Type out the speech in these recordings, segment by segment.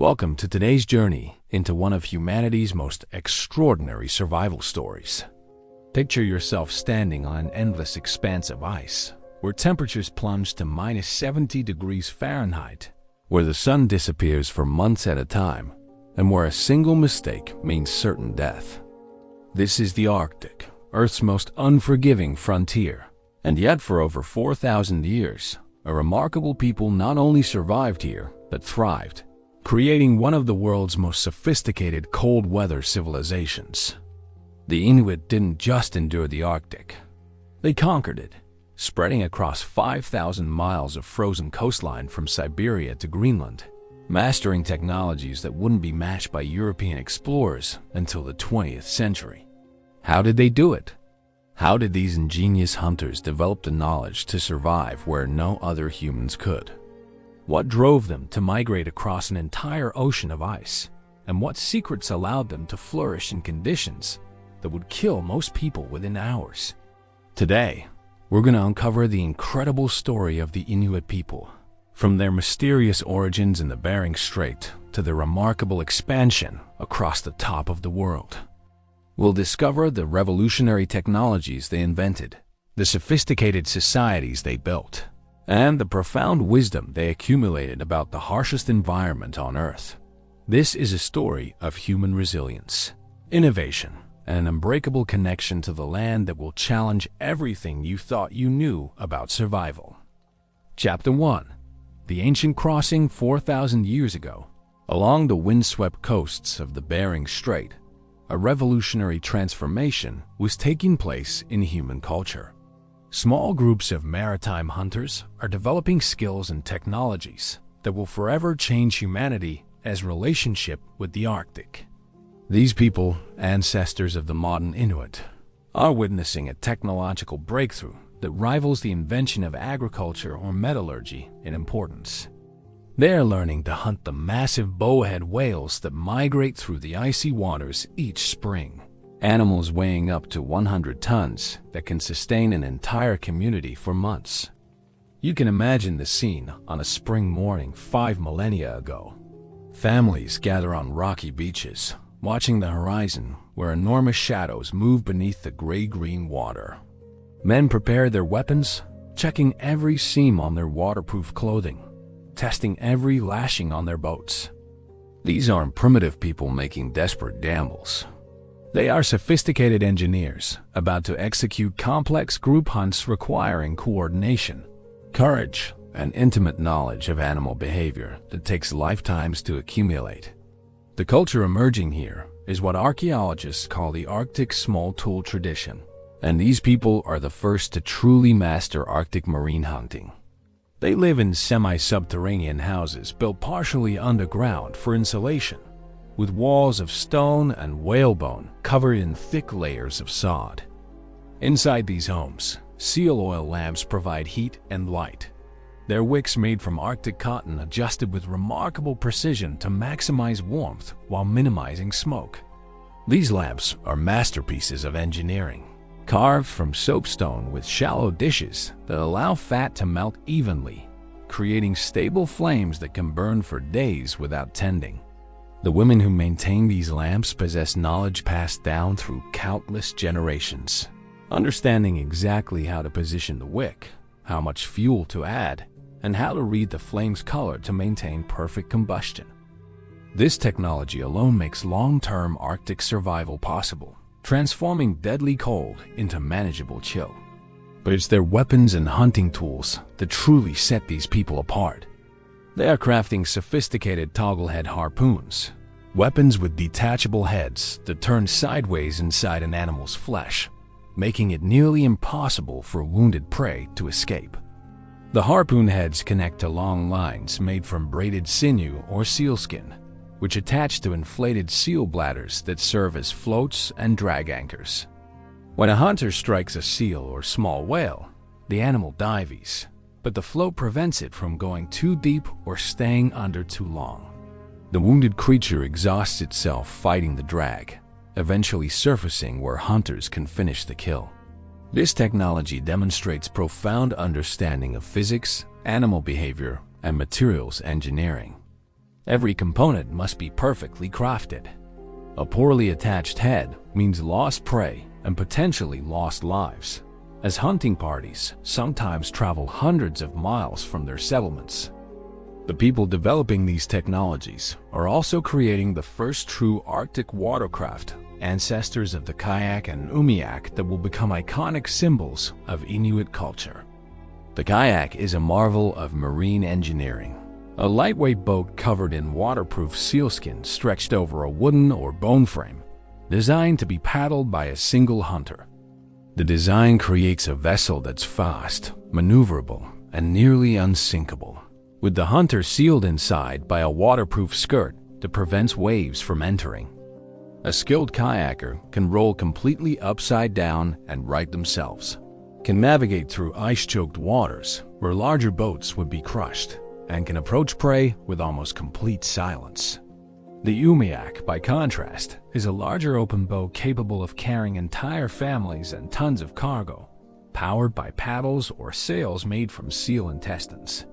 Welcome to today's journey into one of humanity's most extraordinary survival stories. Picture yourself standing on an endless expanse of ice, where temperatures plunge to minus 70 degrees Fahrenheit, where the sun disappears for months at a time, and where a single mistake means certain death. This is the Arctic, Earth's most unforgiving frontier. And yet for over 4,000 years, a remarkable people not only survived here, but thrived, creating one of the world's most sophisticated cold weather civilizations. The Inuit didn't just endure the Arctic. They conquered it, spreading across 5,000 miles of frozen coastline from Siberia to Greenland, mastering technologies that wouldn't be matched by European explorers until the 20th century. How did they do it? How did these ingenious hunters develop the knowledge to survive where no other humans could? What drove them to migrate across an entire ocean of ice? And what secrets allowed them to flourish in conditions that would kill most people within hours? Today, we're going to uncover the incredible story of the Inuit people, from their mysterious origins in the Bering Strait to their remarkable expansion across the top of the world. We'll discover the revolutionary technologies they invented, the sophisticated societies they built, and the profound wisdom they accumulated about the harshest environment on Earth. This is a story of human resilience, innovation, and an unbreakable connection to the land that will challenge everything you thought you knew about survival. Chapter 1. The ancient crossing 4,000 years ago. Along the windswept coasts of the Bering Strait, a revolutionary transformation was taking place in human culture. Small groups of maritime hunters are developing skills and technologies that will forever change humanity as relationship with the Arctic. These people, ancestors of the modern Inuit, are witnessing a technological breakthrough that rivals the invention of agriculture or metallurgy in importance. They are learning to hunt the massive bowhead whales that migrate through the icy waters each spring. Animals weighing up to 100 tons that can sustain an entire community for months. You can imagine the scene on a spring morning 5 millennia ago. Families gather on rocky beaches, watching the horizon where enormous shadows move beneath the gray-green water. Men prepare their weapons, checking every seam on their waterproof clothing, testing every lashing on their boats. These aren't primitive people making desperate gambles. They are sophisticated engineers about to execute complex group hunts requiring coordination, courage, and intimate knowledge of animal behavior that takes lifetimes to accumulate. The culture emerging here is what archaeologists call the Arctic small tool tradition, and these people are the first to truly master Arctic marine hunting. They live in semi-subterranean houses built partially underground for insulation, with walls of stone and whalebone covered in thick layers of sod. Inside these homes, seal oil lamps provide heat and light. Their wicks made from Arctic cotton adjusted with remarkable precision to maximize warmth while minimizing smoke. These lamps are masterpieces of engineering, carved from soapstone with shallow dishes that allow fat to melt evenly, creating stable flames that can burn for days without tending. The women who maintain these lamps possess knowledge passed down through countless generations, understanding exactly how to position the wick, how much fuel to add, and how to read the flame's color to maintain perfect combustion. This technology alone makes long-term Arctic survival possible, transforming deadly cold into manageable chill. But it's their weapons and hunting tools that truly set these people apart. They are crafting sophisticated toggle-head harpoons, weapons with detachable heads that turn sideways inside an animal's flesh, making it nearly impossible for wounded prey to escape. The harpoon heads connect to long lines made from braided sinew or sealskin, which attach to inflated seal bladders that serve as floats and drag anchors. When a hunter strikes a seal or small whale, the animal dives, but the float prevents it from going too deep or staying under too long. The wounded creature exhausts itself fighting the drag, eventually surfacing where hunters can finish the kill. This technology demonstrates profound understanding of physics, animal behavior, and materials engineering. Every component must be perfectly crafted. A poorly attached head means lost prey and potentially lost lives, as hunting parties sometimes travel hundreds of miles from their settlements. The people developing these technologies are also creating the first true Arctic watercraft, ancestors of the kayak and umiak that will become iconic symbols of Inuit culture. The kayak is a marvel of marine engineering, a lightweight boat covered in waterproof sealskin stretched over a wooden or bone frame, designed to be paddled by a single hunter. The design creates a vessel that's fast, maneuverable, and nearly unsinkable, with the hunter sealed inside by a waterproof skirt that prevents waves from entering. A skilled kayaker can roll completely upside down and right themselves, can navigate through ice-choked waters where larger boats would be crushed, and can approach prey with almost complete silence. The umiak, by contrast, is a larger open boat capable of carrying entire families and tons of cargo, powered by paddles or sails made from seal intestines.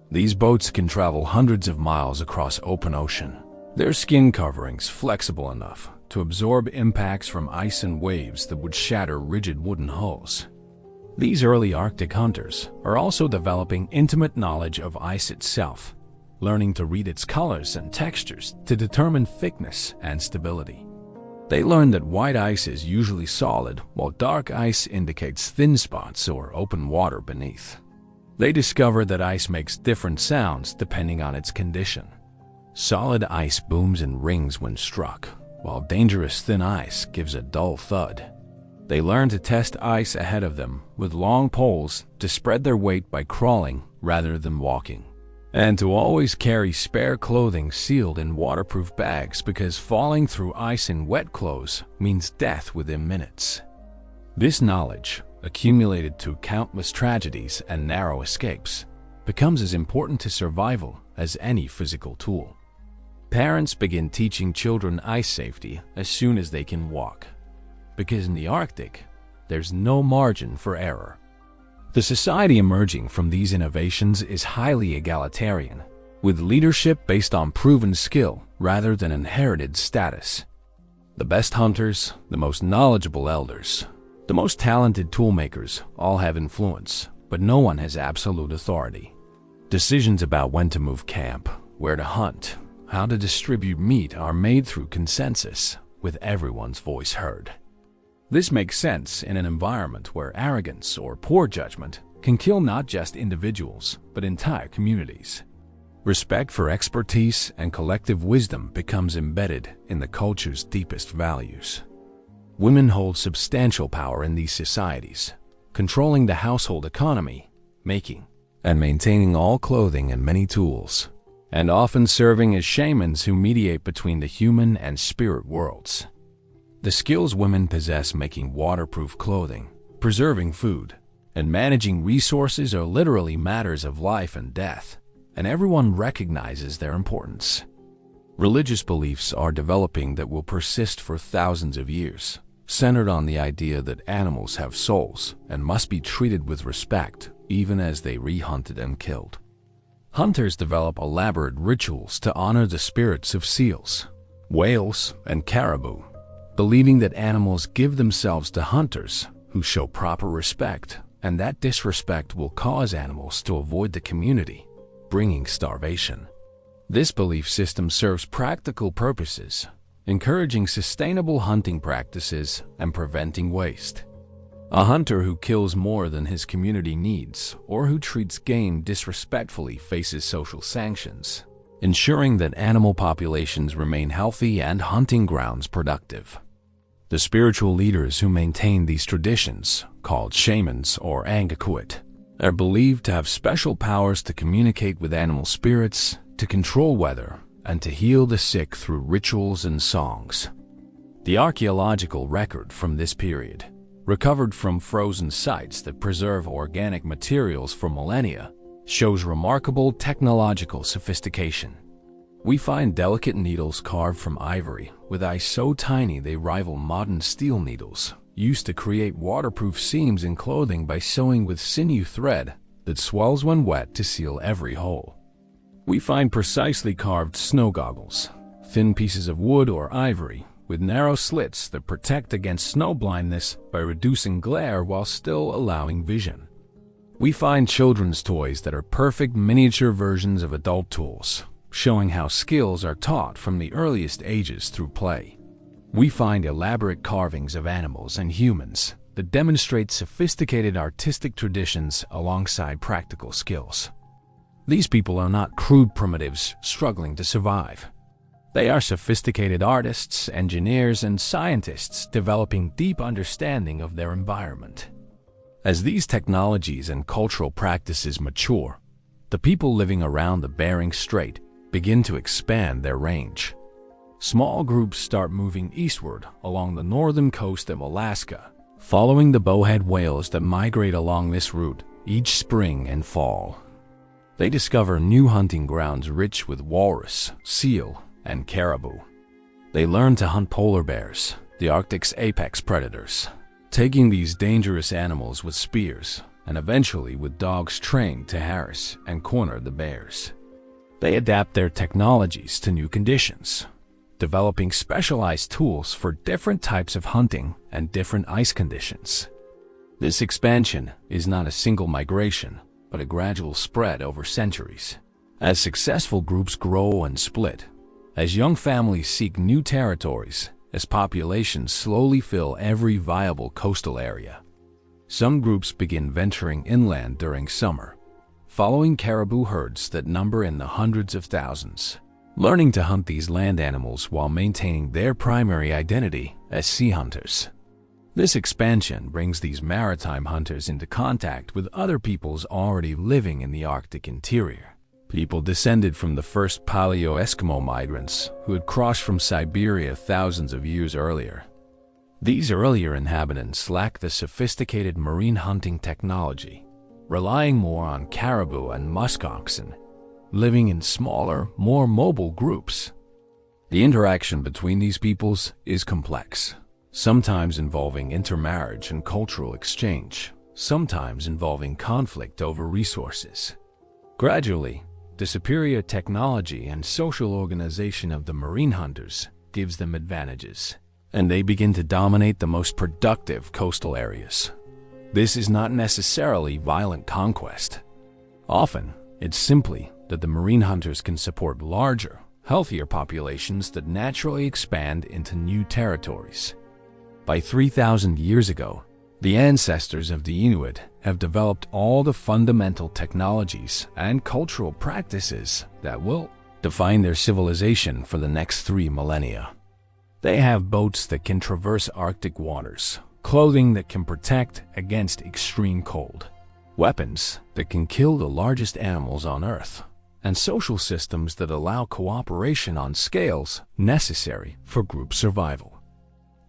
These boats can travel hundreds of miles across open ocean, their skin coverings flexible enough to absorb impacts from ice and waves that would shatter rigid wooden hulls. These early Arctic hunters are also developing intimate knowledge of ice itself, learning to read its colors and textures to determine thickness and stability. They learn that white ice is usually solid, while dark ice indicates thin spots or open water beneath. They discover that ice makes different sounds depending on its condition. Solid ice booms and rings when struck, while dangerous thin ice gives a dull thud. They learn to test ice ahead of them with long poles to spread their weight by crawling rather than walking, and to always carry spare clothing sealed in waterproof bags because falling through ice in wet clothes means death within minutes. This knowledge, accumulated through countless tragedies and narrow escapes, becomes as important to survival as any physical tool. Parents begin teaching children ice safety as soon as they can walk, because in the Arctic, there's no margin for error. The society emerging from these innovations is highly egalitarian, with leadership based on proven skill rather than inherited status. The best hunters, the most knowledgeable elders, the most talented toolmakers all have influence, but no one has absolute authority. Decisions about when to move camp, where to hunt, how to distribute meat are made through consensus, with everyone's voice heard. This makes sense in an environment where arrogance or poor judgment can kill not just individuals, but entire communities. Respect for expertise and collective wisdom becomes embedded in the culture's deepest values. Women hold substantial power in these societies, controlling the household economy, making and maintaining all clothing and many tools, and often serving as shamans who mediate between the human and spirit worlds. The skills women possess making waterproof clothing, preserving food, and managing resources are literally matters of life and death, and everyone recognizes their importance. Religious beliefs are developing that will persist for thousands of years, centered on the idea that animals have souls and must be treated with respect even as they re-hunted and killed. Hunters develop elaborate rituals to honor the spirits of seals, whales, and caribou, believing that animals give themselves to hunters who show proper respect, and that disrespect will cause animals to avoid the community, bringing starvation. This belief system serves practical purposes, encouraging sustainable hunting practices and preventing waste. A hunter who kills more than his community needs or who treats game disrespectfully faces social sanctions, ensuring that animal populations remain healthy and hunting grounds productive. The spiritual leaders who maintain these traditions, called shamans or Inuit, are believed to have special powers to communicate with animal spirits, to control weather, and to heal the sick through rituals and songs. The archaeological record from this period, recovered from frozen sites that preserve organic materials for millennia, shows remarkable technological sophistication. We find delicate needles carved from ivory, with eyes so tiny they rival modern steel needles, used to create waterproof seams in clothing by sewing with sinew thread that swells when wet to seal every hole. We find precisely carved snow goggles, thin pieces of wood or ivory with narrow slits that protect against snow blindness by reducing glare while still allowing vision. We find children's toys that are perfect miniature versions of adult tools, showing how skills are taught from the earliest ages through play. We find elaborate carvings of animals and humans that demonstrate sophisticated artistic traditions alongside practical skills. These people are not crude primitives struggling to survive. They are sophisticated artists, engineers, and scientists developing deep understanding of their environment. As these technologies and cultural practices mature, the people living around the Bering Strait begin to expand their range. Small groups start moving eastward along the northern coast of Alaska, following the bowhead whales that migrate along this route each spring and fall. They discover new hunting grounds rich with walrus, seal, and caribou. They learn to hunt polar bears, the Arctic's apex predators, taking these dangerous animals with spears and eventually with dogs trained to harass and corner the bears. They adapt their technologies to new conditions, developing specialized tools for different types of hunting and different ice conditions. This expansion is not a single migration, but a gradual spread over centuries. As successful groups grow and split, as young families seek new territories, as populations slowly fill every viable coastal area. Some groups begin venturing inland during summer, following caribou herds that number in the hundreds of thousands, learning to hunt these land animals while maintaining their primary identity as sea hunters. This expansion brings these maritime hunters into contact with other peoples already living in the Arctic interior, people descended from the first Paleo-Eskimo migrants who had crossed from Siberia thousands of years earlier. These earlier inhabitants lacked the sophisticated marine hunting technology, relying more on caribou and musk oxen, living in smaller, more mobile groups. The interaction between these peoples is complex, sometimes involving intermarriage and cultural exchange, sometimes involving conflict over resources. Gradually, the superior technology and social organization of the marine hunters gives them advantages, and they begin to dominate the most productive coastal areas. This is not necessarily violent conquest. Often, it's simply that the marine hunters can support larger, healthier populations that naturally expand into new territories. By 3,000 years ago, the ancestors of the Inuit have developed all the fundamental technologies and cultural practices that will define their civilization for the next 3 millennia. They have boats that can traverse Arctic waters, clothing that can protect against extreme cold, weapons that can kill the largest animals on Earth, and social systems that allow cooperation on scales necessary for group survival.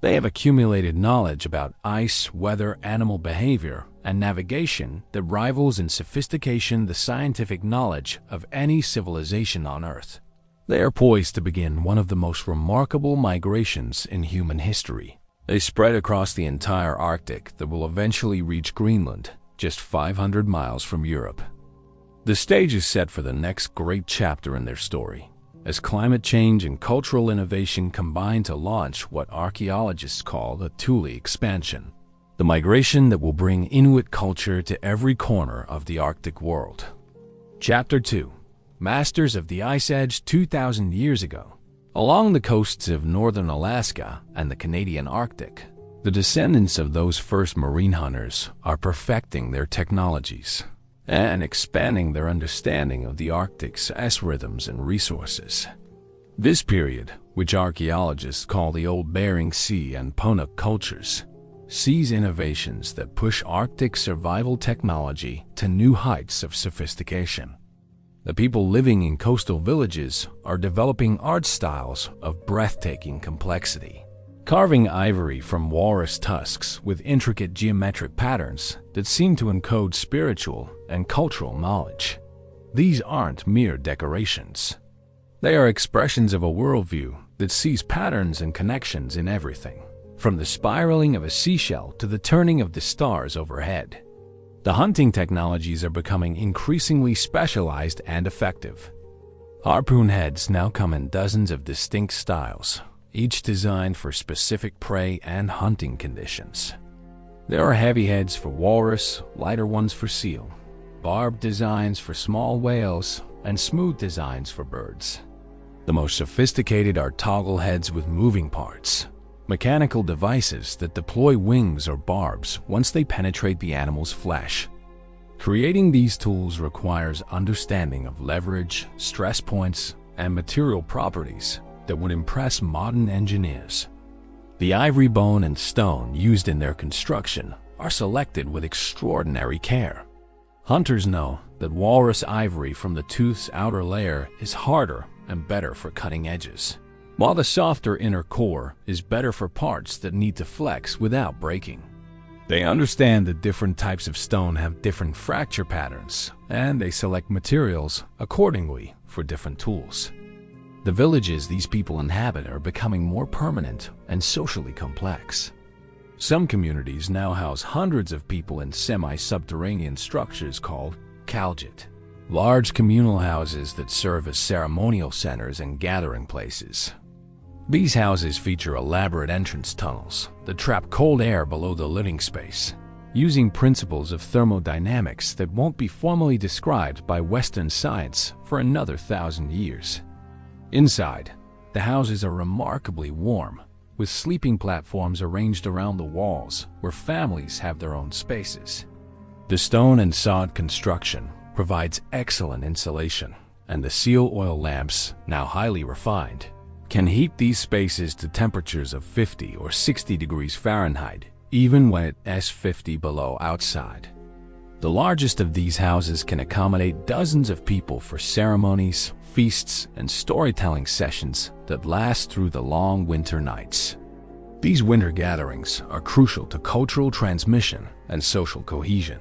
They have accumulated knowledge about ice, weather, animal behavior, and navigation that rivals in sophistication the scientific knowledge of any civilization on Earth. They are poised to begin one of the most remarkable migrations in human history. They spread across the entire Arctic that will eventually reach Greenland, just 500 miles from Europe. The stage is set for the next great chapter in their story, as climate change and cultural innovation combine to launch what archaeologists call the Thule expansion, the migration that will bring Inuit culture to every corner of the Arctic world. Chapter 2. Masters of the Ice Edge 2,000 years ago. Along the coasts of northern Alaska and the Canadian Arctic, the descendants of those first marine hunters are perfecting their technologies and expanding their understanding of the Arctic's ice rhythms and resources. This period, which archaeologists call the Old Bering Sea and Ponuk cultures, sees innovations that push Arctic survival technology to new heights of sophistication. The people living in coastal villages are developing art styles of breathtaking complexity, carving ivory from walrus tusks with intricate geometric patterns that seem to encode spiritual and cultural knowledge. These aren't mere decorations. They are expressions of a worldview that sees patterns and connections in everything, from the spiraling of a seashell to the turning of the stars overhead. The hunting technologies are becoming increasingly specialized and effective. Harpoon heads now come in dozens of distinct styles, each designed for specific prey and hunting conditions. There are heavy heads for walrus, lighter ones for seal, barbed designs for small whales, and smooth designs for birds. The most sophisticated are toggle heads with moving parts, mechanical devices that deploy wings or barbs once they penetrate the animal's flesh. Creating these tools requires understanding of leverage, stress points, and material properties that would impress modern engineers. The ivory bone and stone used in their construction are selected with extraordinary care. Hunters know that walrus ivory from the tooth's outer layer is harder and better for cutting edges, while the softer inner core is better for parts that need to flex without breaking. They understand that different types of stone have different fracture patterns, and they select materials accordingly for different tools. The villages these people inhabit are becoming more permanent and socially complex. Some communities now house hundreds of people in semi-subterranean structures called kaljit, large communal houses that serve as ceremonial centers and gathering places. These houses feature elaborate entrance tunnels that trap cold air below the living space, using principles of thermodynamics that won't be formally described by Western science for another 1,000 years. Inside, the houses are remarkably warm, with sleeping platforms arranged around the walls where families have their own spaces. The stone and sod construction provides excellent insulation, and the seal oil lamps, now highly refined, can heat these spaces to temperatures of 50 or 60 degrees Fahrenheit, even when it's 50 below outside. The largest of these houses can accommodate dozens of people for ceremonies, feasts, and storytelling sessions that last through the long winter nights. These winter gatherings are crucial to cultural transmission and social cohesion.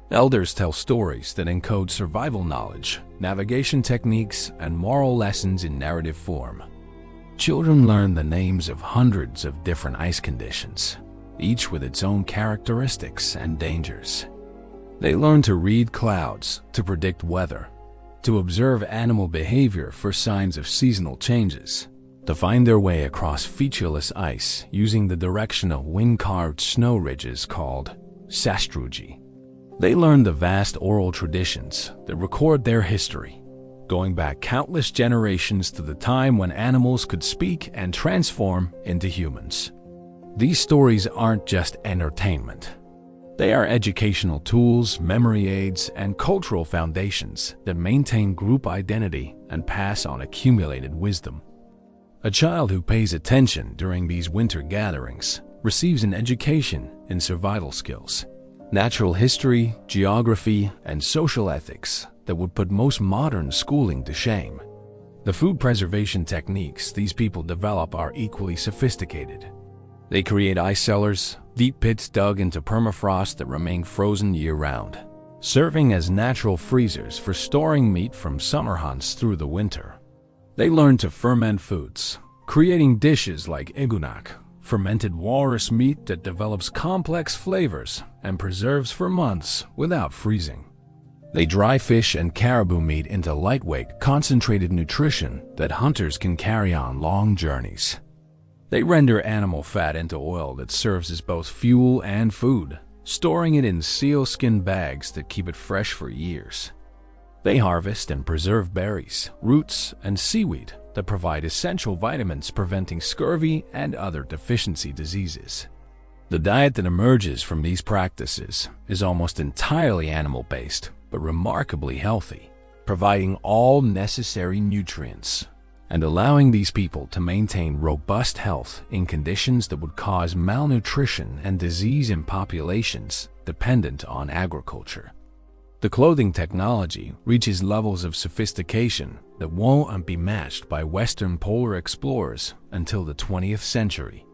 Elders tell stories that encode survival knowledge, navigation techniques, and moral lessons in narrative form. Children learn the names of hundreds of different ice conditions, each with its own characteristics and dangers. They learn to read clouds to predict weather, to observe animal behavior for signs of seasonal changes, to find their way across featureless ice using the direction of wind-carved snow ridges called sastrugi. They learn the vast oral traditions that record their history, going back countless generations to the time when animals could speak and transform into humans. These stories aren't just entertainment. They are educational tools, memory aids, and cultural foundations that maintain group identity and pass on accumulated wisdom. A child who pays attention during these winter gatherings receives an education in survival skills, natural history, geography, and social ethics that would put most modern schooling to shame. The food preservation techniques these people develop are equally sophisticated. They create ice cellars, deep pits dug into permafrost that remain frozen year-round, serving as natural freezers for storing meat from summer hunts through the winter. They learn to ferment foods, creating dishes like igunak, fermented walrus meat that develops complex flavors and preserves for months without freezing. They dry fish and caribou meat into lightweight, concentrated nutrition that hunters can carry on long journeys. They render animal fat into oil that serves as both fuel and food, storing it in sealskin bags that keep it fresh for years. They harvest and preserve berries, roots, and seaweed that provide essential vitamins preventing scurvy and other deficiency diseases. The diet that emerges from these practices is almost entirely animal-based, but remarkably healthy, providing all necessary nutrients and allowing these people to maintain robust health in conditions that would cause malnutrition and disease in populations dependent on agriculture. The clothing technology reaches levels of sophistication that won't be matched by Western polar explorers until the 20th century.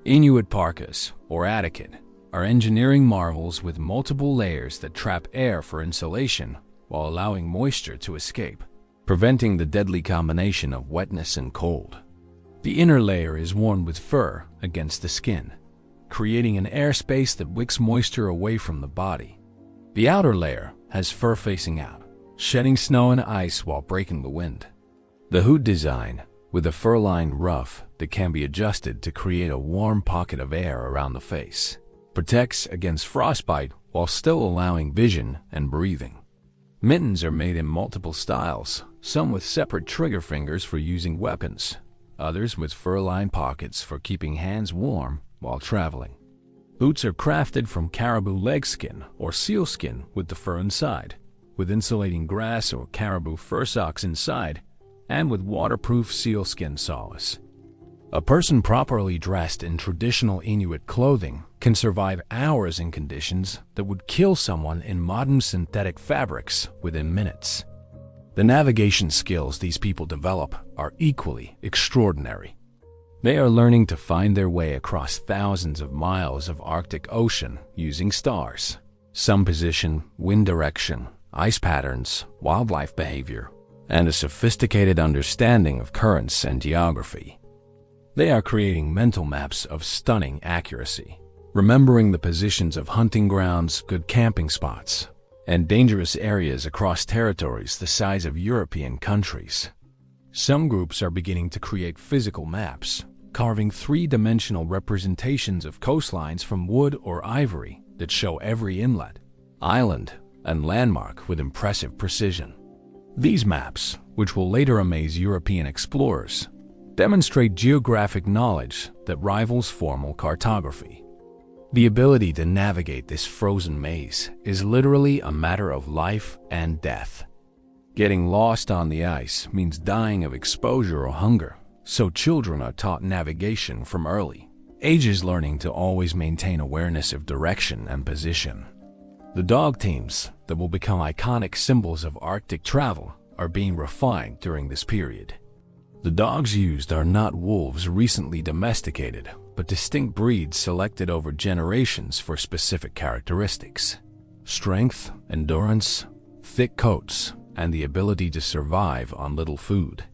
Inuit parkas, or atiket, are engineering marvels with multiple layers that trap air for insulation while allowing moisture to escape, preventing the deadly combination of wetness and cold. The inner layer is worn with fur against the skin, creating an airspace that wicks moisture away from the body. The outer layer has fur facing out, shedding snow and ice while breaking the wind. The hood design, with a fur-lined ruff that can be adjusted to create a warm pocket of air around the face, protects against frostbite while still allowing vision and breathing. Mittens are made in multiple styles, some with separate trigger fingers for using weapons, others with fur-lined pockets for keeping hands warm while traveling. Boots are crafted from caribou leg skin or seal skin with the fur inside, with insulating grass or caribou fur socks inside, and with waterproof sealskin soles. A person properly dressed in traditional Inuit clothing can survive hours in conditions that would kill someone in modern synthetic fabrics within minutes. The navigation skills these people develop are equally extraordinary. They are learning to find their way across thousands of miles of Arctic Ocean using stars, sun position, wind direction, ice patterns, wildlife behavior, and a sophisticated understanding of currents and geography. They are creating mental maps of stunning accuracy, remembering the positions of hunting grounds, good camping spots, and dangerous areas across territories the size of European countries. Some groups are beginning to create physical maps, carving three-dimensional representations of coastlines from wood or ivory that show every inlet, island, and landmark with impressive precision. These maps, which will later amaze European explorers, demonstrate geographic knowledge that rivals formal cartography. The ability to navigate this frozen maze is literally a matter of life and death. Getting lost on the ice means dying of exposure or hunger, so children are taught navigation from early ages, learning to always maintain awareness of direction and position. The dog teams that will become iconic symbols of Arctic travel are being refined during this period. The dogs used are not wolves recently domesticated, but distinct breeds selected over generations for specific characteristics: strength, endurance, thick coats, and the ability to survive on little food.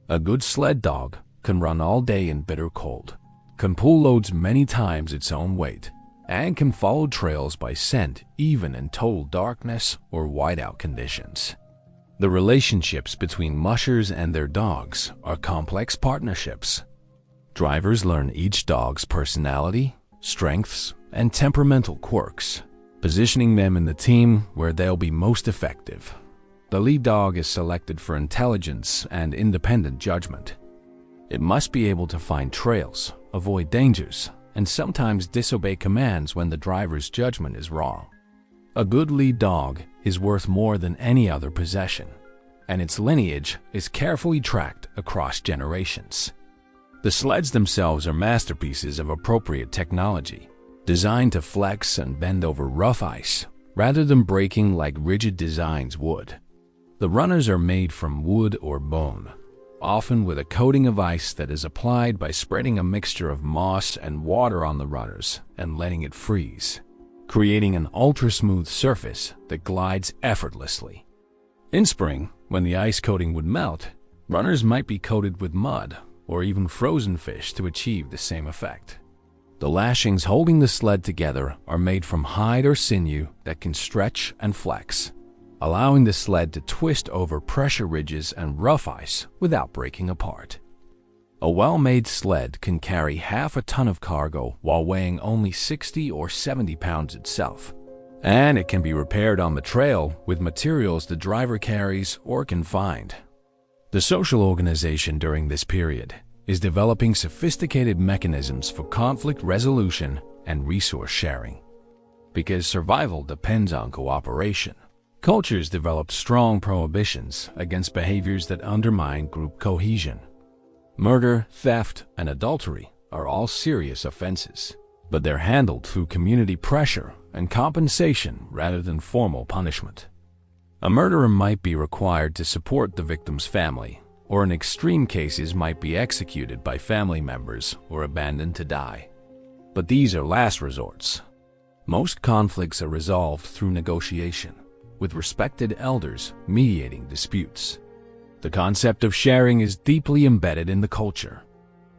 A good sled dog can run all day in bitter cold, can pull loads many times its own weight, and can follow trails by scent even in total darkness or whiteout conditions. The relationships between mushers and their dogs are complex partnerships. Drivers learn each dog's personality, strengths, and temperamental quirks, positioning them in the team where they'll be most effective. The lead dog is selected for intelligence and independent judgment. It must be able to find trails, avoid dangers, and sometimes disobey commands when the driver's judgment is wrong. A good lead dog is worth more than any other possession, and its lineage is carefully tracked across generations. The sleds themselves are masterpieces of appropriate technology, designed to flex and bend over rough ice, rather than breaking like rigid designs would. The runners are made from wood or bone, often with a coating of ice that is applied by spreading a mixture of moss and water on the runners and letting it freeze, creating an ultra-smooth surface that glides effortlessly. In spring, when the ice coating would melt, runners might be coated with mud or even frozen fish to achieve the same effect. The lashings holding the sled together are made from hide or sinew that can stretch and flex, allowing the sled to twist over pressure ridges and rough ice without breaking apart. A well-made sled can carry half a ton of cargo while weighing only 60 or 70 pounds itself, and it can be repaired on the trail with materials the driver carries or can find. The social organization during this period is developing sophisticated mechanisms for conflict resolution and resource sharing. Because survival depends on cooperation, cultures develop strong prohibitions against behaviors that undermine group cohesion. Murder, theft, and adultery are all serious offenses, but they're handled through community pressure and compensation rather than formal punishment. A murderer might be required to support the victim's family, or in extreme cases might be executed by family members or abandoned to die. But these are last resorts. Most conflicts are resolved through negotiation, with respected elders mediating disputes. The concept of sharing is deeply embedded in the culture.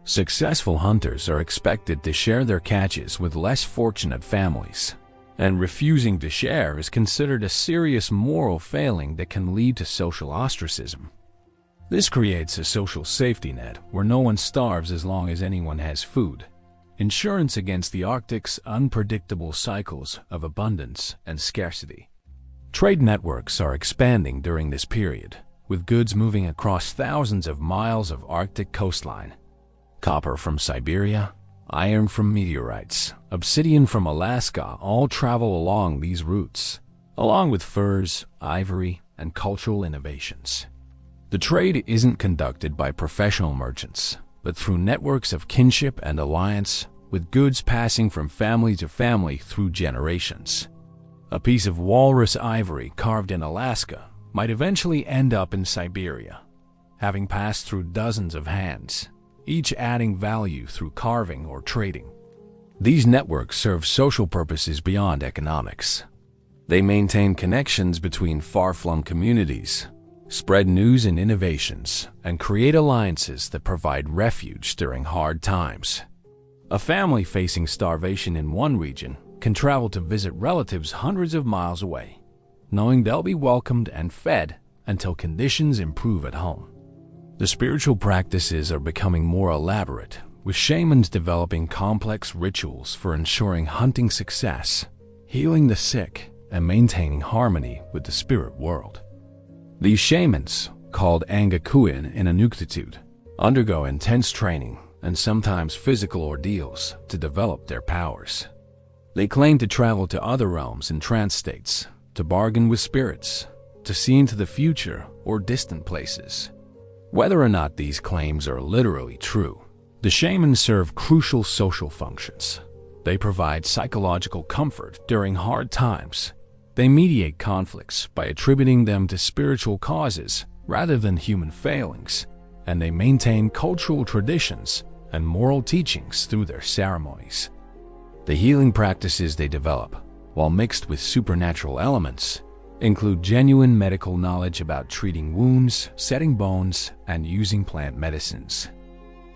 Successful hunters are expected to share their catches with less fortunate families, and refusing to share is considered a serious moral failing that can lead to social ostracism. This creates a social safety net where no one starves as long as anyone has food. Insurance against the Arctic's unpredictable cycles of abundance and scarcity. Trade networks are expanding during this period, with goods moving across thousands of miles of Arctic coastline. Copper from Siberia, iron from meteorites, obsidian from Alaska all travel along these routes, along with furs, ivory, and cultural innovations. The trade isn't conducted by professional merchants, but through networks of kinship and alliance, with goods passing from family to family through generations. A piece of walrus ivory carved in Alaska might eventually end up in Siberia, having passed through dozens of hands, each adding value through carving or trading. These networks serve social purposes beyond economics. They maintain connections between far-flung communities, spread news and innovations, and create alliances that provide refuge during hard times. A family facing starvation in one region can travel to visit relatives hundreds of miles away, knowing they'll be welcomed and fed until conditions improve at home. The spiritual practices are becoming more elaborate, with shamans developing complex rituals for ensuring hunting success, healing the sick, and maintaining harmony with the spirit world. These shamans, called Angakuin in Inuktitut, undergo intense training and sometimes physical ordeals to develop their powers. They claim to travel to other realms in trance states, to bargain with spirits, to see into the future or distant places. Whether or not these claims are literally true, the shamans serve crucial social functions. They provide psychological comfort during hard times. They mediate conflicts by attributing them to spiritual causes rather than human failings, and they maintain cultural traditions and moral teachings through their ceremonies. The healing practices they develop, while mixed with supernatural elements, include genuine medical knowledge about treating wounds, setting bones, and using plant medicines.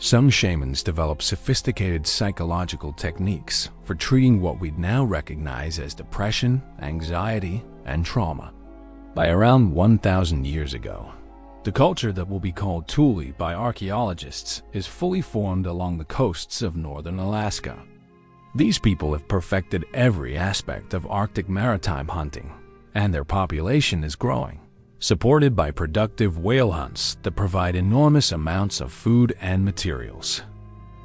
Some shamans develop sophisticated psychological techniques for treating what we'd now recognize as depression, anxiety, and trauma. By around 1,000 years ago, the culture that will be called Thule by archaeologists is fully formed along the coasts of northern Alaska. These people have perfected every aspect of Arctic maritime hunting, and their population is growing, supported by productive whale hunts that provide enormous amounts of food and materials.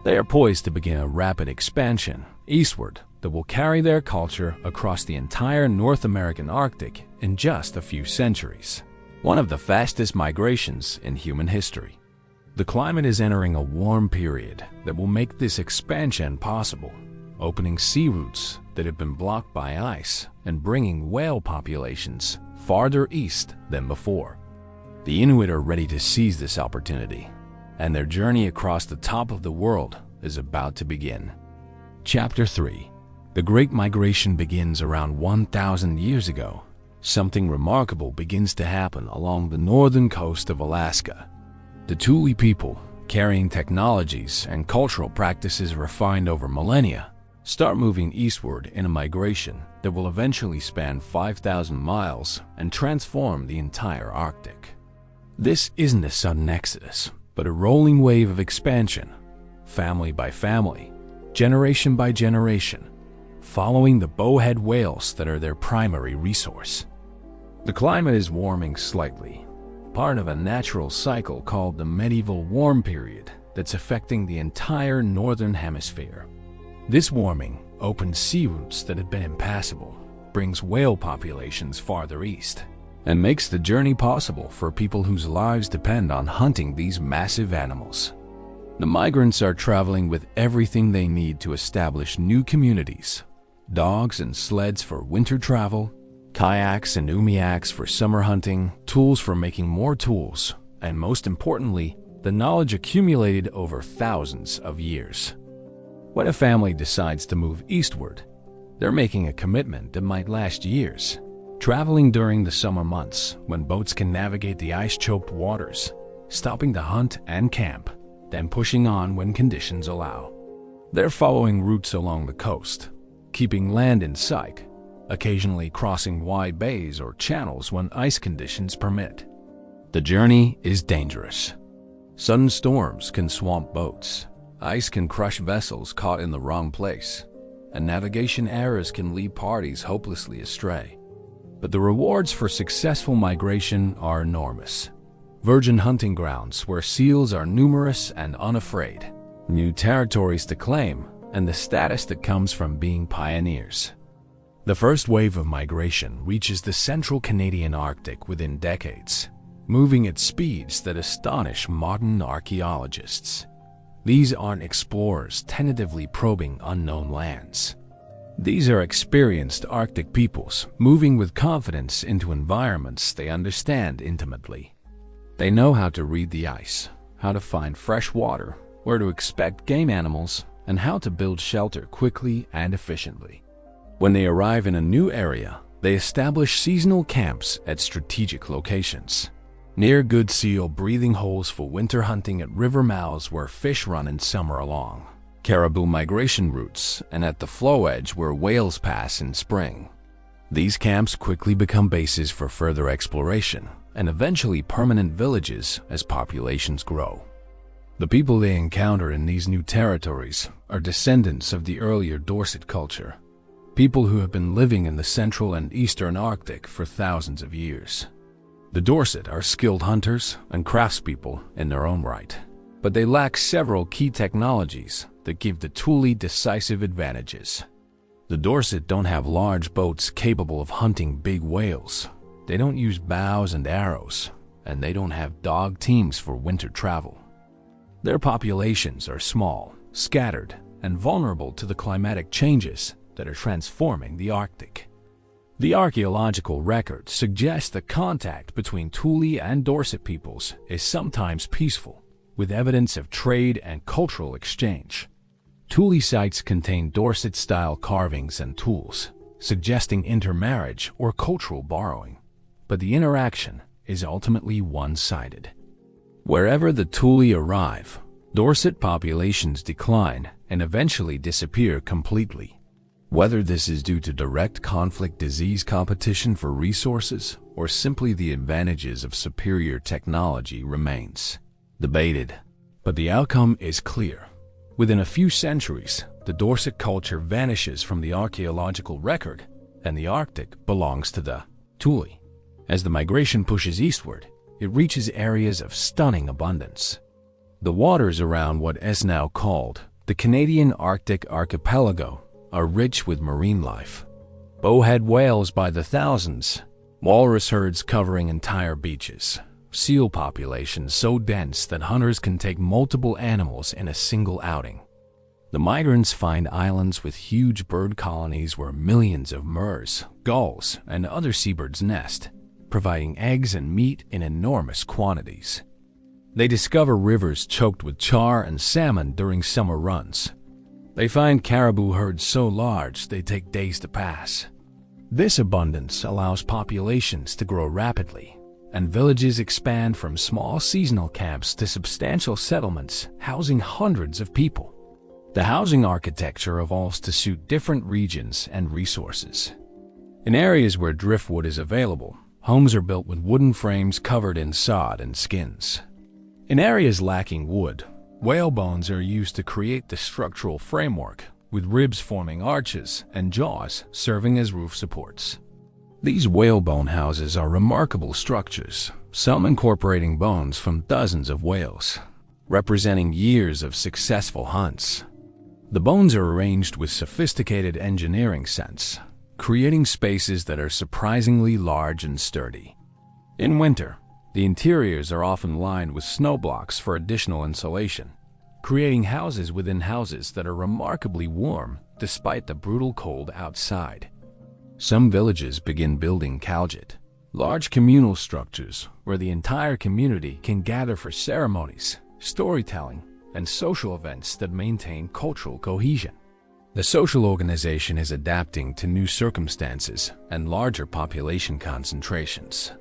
They are poised to begin a rapid expansion eastward that will carry their culture across the entire North American Arctic in just a few centuries, one of the fastest migrations in human history. The climate is entering a warm period that will make this expansion possible, opening sea routes that have been blocked by ice and bringing whale populations farther east than before. The Inuit are ready to seize this opportunity, and their journey across the top of the world is about to begin. Chapter 3. The Great Migration begins around 1,000 years ago. Something remarkable begins to happen along the northern coast of Alaska. The Thule people, carrying technologies and cultural practices refined over millennia, start moving eastward in a migration that will eventually span 5,000 miles and transform the entire Arctic. This isn't a sudden exodus, but a rolling wave of expansion, family by family, generation by generation, following the bowhead whales that are their primary resource. The climate is warming slightly, part of a natural cycle called the medieval warm period that's affecting the entire northern hemisphere. This warming opens sea routes that had been impassable, brings whale populations farther east, and makes the journey possible for people whose lives depend on hunting these massive animals. The migrants are traveling with everything they need to establish new communities: dogs and sleds for winter travel, kayaks and umiaks for summer hunting, tools for making more tools, and most importantly, the knowledge accumulated over thousands of years. When a family decides to move eastward, they're making a commitment that might last years, traveling during the summer months when boats can navigate the ice-choked waters, stopping to hunt and camp, then pushing on when conditions allow. They're following routes along the coast, keeping land in sight, occasionally crossing wide bays or channels when ice conditions permit. The journey is dangerous. Sudden storms can swamp boats, ice can crush vessels caught in the wrong place, and navigation errors can lead parties hopelessly astray. But the rewards for successful migration are enormous. Virgin hunting grounds where seals are numerous and unafraid, new territories to claim, and the status that comes from being pioneers. The first wave of migration reaches the central Canadian Arctic within decades, moving at speeds that astonish modern archaeologists. These aren't explorers tentatively probing unknown lands. These are experienced Arctic peoples moving with confidence into environments they understand intimately. They know how to read the ice, how to find fresh water, where to expect game animals, and how to build shelter quickly and efficiently. When they arrive in a new area, they establish seasonal camps at strategic locations, near good seal breathing holes for winter hunting at river mouths where fish run in summer along caribou migration routes, and at the flow edge where whales pass in spring. These camps quickly become bases for further exploration and eventually permanent villages as populations grow. The people they encounter in these new territories are descendants of the earlier Dorset culture, people who have been living in the central and eastern Arctic for thousands of years. The Dorset are skilled hunters and craftspeople in their own right, but they lack several key technologies that give the Thule decisive advantages. The Dorset don't have large boats capable of hunting big whales. They don't use bows and arrows, and they don't have dog teams for winter travel. Their populations are small, scattered, and vulnerable to the climatic changes that are transforming the Arctic. The archaeological record suggests that contact between Thule and Dorset peoples is sometimes peaceful, with evidence of trade and cultural exchange. Thule sites contain Dorset-style carvings and tools, suggesting intermarriage or cultural borrowing, but the interaction is ultimately one-sided. Wherever the Thule arrive, Dorset populations decline and eventually disappear completely. Whether this is due to direct conflict, disease competition for resources, or simply the advantages of superior technology remains debated. But the outcome is clear. Within a few centuries, the Dorset culture vanishes from the archaeological record, and the Arctic belongs to the Thule. As the migration pushes eastward, it reaches areas of stunning abundance. The waters around what is now called the Canadian Arctic Archipelago are rich with marine life. Bowhead whales by the thousands, walrus herds covering entire beaches, seal populations so dense that hunters can take multiple animals in a single outing. The migrants find islands with huge bird colonies where millions of murres, gulls, and other seabirds nest, providing eggs and meat in enormous quantities. They discover rivers choked with char and salmon during summer runs. They find caribou herds so large they take days to pass. This abundance allows populations to grow rapidly, and villages expand from small seasonal camps to substantial settlements housing hundreds of people. The housing architecture evolves to suit different regions and resources. In areas where driftwood is available, homes are built with wooden frames covered in sod and skins. In areas lacking wood, whale bones are used to create the structural framework, with ribs forming arches and jaws serving as roof supports. These whalebone houses are remarkable structures, some incorporating bones from dozens of whales, representing years of successful hunts. The bones are arranged with sophisticated engineering sense, creating spaces that are surprisingly large and sturdy. In winter, the interiors are often lined with snow blocks for additional insulation, creating houses within houses that are remarkably warm despite the brutal cold outside. Some villages begin building kaljit, large communal structures where the entire community can gather for ceremonies, storytelling, and social events that maintain cultural cohesion. The social organization is adapting to new circumstances and larger population concentrations.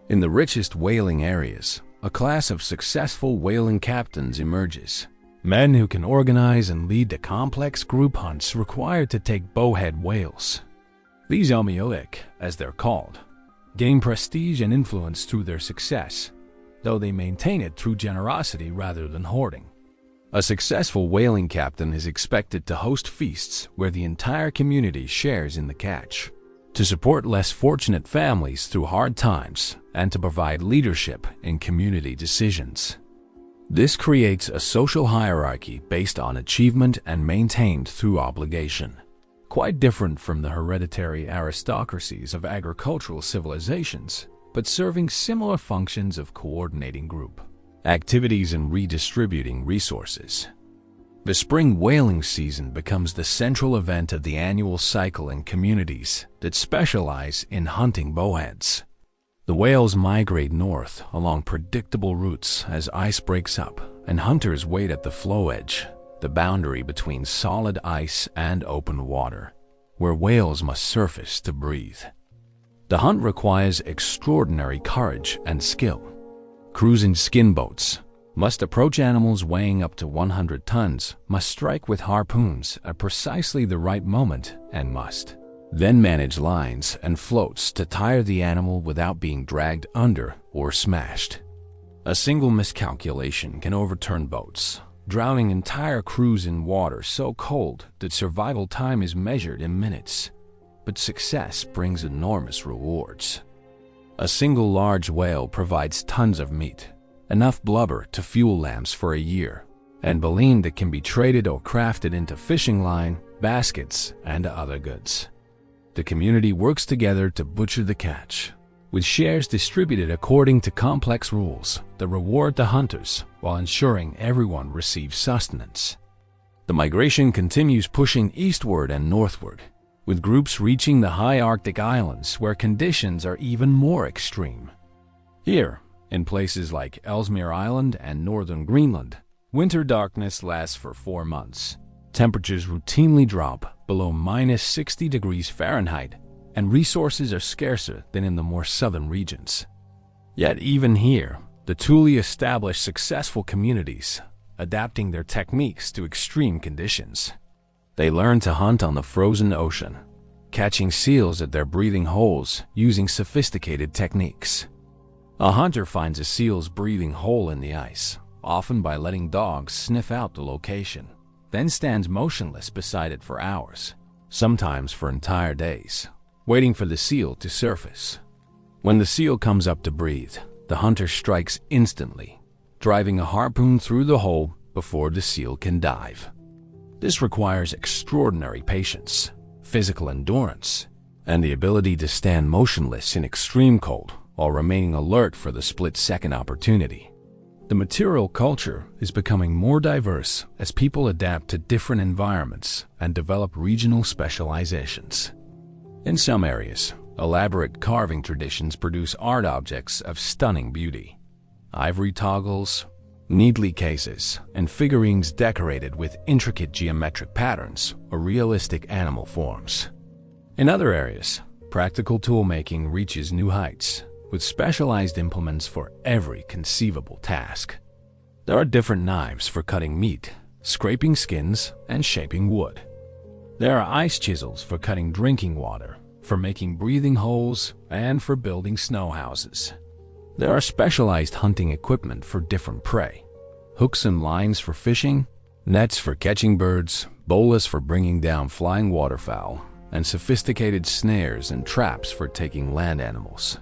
In the richest whaling areas, a class of successful whaling captains emerges, men who can organize and lead the complex group hunts required to take bowhead whales. These Omiolik, as they're called, gain prestige and influence through their success, though they maintain it through generosity rather than hoarding. A successful whaling captain is expected to host feasts where the entire community shares in the catch, to support less fortunate families through hard times and to provide leadership in community decisions. This creates a social hierarchy based on achievement and maintained through obligation, quite different from the hereditary aristocracies of agricultural civilizations, but serving similar functions of coordinating group activities and redistributing resources. The spring whaling season becomes the central event of the annual cycle in communities that specialize in hunting bowheads. The whales migrate north along predictable routes as ice breaks up, and hunters wait at the floe edge, the boundary between solid ice and open water, where whales must surface to breathe. The hunt requires extraordinary courage and skill. Crews in skin boats must approach animals weighing up to 100 tons, must strike with harpoons at precisely the right moment, and must then manage lines and floats to tire the animal without being dragged under or smashed. A single miscalculation can overturn boats, drowning entire crews in water so cold that survival time is measured in minutes. But success brings enormous rewards. A single large whale provides tons of meat, enough blubber to fuel lamps for a year, and baleen that can be traded or crafted into fishing line, baskets, and other goods. The community works together to butcher the catch, with shares distributed according to complex rules that reward the hunters while ensuring everyone receives sustenance. The migration continues pushing eastward and northward, with groups reaching the high Arctic islands where conditions are even more extreme. Here, in places like Ellesmere Island and northern Greenland, winter darkness lasts for 4 months. Temperatures routinely drop below -60 degrees Fahrenheit, and resources are scarcer than in the more southern regions. Yet even here, the Thule established successful communities, adapting their techniques to extreme conditions. They learn to hunt on the frozen ocean, catching seals at their breathing holes using sophisticated techniques. A hunter finds a seal's breathing hole in the ice, often by letting dogs sniff out the location, then stands motionless beside it for hours, sometimes for entire days, waiting for the seal to surface. When the seal comes up to breathe, the hunter strikes instantly, driving a harpoon through the hole before the seal can dive. This requires extraordinary patience, physical endurance, and the ability to stand motionless in extreme cold while remaining alert for the split-second opportunity. The material culture is becoming more diverse as people adapt to different environments and develop regional specializations. In some areas, elaborate carving traditions produce art objects of stunning beauty. Ivory toggles, needly cases, and figurines decorated with intricate geometric patterns or realistic animal forms. In other areas, practical tool-making reaches new heights, with specialized implements for every conceivable task. There are different knives for cutting meat, scraping skins, and shaping wood. There are ice chisels for cutting drinking water, for making breathing holes, and for building snow houses. There are specialized hunting equipment for different prey, hooks and lines for fishing, nets for catching birds, bolas for bringing down flying waterfowl, and sophisticated snares and traps for taking land animals.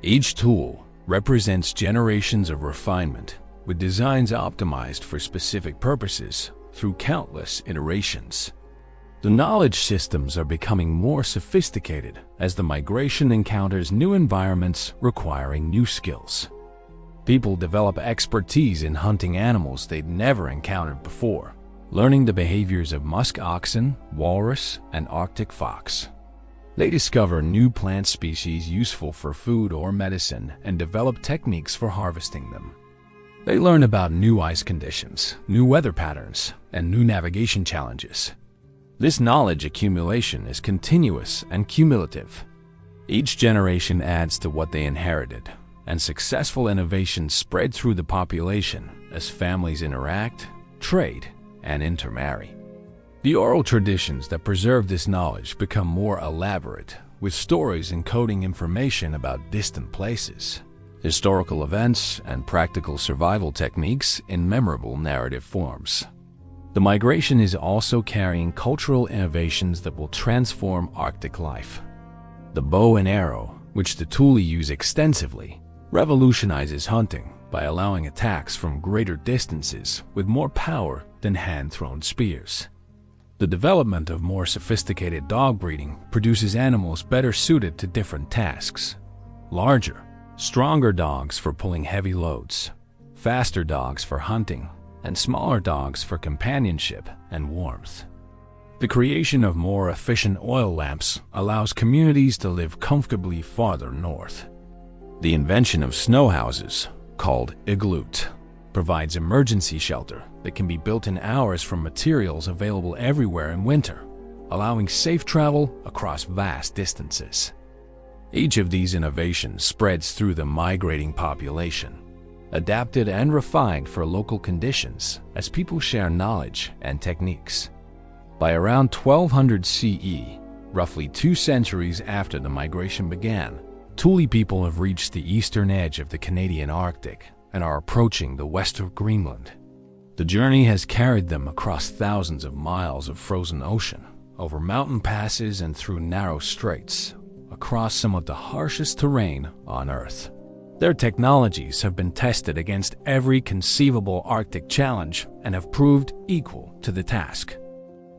Each tool represents generations of refinement, with designs optimized for specific purposes through countless iterations. The knowledge systems are becoming more sophisticated as the migration encounters new environments requiring new skills. People develop expertise in hunting animals they'd never encountered before, learning the behaviors of musk oxen, walrus, and Arctic fox. They discover new plant species useful for food or medicine and develop techniques for harvesting them. They learn about new ice conditions, new weather patterns, and new navigation challenges. This knowledge accumulation is continuous and cumulative. Each generation adds to what they inherited, and successful innovations spread through the population as families interact, trade, and intermarry. The oral traditions that preserve this knowledge become more elaborate, with stories encoding information about distant places, historical events, and practical survival techniques in memorable narrative forms. The migration is also carrying cultural innovations that will transform Arctic life. The bow and arrow, which the Thule use extensively, revolutionizes hunting by allowing attacks from greater distances with more power than hand-thrown spears. The development of more sophisticated dog breeding produces animals better suited to different tasks. Larger, stronger dogs for pulling heavy loads, faster dogs for hunting, and smaller dogs for companionship and warmth. The creation of more efficient oil lamps allows communities to live comfortably farther north. The invention of snow houses, called Inuit, provides emergency shelter that can be built in hours from materials available everywhere in winter, allowing safe travel across vast distances. Each of these innovations spreads through the migrating population, adapted and refined for local conditions as people share knowledge and techniques. By around 1200 CE, roughly 2 centuries after the migration began, Thule people have reached the eastern edge of the Canadian Arctic and are approaching the west of Greenland. The journey has carried them across thousands of miles of frozen ocean, over mountain passes and through narrow straits, across some of the harshest terrain on Earth. Their technologies have been tested against every conceivable Arctic challenge and have proved equal to the task.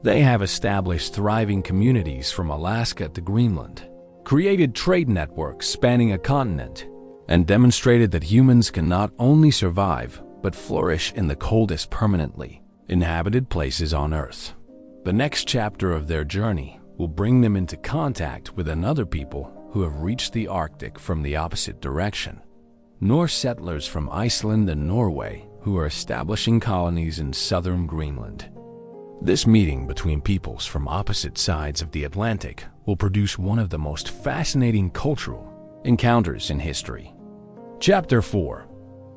They have established thriving communities from Alaska to Greenland, created trade networks spanning a continent, and demonstrated that humans can not only survive but flourish in the coldest permanently inhabited places on Earth. The next chapter of their journey will bring them into contact with another people who have reached the Arctic from the opposite direction. Norse settlers from Iceland and Norway who are establishing colonies in southern Greenland. This meeting between peoples from opposite sides of the Atlantic will produce one of the most fascinating cultural encounters in history. Chapter 4.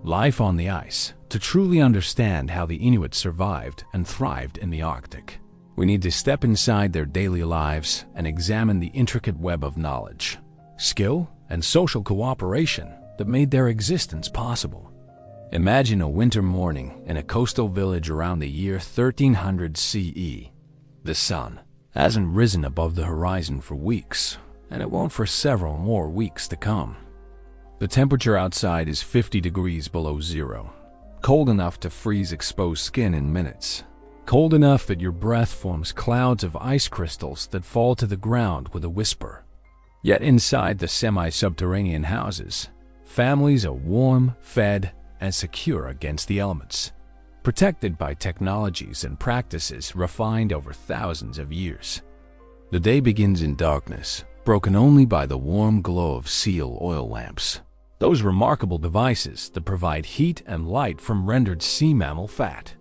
Life on the Ice. To truly understand how the Inuit survived and thrived in the Arctic, we need to step inside their daily lives and examine the intricate web of knowledge, skill, and social cooperation that made their existence possible. Imagine a winter morning in a coastal village around the year 1300 CE. The sun hasn't risen above the horizon for weeks, and it won't for several more weeks to come. The temperature outside is 50 degrees below zero, cold enough to freeze exposed skin in minutes, cold enough that your breath forms clouds of ice crystals that fall to the ground with a whisper. Yet inside the semi-subterranean houses, families are warm, fed, and secure against the elements, protected by technologies and practices refined over thousands of years. The day begins in darkness, broken only by the warm glow of seal oil lamps, those remarkable devices that provide heat and light from rendered sea mammal fat.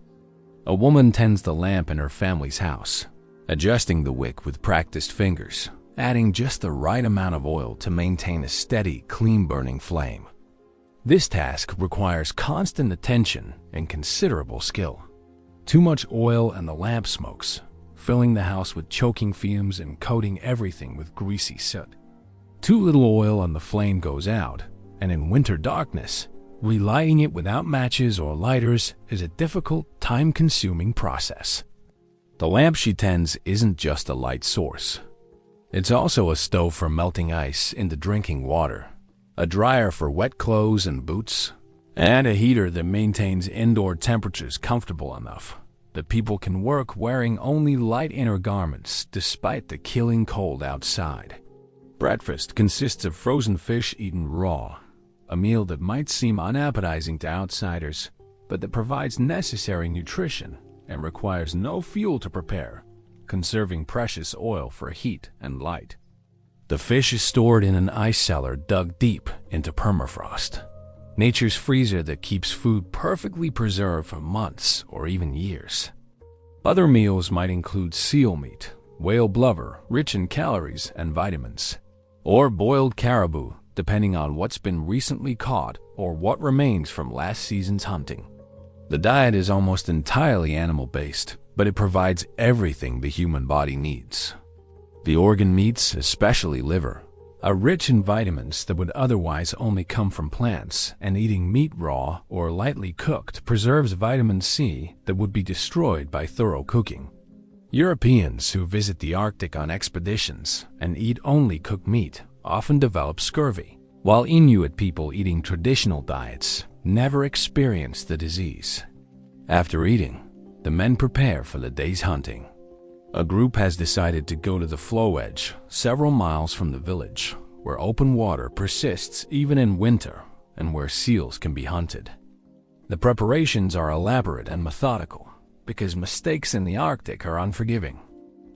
A woman tends the lamp in her family's house, adjusting the wick with practiced fingers, adding just the right amount of oil to maintain a steady, clean-burning flame. This task requires constant attention and considerable skill. Too much oil and the lamp smokes, filling the house with choking fumes and coating everything with greasy soot. Too little oil and the flame goes out, and in winter darkness, relighting it without matches or lighters is a difficult, time-consuming process. The lamp she tends isn't just a light source. It's also a stove for melting ice into drinking water, a dryer for wet clothes and boots, and a heater that maintains indoor temperatures comfortable enough that people can work wearing only light inner garments despite the killing cold outside. Breakfast consists of frozen fish eaten raw, a meal that might seem unappetizing to outsiders, but that provides necessary nutrition and requires no fuel to prepare, conserving precious oil for heat and light. The fish is stored in an ice cellar dug deep into permafrost, nature's freezer that keeps food perfectly preserved for months or even years. Other meals might include seal meat, whale blubber, rich in calories and vitamins, or boiled caribou, depending on what's been recently caught or what remains from last season's hunting. The diet is almost entirely animal-based, but it provides everything the human body needs. The organ meats, especially liver, are rich in vitamins that would otherwise only come from plants, and eating meat raw or lightly cooked preserves vitamin C that would be destroyed by thorough cooking. Europeans who visit the Arctic on expeditions and eat only cooked meat often develop scurvy, while Inuit people eating traditional diets never experience the disease. After eating, the men prepare for the day's hunting. A group has decided to go to the flow edge, several miles from the village, where open water persists even in winter and where seals can be hunted. The preparations are elaborate and methodical because mistakes in the Arctic are unforgiving.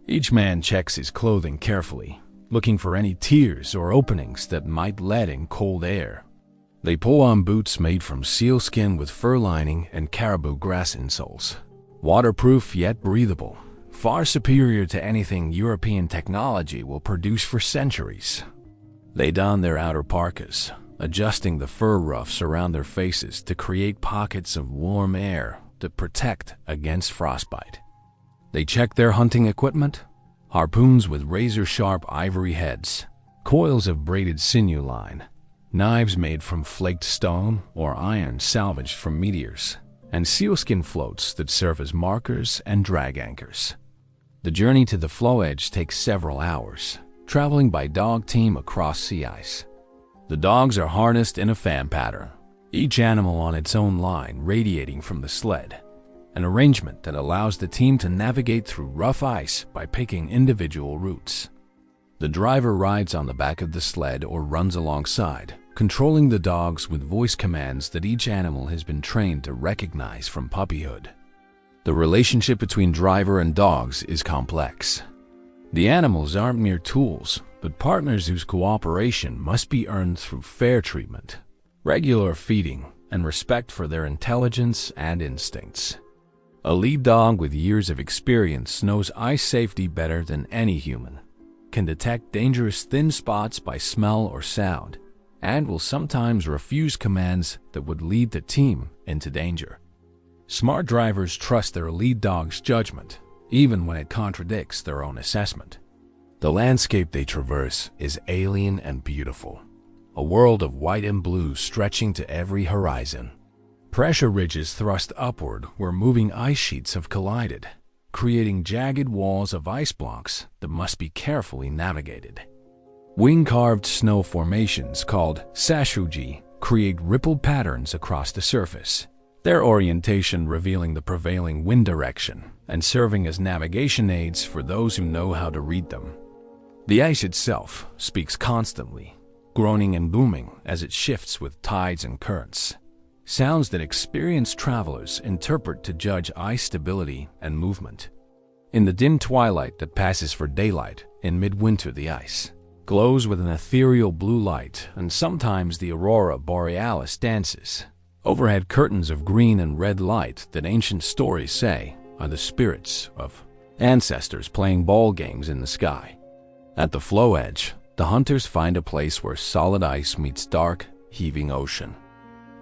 Each man checks his clothing carefully, looking for any tears or openings that might let in cold air. They pull on boots made from sealskin with fur lining and caribou grass insoles, waterproof yet breathable, far superior to anything European technology will produce for centuries. They don their outer parkas, adjusting the fur ruffs around their faces to create pockets of warm air to protect against frostbite. They check their hunting equipment, harpoons with razor-sharp ivory heads, coils of braided sinew line, knives made from flaked stone or iron salvaged from meteors, and sealskin floats that serve as markers and drag anchors. The journey to the flow edge takes several hours, traveling by dog team across sea ice. The dogs are harnessed in a fan pattern, each animal on its own line radiating from the sled, an arrangement that allows the team to navigate through rough ice by picking individual routes. The driver rides on the back of the sled or runs alongside, controlling the dogs with voice commands that each animal has been trained to recognize from puppyhood. The relationship between driver and dogs is complex. The animals aren't mere tools, but partners whose cooperation must be earned through fair treatment, regular feeding, and respect for their intelligence and instincts. A lead dog with years of experience knows ice safety better than any human, can detect dangerous thin spots by smell or sound, and will sometimes refuse commands that would lead the team into danger. Smart drivers trust their lead dog's judgment, even when it contradicts their own assessment. The landscape they traverse is alien and beautiful, a world of white and blue stretching to every horizon. Pressure ridges thrust upward where moving ice sheets have collided, creating jagged walls of ice blocks that must be carefully navigated. Wing-carved snow formations called sastrugi create rippled patterns across the surface, their orientation revealing the prevailing wind direction and serving as navigation aids for those who know how to read them. The ice itself speaks constantly, groaning and booming as it shifts with tides and currents, sounds that experienced travelers interpret to judge ice stability and movement. In the dim twilight that passes for daylight in midwinter, the ice glows with an ethereal blue light, and sometimes the aurora borealis dances. Overhead curtains of green and red light that ancient stories say are the spirits of ancestors playing ball games in the sky. At the flow edge, the hunters find a place where solid ice meets dark, heaving ocean.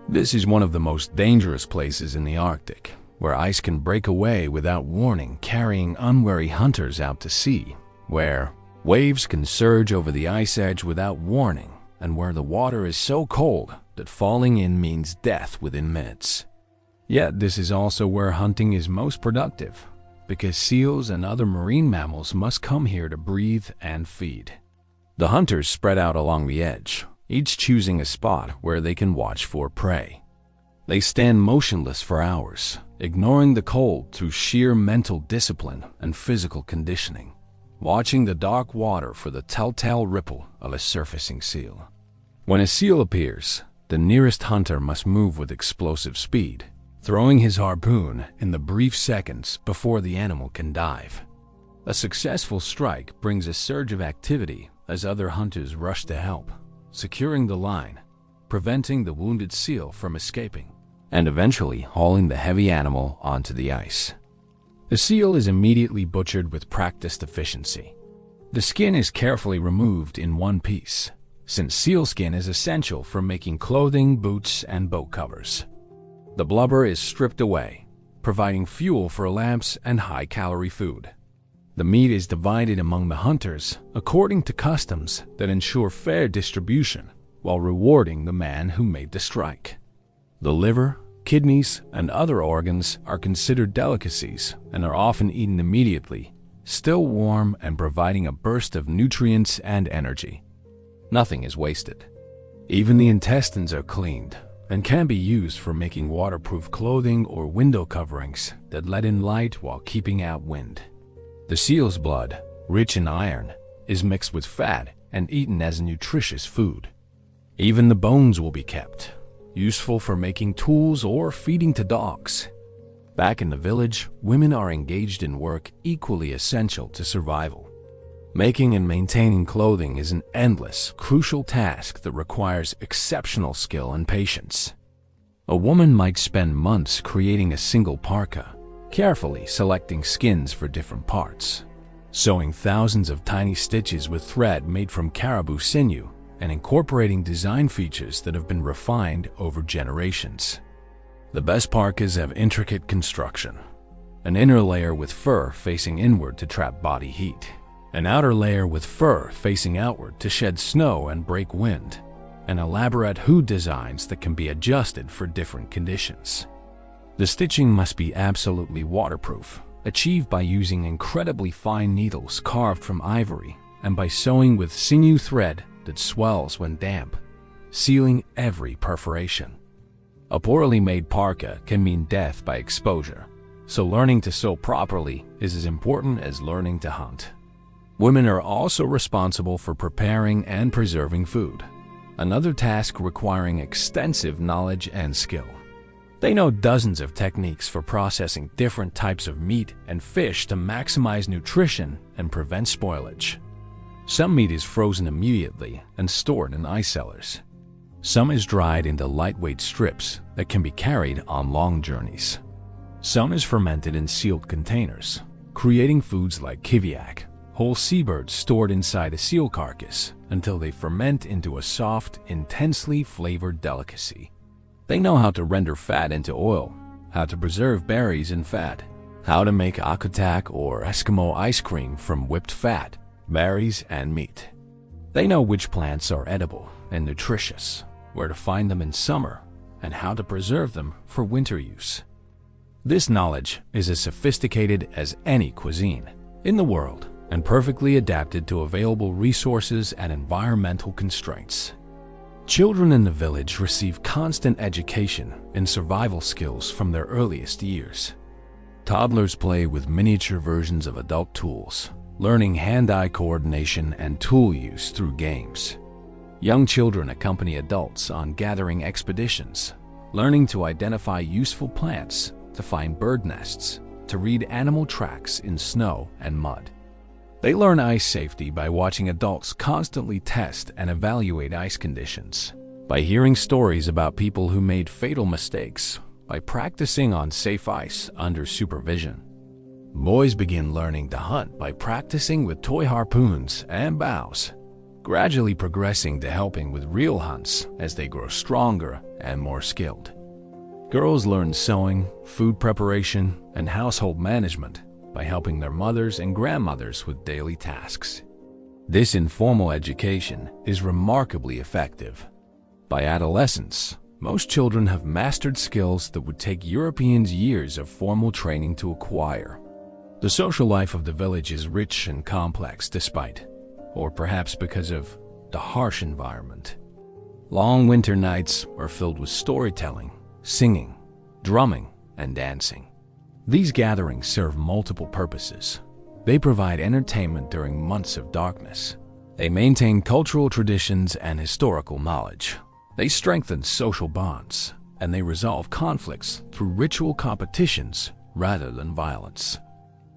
This is one of the most dangerous places in the Arctic, where ice can break away without warning, carrying unwary hunters out to sea, where waves can surge over the ice edge without warning, and where the water is so cold that falling in means death within minutes. Yet this is also where hunting is most productive, because seals and other marine mammals must come here to breathe and feed. The hunters spread out along the edge, each choosing a spot where they can watch for prey. They stand motionless for hours, ignoring the cold through sheer mental discipline and physical conditioning, watching the dark water for the telltale ripple of a surfacing seal. When a seal appears, the nearest hunter must move with explosive speed, throwing his harpoon in the brief seconds before the animal can dive. A successful strike brings a surge of activity as other hunters rush to help, securing the line, preventing the wounded seal from escaping, and eventually hauling the heavy animal onto the ice. The seal is immediately butchered with practiced efficiency. The skin is carefully removed in one piece, since sealskin is essential for making clothing, boots, and boat covers. The blubber is stripped away, providing fuel for lamps and high-calorie food. The meat is divided among the hunters according to customs that ensure fair distribution while rewarding the man who made the strike. The liver, kidneys, and other organs are considered delicacies and are often eaten immediately, still warm and providing a burst of nutrients and energy. Nothing is wasted. Even the intestines are cleaned and can be used for making waterproof clothing or window coverings that let in light while keeping out wind. The seal's blood, rich in iron, is mixed with fat and eaten as a nutritious food. Even the bones will be kept, useful for making tools or feeding to dogs. Back in the village, women are engaged in work equally essential to survival. Making and maintaining clothing is an endless, crucial task that requires exceptional skill and patience. A woman might spend months creating a single parka, carefully selecting skins for different parts, sewing thousands of tiny stitches with thread made from caribou sinew, and incorporating design features that have been refined over generations. The best parkas have intricate construction: an inner layer with fur facing inward to trap body heat, an outer layer with fur facing outward to shed snow and break wind, and elaborate hood designs that can be adjusted for different conditions. The stitching must be absolutely waterproof, achieved by using incredibly fine needles carved from ivory and by sewing with sinew thread that swells when damp, sealing every perforation. A poorly made parka can mean death by exposure, so learning to sew properly is as important as learning to hunt. Women are also responsible for preparing and preserving food, another task requiring extensive knowledge and skill. They know dozens of techniques for processing different types of meat and fish to maximize nutrition and prevent spoilage. Some meat is frozen immediately and stored in ice cellars. Some is dried into lightweight strips that can be carried on long journeys. Some is fermented in sealed containers, creating foods like kiviak, whole seabirds stored inside a seal carcass until they ferment into a soft, intensely flavored delicacy. They know how to render fat into oil, how to preserve berries in fat, how to make akutak or Eskimo ice cream from whipped fat, berries, and meat. They know which plants are edible and nutritious, where to find them in summer, and how to preserve them for winter use. This knowledge is as sophisticated as any cuisine in the world and perfectly adapted to available resources and environmental constraints. Children in the village receive constant education in survival skills from their earliest years. Toddlers play with miniature versions of adult tools, learning hand-eye coordination and tool use through games. Young children accompany adults on gathering expeditions, learning to identify useful plants, to find bird nests, to read animal tracks in snow and mud. They learn ice safety by watching adults constantly test and evaluate ice conditions, by hearing stories about people who made fatal mistakes, by practicing on safe ice under supervision. Boys begin learning to hunt by practicing with toy harpoons and bows, gradually progressing to helping with real hunts as they grow stronger and more skilled. Girls learn sewing, food preparation, and household management by helping their mothers and grandmothers with daily tasks. This informal education is remarkably effective. By adolescence, most children have mastered skills that would take Europeans years of formal training to acquire. The social life of the village is rich and complex despite, or perhaps because of, the harsh environment. Long winter nights are filled with storytelling, singing, drumming, and dancing. These gatherings serve multiple purposes. They provide entertainment during months of darkness. They maintain cultural traditions and historical knowledge. They strengthen social bonds, and they resolve conflicts through ritual competitions rather than violence.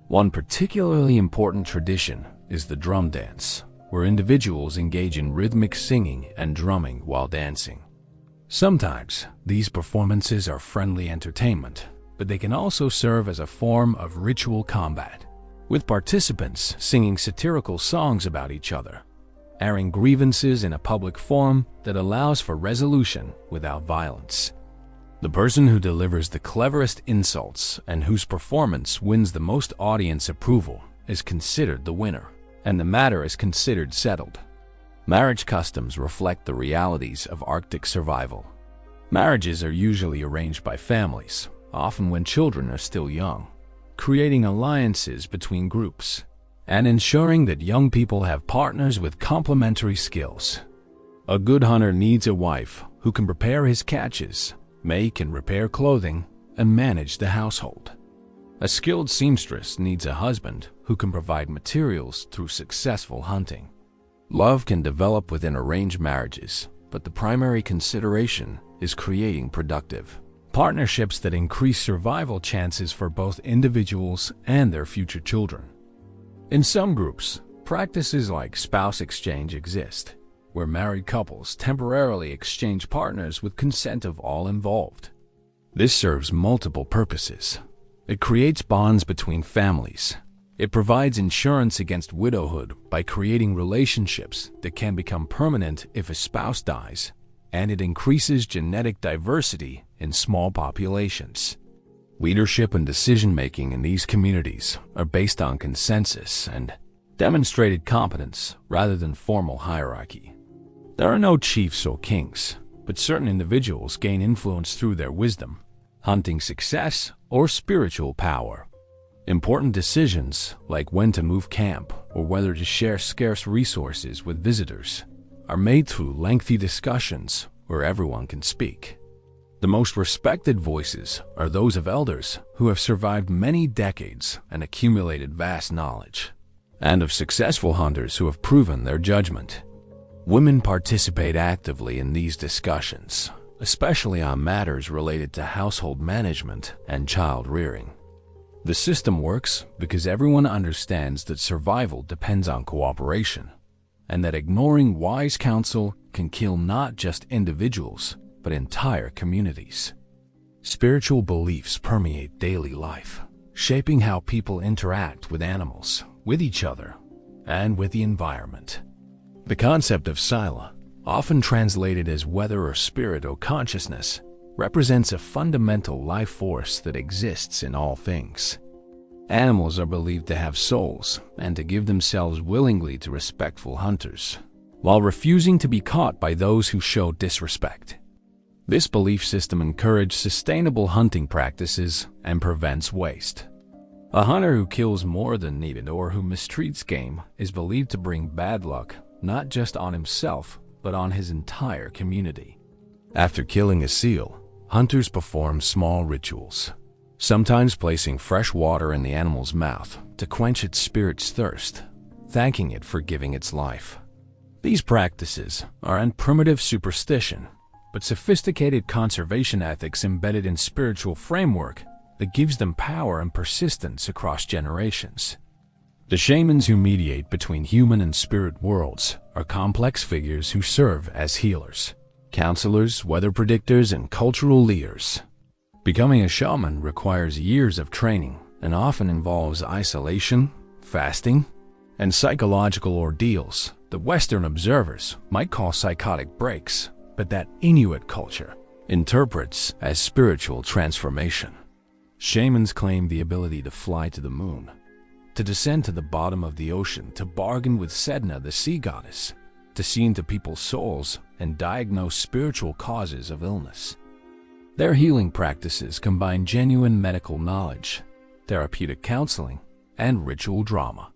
One particularly important tradition is the drum dance, where individuals engage in rhythmic singing and drumming while dancing. Sometimes, these performances are friendly entertainment, but they can also serve as a form of ritual combat, with participants singing satirical songs about each other, airing grievances in a public forum that allows for resolution without violence. The person who delivers the cleverest insults and whose performance wins the most audience approval is considered the winner, and the matter is considered settled. Marriage customs reflect the realities of Arctic survival. Marriages are usually arranged by families, often when children are still young, creating alliances between groups and ensuring that young people have partners with complementary skills. A good hunter needs a wife who can prepare his catches, make and repair clothing, and manage the household. A skilled seamstress needs a husband who can provide materials through successful hunting. Love can develop within arranged marriages, but the primary consideration is creating productive partnerships that increase survival chances for both individuals and their future children. In some groups, practices like spouse exchange exist, where married couples temporarily exchange partners with consent of all involved. This serves multiple purposes. It creates bonds between families. It provides insurance against widowhood by creating relationships that can become permanent if a spouse dies, and it increases genetic diversity in small populations. Leadership and decision-making in these communities are based on consensus and demonstrated competence rather than formal hierarchy. There are no chiefs or kings, but certain individuals gain influence through their wisdom, hunting success, or spiritual power. Important decisions, like when to move camp or whether to share scarce resources with visitors, are made through lengthy discussions where everyone can speak. The most respected voices are those of elders who have survived many decades and accumulated vast knowledge, and of successful hunters who have proven their judgment. Women participate actively in these discussions, especially on matters related to household management and child rearing. The system works because everyone understands that survival depends on cooperation, and that ignoring wise counsel can kill not just individuals, but entire communities. Spiritual beliefs permeate daily life, shaping how people interact with animals, with each other, and with the environment. The concept of Sila, often translated as weather or spirit or consciousness, represents a fundamental life force that exists in all things. Animals are believed to have souls and to give themselves willingly to respectful hunters, while refusing to be caught by those who show disrespect. This belief system encourages sustainable hunting practices and prevents waste. A hunter who kills more than needed or who mistreats game is believed to bring bad luck not just on himself, but on his entire community. After killing a seal, hunters perform small rituals, sometimes placing fresh water in the animal's mouth to quench its spirit's thirst, thanking it for giving its life. These practices aren't primitive superstition, but sophisticated conservation ethics embedded in spiritual framework that gives them power and persistence across generations. The shamans who mediate between human and spirit worlds are complex figures who serve as healers, counselors, weather predictors, and cultural leaders. Becoming a shaman requires years of training and often involves isolation, fasting, and psychological ordeals that Western observers might call psychotic breaks, but that Inuit culture interprets as spiritual transformation. Shamans claim the ability to fly to the moon, to descend to the bottom of the ocean, to bargain with Sedna, the sea goddess, to see into people's souls and diagnose spiritual causes of illness. Their healing practices combine genuine medical knowledge, therapeutic counseling, and ritual drama.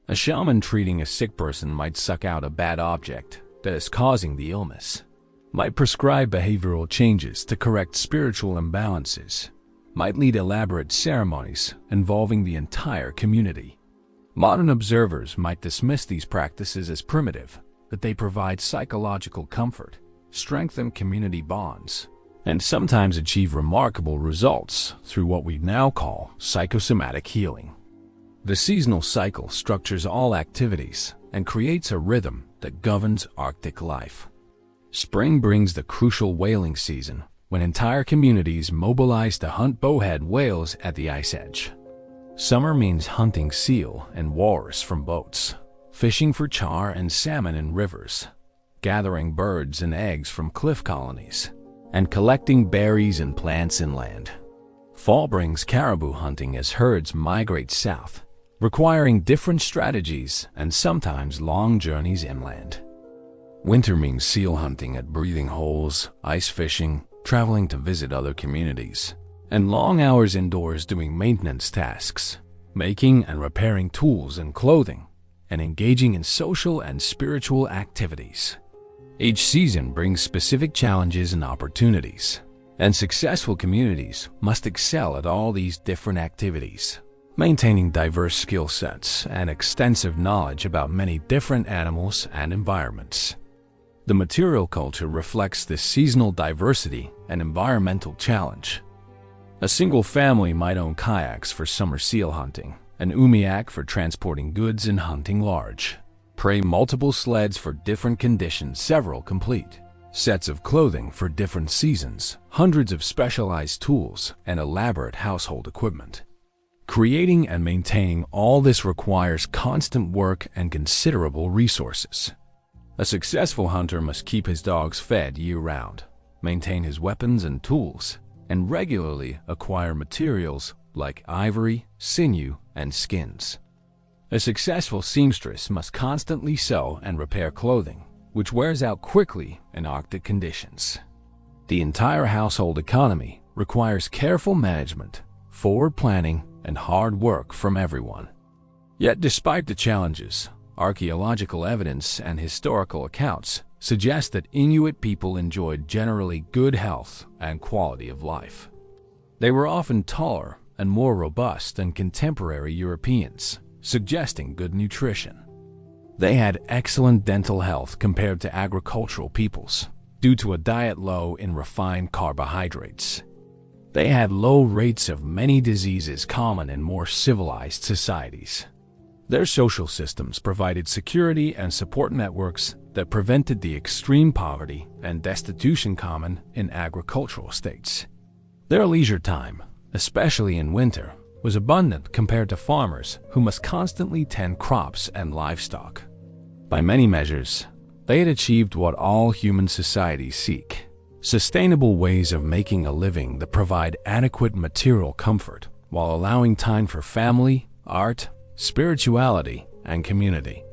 A shaman treating a sick person might suck out a bad object that is causing the illness, might prescribe behavioral changes to correct spiritual imbalances, might lead elaborate ceremonies involving the entire community. Modern observers might dismiss these practices as primitive, but they provide psychological comfort, strengthen community bonds, and sometimes achieve remarkable results through what we now call psychosomatic healing. The seasonal cycle structures all activities and creates a rhythm that governs Arctic life. Spring brings the crucial whaling season, when entire communities mobilize to hunt bowhead whales at the ice edge. Summer means hunting seal and walrus from boats, fishing for char and salmon in rivers, gathering birds and eggs from cliff colonies, and collecting berries and plants inland. Fall brings caribou hunting as herds migrate south, requiring different strategies and sometimes long journeys inland. Winter means seal hunting at breathing holes, ice fishing, traveling to visit other communities, and long hours indoors doing maintenance tasks, making and repairing tools and clothing, and engaging in social and spiritual activities. Each season brings specific challenges and opportunities, and successful communities must excel at all these different activities, maintaining diverse skill sets and extensive knowledge about many different animals and environments. The material culture reflects this seasonal diversity and environmental challenge. A single family might own kayaks for summer seal hunting, an umiak for transporting goods and hunting large prey, multiple sleds for different conditions, several complete sets of clothing for different seasons, hundreds of specialized tools, and elaborate household equipment. Creating and maintaining all this requires constant work and considerable resources. A successful hunter must keep his dogs fed year-round, maintain his weapons and tools, and regularly acquire materials like ivory, sinew, and skins. A successful seamstress must constantly sew and repair clothing, which wears out quickly in Arctic conditions. The entire household economy requires careful management, forward planning, and hard work from everyone. Yet despite the challenges, archaeological evidence and historical accounts suggest that Inuit people enjoyed generally good health and quality of life. They were often taller and more robust than contemporary Europeans, suggesting good nutrition. They had excellent dental health compared to agricultural peoples, due to a diet low in refined carbohydrates. They had low rates of many diseases common in more civilized societies. Their social systems provided security and support networks that prevented the extreme poverty and destitution common in agricultural states. Their leisure time, especially in winter, was abundant compared to farmers who must constantly tend crops and livestock. By many measures, they had achieved what all human societies seek: sustainable ways of making a living that provide adequate material comfort while allowing time for family, art, spirituality, and community.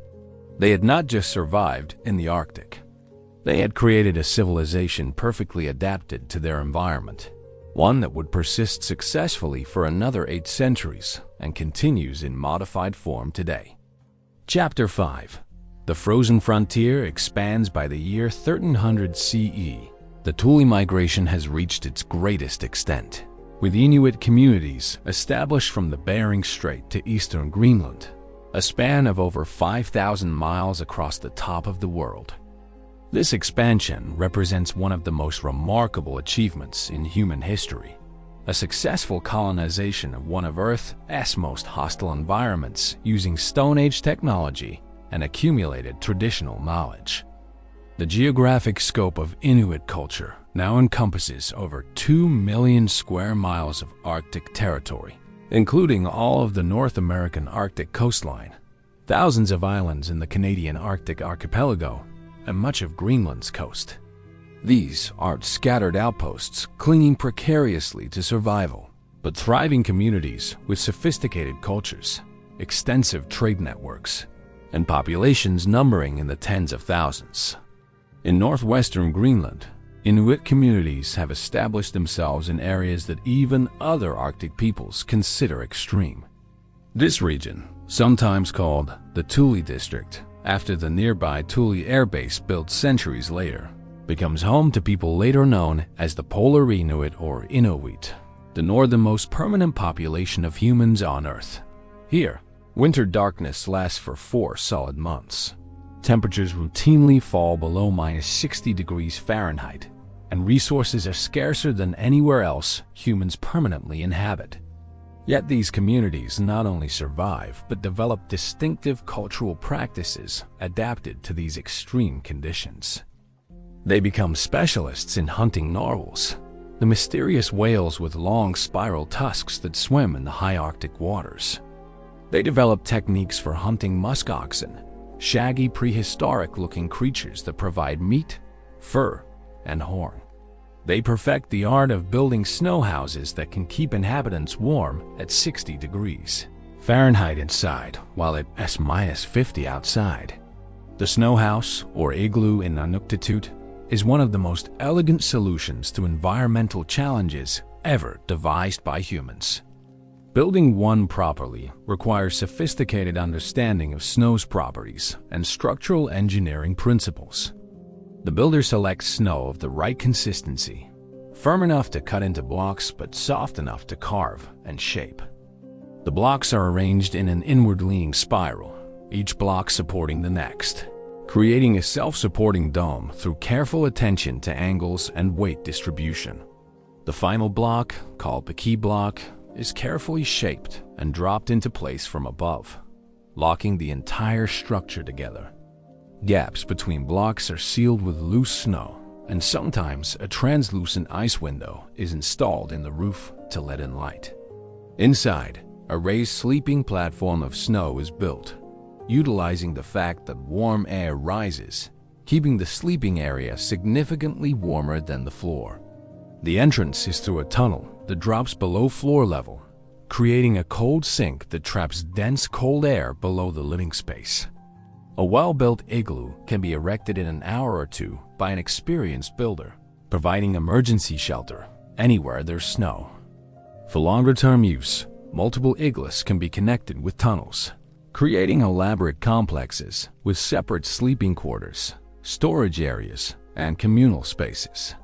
They had not just survived in the Arctic. They had created a civilization perfectly adapted to their environment, one that would persist successfully for another 8 centuries and continues in modified form today. Chapter 5. The frozen frontier expands by the year 1300 CE. The Thule migration has reached its greatest extent, with Inuit communities established from the Bering Strait to eastern Greenland, a span of over 5,000 miles across the top of the world. This expansion represents one of the most remarkable achievements in human history, a successful colonization of one of Earth's most hostile environments using Stone Age technology and accumulated traditional knowledge. The geographic scope of Inuit culture now encompasses over 2 million square miles of Arctic territory, including all of the North American Arctic coastline, thousands of islands in the Canadian Arctic archipelago, and much of Greenland's coast. These aren't scattered outposts clinging precariously to survival, but thriving communities with sophisticated cultures, extensive trade networks, and populations numbering in the tens of thousands. In northwestern Greenland, Inuit communities have established themselves in areas that even other Arctic peoples consider extreme. This region, sometimes called the Thule District, after the nearby Thule Air Base built centuries later, becomes home to people later known as the Polar Inuit or Inuit, the northernmost permanent population of humans on Earth. Here, winter darkness lasts for 4 solid months. Temperatures routinely fall below -60 degrees Fahrenheit, and resources are scarcer than anywhere else humans permanently inhabit. Yet these communities not only survive, but develop distinctive cultural practices adapted to these extreme conditions. They become specialists in hunting narwhals, the mysterious whales with long spiral tusks that swim in the high Arctic waters. They develop techniques for hunting musk oxen, shaggy prehistoric-looking creatures that provide meat, fur, and horn. They perfect the art of building snow houses that can keep inhabitants warm at 60 degrees Fahrenheit inside, while it's -50 outside. The snow house, or igloo in Inuktitut, is one of the most elegant solutions to environmental challenges ever devised by humans. Building one properly requires sophisticated understanding of snow's properties and structural engineering principles. The builder selects snow of the right consistency, firm enough to cut into blocks but soft enough to carve and shape. The blocks are arranged in an inward-leaning spiral, each block supporting the next, creating a self-supporting dome through careful attention to angles and weight distribution. The final block, called the key block, is carefully shaped and dropped into place from above, locking the entire structure together. Gaps between blocks are sealed with loose snow, and sometimes a translucent ice window is installed in the roof to let in light. Inside, a raised sleeping platform of snow is built, utilizing the fact that warm air rises, keeping the sleeping area significantly warmer than the floor. The entrance is through a tunnel that drops below floor level, creating a cold sink that traps dense cold air below the living space. A well-built igloo can be erected in an hour or two by an experienced builder, providing emergency shelter anywhere there's snow. For longer-term use, multiple igloos can be connected with tunnels, creating elaborate complexes with separate sleeping quarters, storage areas, and communal spaces.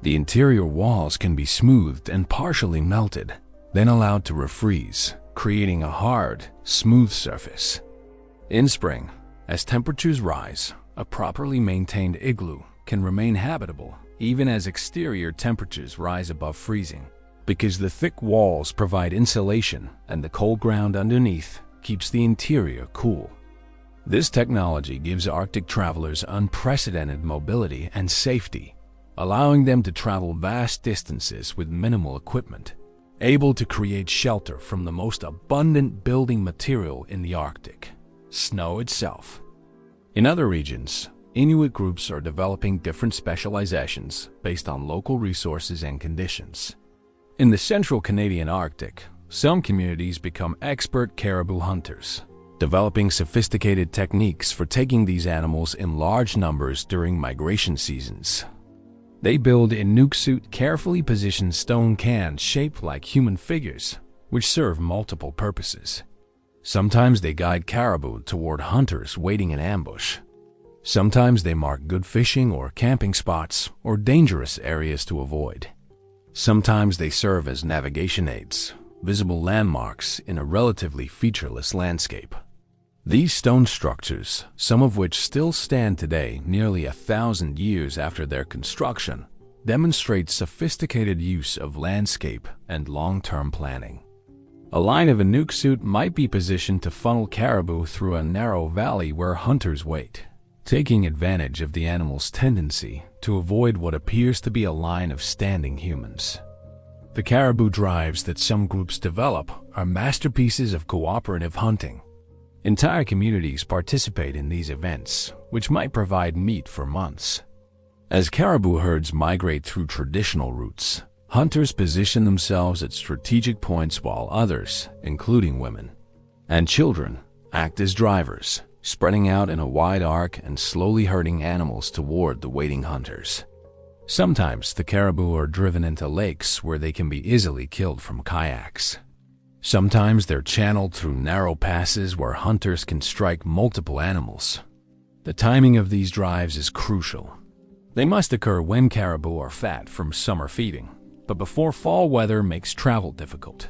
The interior walls can be smoothed and partially melted, then allowed to refreeze, creating a hard, smooth surface. In spring, as temperatures rise, a properly maintained igloo can remain habitable even as exterior temperatures rise above freezing, because the thick walls provide insulation and the cold ground underneath keeps the interior cool. This technology gives Arctic travelers unprecedented mobility and safety, allowing them to travel vast distances with minimal equipment, able to create shelter from the most abundant building material in the Arctic, snow itself. In other regions, Inuit groups are developing different specializations based on local resources and conditions. In the central Canadian Arctic, some communities become expert caribou hunters, developing sophisticated techniques for taking these animals in large numbers during migration seasons. They build Inuksut carefully positioned stone cans shaped like human figures, which serve multiple purposes. Sometimes they guide caribou toward hunters waiting in ambush. Sometimes they mark good fishing or camping spots or dangerous areas to avoid. Sometimes they serve as navigation aids, visible landmarks in a relatively featureless landscape. These stone structures, some of which still stand today nearly 1,000 years after their construction, demonstrate sophisticated use of landscape and long-term planning. A line of Inuksut might be positioned to funnel caribou through a narrow valley where hunters wait, taking advantage of the animal's tendency to avoid what appears to be a line of standing humans. The caribou drives that some groups develop are masterpieces of cooperative hunting. Entire communities participate in these events, which might provide meat for months. As caribou herds migrate through traditional routes, hunters position themselves at strategic points while others, including women and children, act as drivers, spreading out in a wide arc and slowly herding animals toward the waiting hunters. Sometimes the caribou are driven into lakes where they can be easily killed from kayaks. Sometimes they're channeled through narrow passes where hunters can strike multiple animals. The timing of these drives is crucial. They must occur when caribou are fat from summer feeding, but before fall weather makes travel difficult.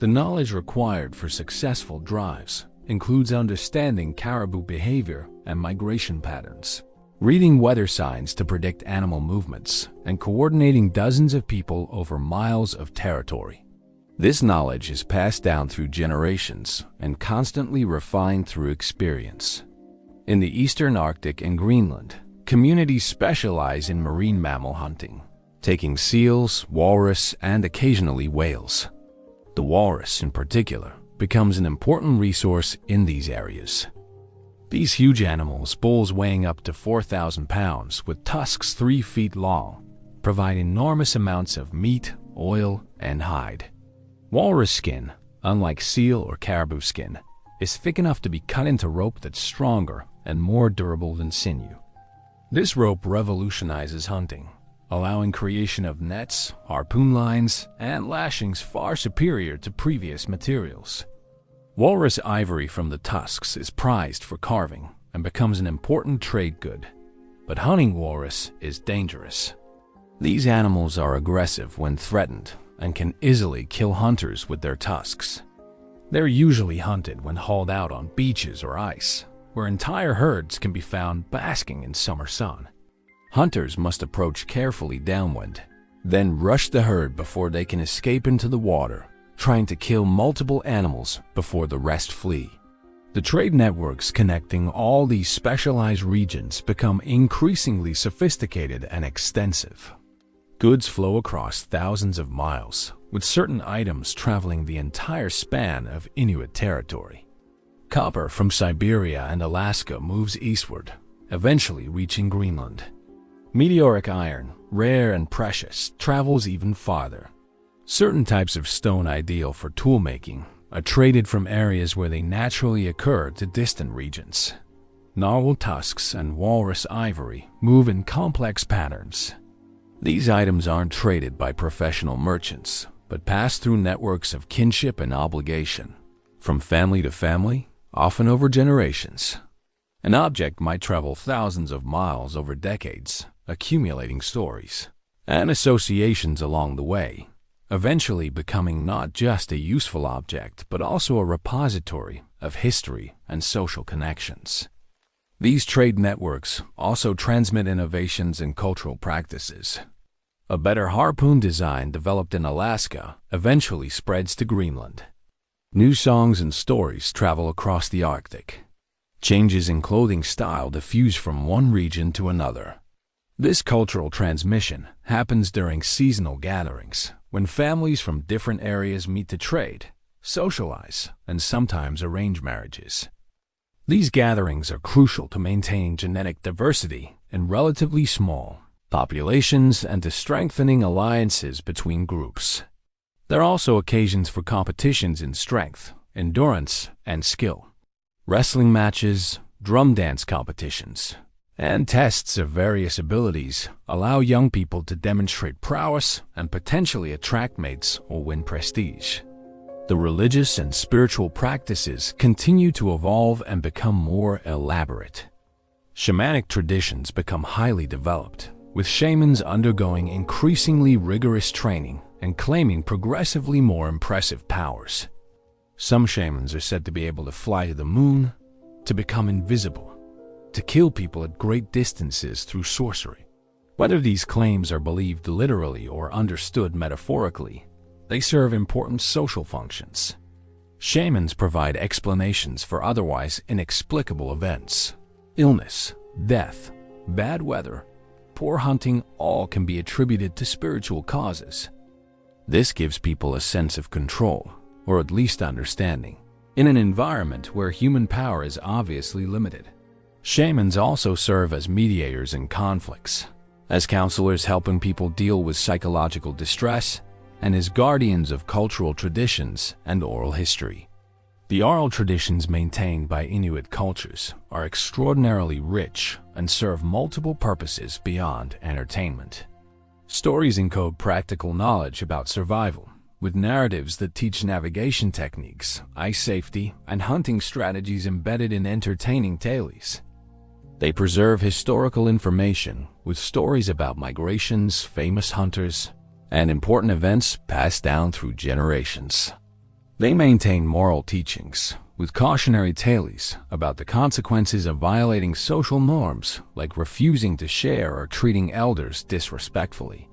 The knowledge required for successful drives includes understanding caribou behavior and migration patterns, reading weather signs to predict animal movements, and coordinating dozens of people over miles of territory. This knowledge is passed down through generations and constantly refined through experience. In the Eastern Arctic and Greenland, communities specialize in marine mammal hunting, taking seals, walrus, and occasionally whales. The walrus, in particular, becomes an important resource in these areas. These huge animals, bulls weighing up to 4,000 pounds with tusks 3 feet long, provide enormous amounts of meat, oil, and hide. Walrus skin, unlike seal or caribou skin, is thick enough to be cut into rope that's stronger and more durable than sinew. This rope revolutionizes hunting, allowing creation of nets, harpoon lines, and lashings far superior to previous materials. Walrus ivory from the tusks is prized for carving and becomes an important trade good. But hunting walrus is dangerous. These animals are aggressive when threatened and can easily kill hunters with their tusks. They're usually hunted when hauled out on beaches or ice, where entire herds can be found basking in summer sun. Hunters must approach carefully downwind, then rush the herd before they can escape into the water, trying to kill multiple animals before the rest flee. The trade networks connecting all these specialized regions become increasingly sophisticated and extensive. Goods flow across thousands of miles, with certain items traveling the entire span of Inuit territory. Copper from Siberia and Alaska moves eastward, eventually reaching Greenland. Meteoric iron, rare and precious, travels even farther. Certain types of stone ideal for toolmaking are traded from areas where they naturally occur to distant regions. Narwhal tusks and walrus ivory move in complex patterns. These items aren't traded by professional merchants, but pass through networks of kinship and obligation, from family to family, often over generations. An object might travel thousands of miles over decades, accumulating stories and associations along the way, eventually becoming not just a useful object, but also a repository of history and social connections. These trade networks also transmit innovations in cultural practices. A better harpoon design developed in Alaska eventually spreads to Greenland. New songs and stories travel across the Arctic. Changes in clothing style diffuse from one region to another. This cultural transmission happens during seasonal gatherings, when families from different areas meet to trade, socialize, and sometimes arrange marriages. These gatherings are crucial to maintaining genetic diversity in relatively small populations and to strengthening alliances between groups. There are also occasions for competitions in strength, endurance, and skill. Wrestling matches, drum dance competitions, and tests of various abilities allow young people to demonstrate prowess and potentially attract mates or win prestige. The religious and spiritual practices continue to evolve and become more elaborate. Shamanic traditions become highly developed, with shamans undergoing increasingly rigorous training and claiming progressively more impressive powers. Some shamans are said to be able to fly to the moon, to become invisible, to kill people at great distances through sorcery. Whether these claims are believed literally or understood metaphorically, they serve important social functions. Shamans provide explanations for otherwise inexplicable events. Illness, death, bad weather, poor hunting all can be attributed to spiritual causes. This gives people a sense of control, or at least understanding, in an environment where human power is obviously limited. Shamans also serve as mediators in conflicts, as counselors helping people deal with psychological distress, and as guardians of cultural traditions and oral history. The oral traditions maintained by Inuit cultures are extraordinarily rich and serve multiple purposes beyond entertainment. Stories encode practical knowledge about survival, with narratives that teach navigation techniques, ice safety, and hunting strategies embedded in entertaining tales. They preserve historical information with stories about migrations, famous hunters, and important events passed down through generations. They maintain moral teachings with cautionary tales about the consequences of violating social norms, like refusing to share or treating elders disrespectfully.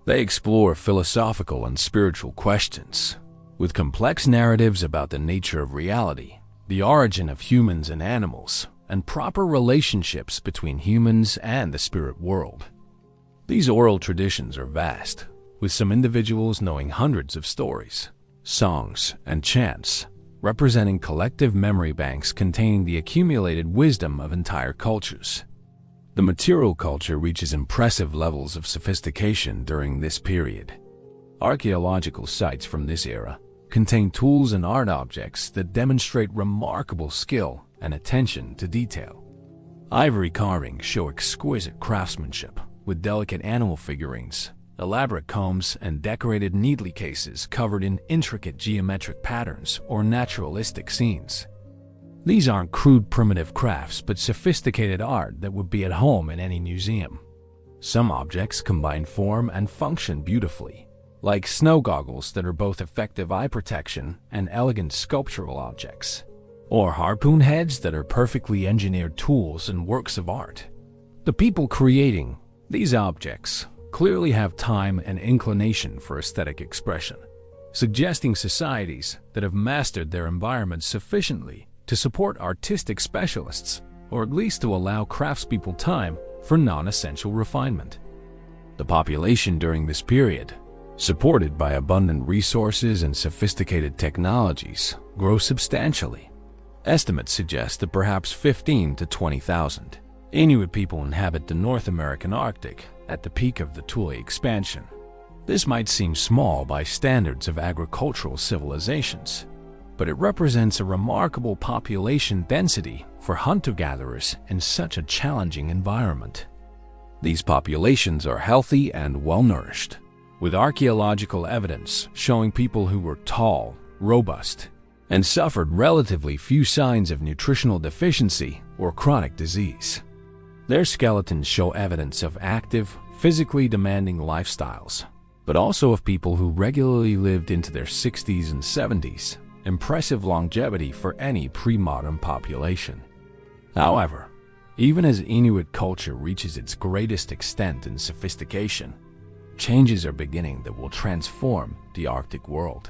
They explore philosophical and spiritual questions, with complex narratives about the nature of reality, the origin of humans and animals, and proper relationships between humans and the spirit world. These oral traditions are vast, with some individuals knowing hundreds of stories, songs, and chants, representing collective memory banks containing the accumulated wisdom of entire cultures. The material culture reaches impressive levels of sophistication during this period. Archaeological sites from this era contain tools and art objects that demonstrate remarkable skill and attention to detail. Ivory carvings show exquisite craftsmanship, with delicate animal figurines, elaborate combs, and decorated needle cases covered in intricate geometric patterns or naturalistic scenes. These aren't crude primitive crafts, but sophisticated art that would be at home in any museum. Some objects combine form and function beautifully, like snow goggles that are both effective eye protection and elegant sculptural objects, or harpoon heads that are perfectly engineered tools and works of art. The people creating these objects clearly have time and inclination for aesthetic expression, suggesting societies that have mastered their environment sufficiently to support artistic specialists, or at least to allow craftspeople time for non-essential refinement. The population during this period, supported by abundant resources and sophisticated technologies, grows substantially. Estimates suggest that perhaps 15 to 20,000 Inuit people inhabit the North American Arctic at the peak of the Thule expansion. This might seem small by standards of agricultural civilizations, but it represents a remarkable population density for hunter-gatherers in such a challenging environment. These populations are healthy and well-nourished, with archaeological evidence showing people who were tall, robust, and suffered relatively few signs of nutritional deficiency or chronic disease. Their skeletons show evidence of active, physically demanding lifestyles, but also of people who regularly lived into their 60s and 70s, impressive longevity for any pre-modern population. However, even as Inuit culture reaches its greatest extent in sophistication, changes are beginning that will transform the Arctic world.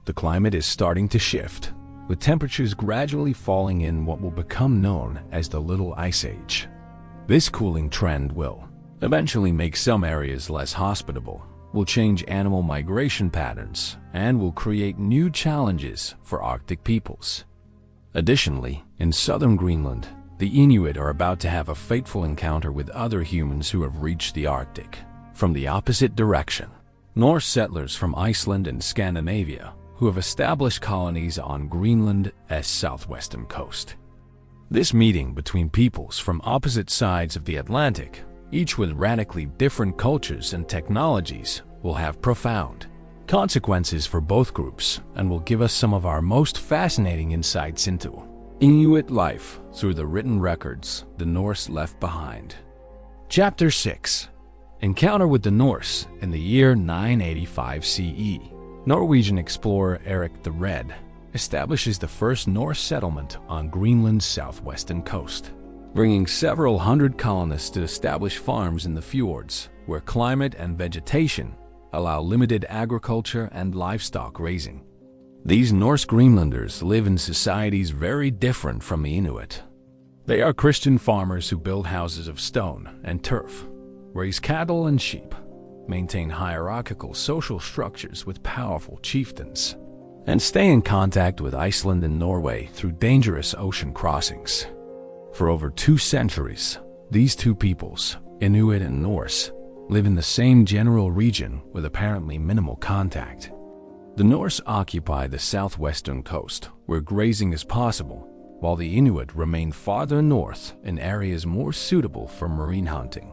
The climate is starting to shift, with temperatures gradually falling in what will become known as the Little Ice Age. This cooling trend will eventually make some areas less hospitable, will change animal migration patterns, and will create new challenges for Arctic peoples. Additionally, in southern Greenland, the Inuit are about to have a fateful encounter with other humans who have reached the Arctic from the opposite direction. Norse settlers from Iceland and Scandinavia who have established colonies on Greenland's southwestern coast. This meeting between peoples from opposite sides of the Atlantic, each with radically different cultures and technologies, will have profound consequences for both groups and will give us some of our most fascinating insights into Inuit life through the written records the Norse left behind. Chapter 6. Encounter with the Norse in the year 985 CE. Norwegian explorer Eric the Red establishes the first Norse settlement on Greenland's southwestern coast, bringing several hundred colonists to establish farms in the fjords, where climate and vegetation allow limited agriculture and livestock raising. These Norse Greenlanders live in societies very different from the Inuit. They are Christian farmers who build houses of stone and turf, raise cattle and sheep, maintain hierarchical social structures with powerful chieftains, and stay in contact with Iceland and Norway through dangerous ocean crossings. For over 2 centuries, these two peoples, Inuit and Norse, live in the same general region with apparently minimal contact. The Norse occupy the southwestern coast, where grazing is possible, while the Inuit remain farther north in areas more suitable for marine hunting.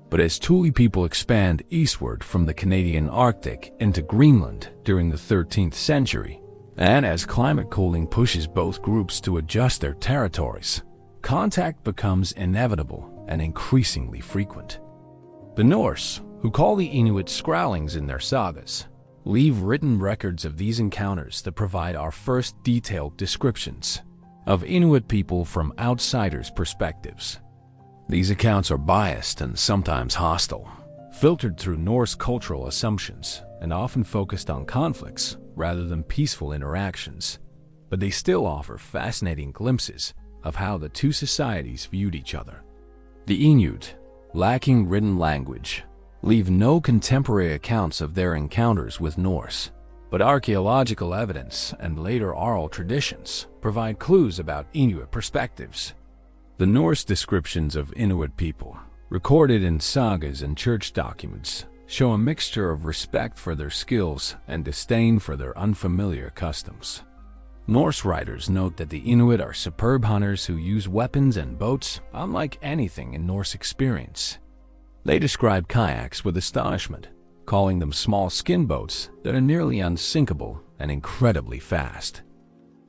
But as Thule people expand eastward from the Canadian Arctic into Greenland during the 13th century, and as climate cooling pushes both groups to adjust their territories, contact becomes inevitable and increasingly frequent. The Norse, who call the Inuit Scrowlings in their sagas, leave written records of these encounters that provide our first detailed descriptions of Inuit people from outsiders' perspectives. These accounts are biased and sometimes hostile, filtered through Norse cultural assumptions, and often focused on conflicts rather than peaceful interactions, but they still offer fascinating glimpses of how the two societies viewed each other. The Inuit, lacking written language, leave no contemporary accounts of their encounters with Norse, but archaeological evidence and later oral traditions provide clues about Inuit perspectives. The Norse descriptions of Inuit people, recorded in sagas and church documents, show a mixture of respect for their skills and disdain for their unfamiliar customs. Norse writers note that the Inuit are superb hunters who use weapons and boats unlike anything in Norse experience. They describe kayaks with astonishment, calling them small skin boats that are nearly unsinkable and incredibly fast.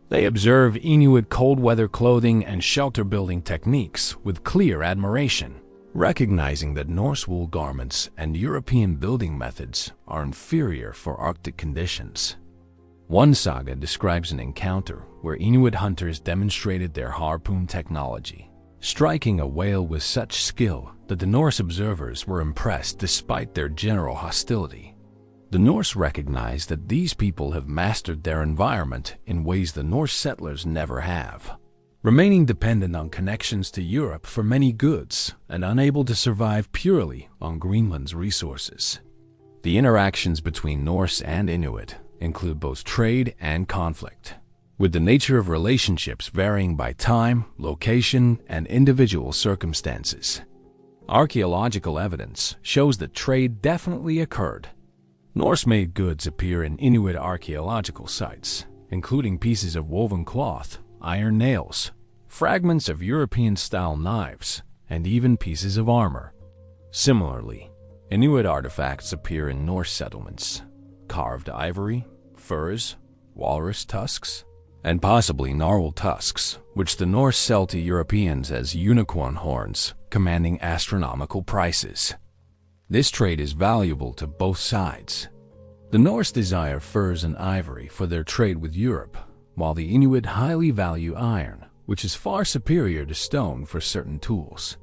They observe Inuit cold-weather clothing and shelter-building techniques with clear admiration, recognizing that Norse wool garments and European building methods are inferior for Arctic conditions. One saga describes an encounter where Inuit hunters demonstrated their harpoon technology, striking a whale with such skill that the Norse observers were impressed despite their general hostility. The Norse recognized that these people have mastered their environment in ways the Norse settlers never have, remaining dependent on connections to Europe for many goods and unable to survive purely on Greenland's resources. The interactions between Norse and Inuit include both trade and conflict, with the nature of relationships varying by time, location, and individual circumstances. Archaeological evidence shows that trade definitely occurred. Norse-made goods appear in Inuit archaeological sites, including pieces of woven cloth, iron nails, fragments of European-style knives, and even pieces of armor. Similarly, Inuit artifacts appear in Norse settlements: carved ivory, furs, walrus tusks, and possibly narwhal tusks, which the Norse sell to Europeans as unicorn horns, commanding astronomical prices. This trade is valuable to both sides. The Norse desire furs and ivory for their trade with Europe, while the Inuit highly value iron, which is far superior to stone for certain tools.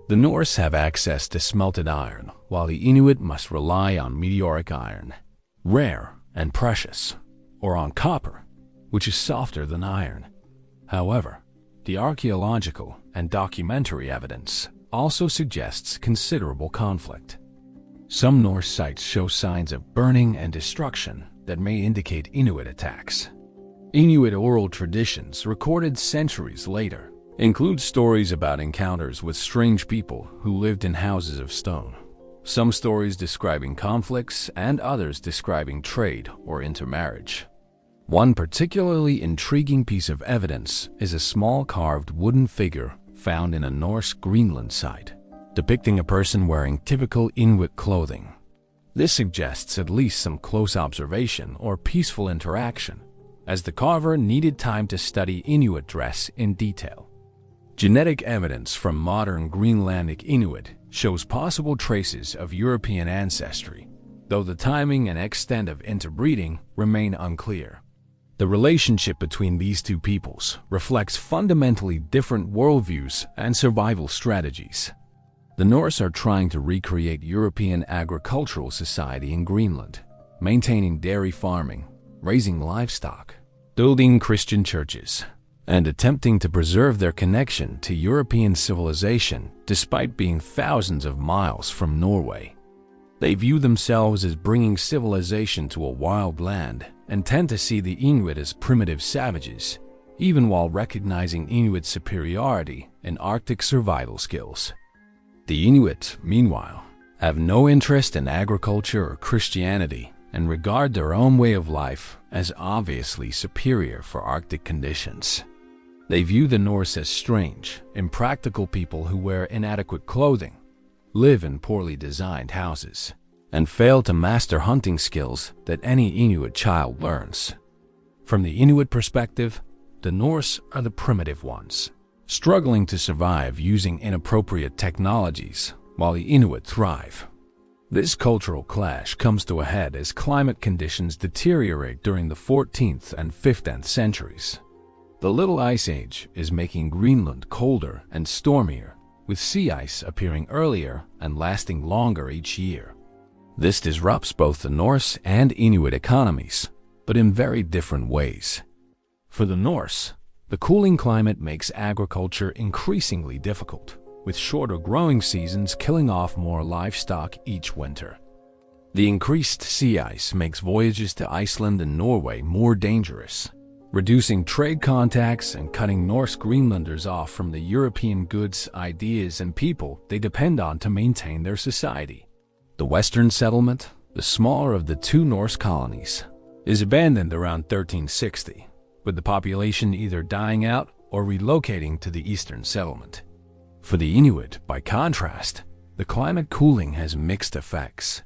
The Norse have access to smelted iron, while the Inuit must rely on meteoric iron, rare and precious, or on copper, which is softer than iron. However, the archaeological and documentary evidence also suggests considerable conflict. Some Norse sites show signs of burning and destruction that may indicate Inuit attacks. Inuit oral traditions recorded centuries later include stories about encounters with strange people who lived in houses of stone. Some stories describing conflicts and others describing trade or intermarriage. One particularly intriguing piece of evidence is a small carved wooden figure found in a Norse Greenland site, depicting a person wearing typical Inuit clothing. This suggests at least some close observation or peaceful interaction, as the carver needed time to study Inuit dress in detail. Genetic evidence from modern Greenlandic Inuit shows possible traces of European ancestry, though the timing and extent of interbreeding remain unclear. The relationship between these two peoples reflects fundamentally different worldviews and survival strategies. The Norse are trying to recreate European agricultural society in Greenland, maintaining dairy farming, raising livestock, building Christian churches, and attempting to preserve their connection to European civilization despite being thousands of miles from Norway. They view themselves as bringing civilization to a wild land and tend to see the Inuit as primitive savages, even while recognizing Inuit superiority in Arctic survival skills. The Inuit, meanwhile, have no interest in agriculture or Christianity and regard their own way of life as obviously superior for Arctic conditions. They view the Norse as strange, impractical people who wear inadequate clothing, live in poorly designed houses, and fail to master hunting skills that any Inuit child learns. From the Inuit perspective, the Norse are the primitive ones, struggling to survive using inappropriate technologies, while the Inuit thrive. This cultural clash comes to a head as climate conditions deteriorate during the 14th and 15th centuries. The Little Ice Age is making Greenland colder and stormier, with sea ice appearing earlier and lasting longer each year. This disrupts both the Norse and Inuit economies, but in very different ways. For the Norse, the cooling climate makes agriculture increasingly difficult, with shorter growing seasons killing off more livestock each winter. The increased sea ice makes voyages to Iceland and Norway more dangerous, reducing trade contacts and cutting Norse Greenlanders off from the European goods, ideas, and people they depend on to maintain their society. The western settlement, the smaller of the two Norse colonies, is abandoned around 1360, with the population either dying out or relocating to the eastern settlement. For the Inuit, by contrast, the climate cooling has mixed effects.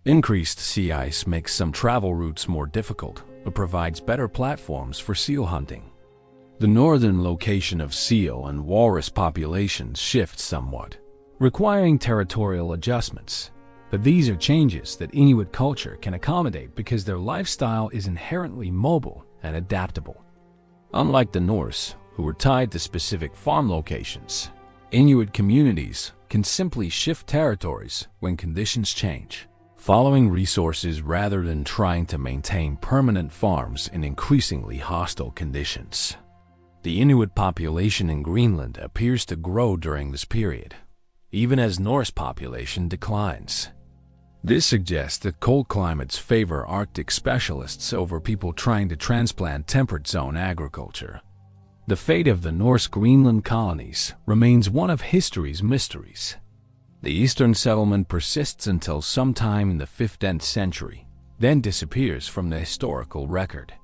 Increased sea ice makes some travel routes more difficult, but provides better platforms for seal hunting. The northern location of seal and walrus populations shifts somewhat, requiring territorial adjustments. But these are changes that Inuit culture can accommodate because their lifestyle is inherently mobile and adaptable. Unlike the Norse, who were tied to specific farm locations, Inuit communities can simply shift territories when conditions change, following resources rather than trying to maintain permanent farms in increasingly hostile conditions. The Inuit population in Greenland appears to grow during this period, even as Norse population declines. This suggests that cold climates favor Arctic specialists over people trying to transplant temperate zone agriculture. The fate of the Norse Greenland colonies remains one of history's mysteries. The eastern settlement persists until sometime in the 15th century, then disappears from the historical record.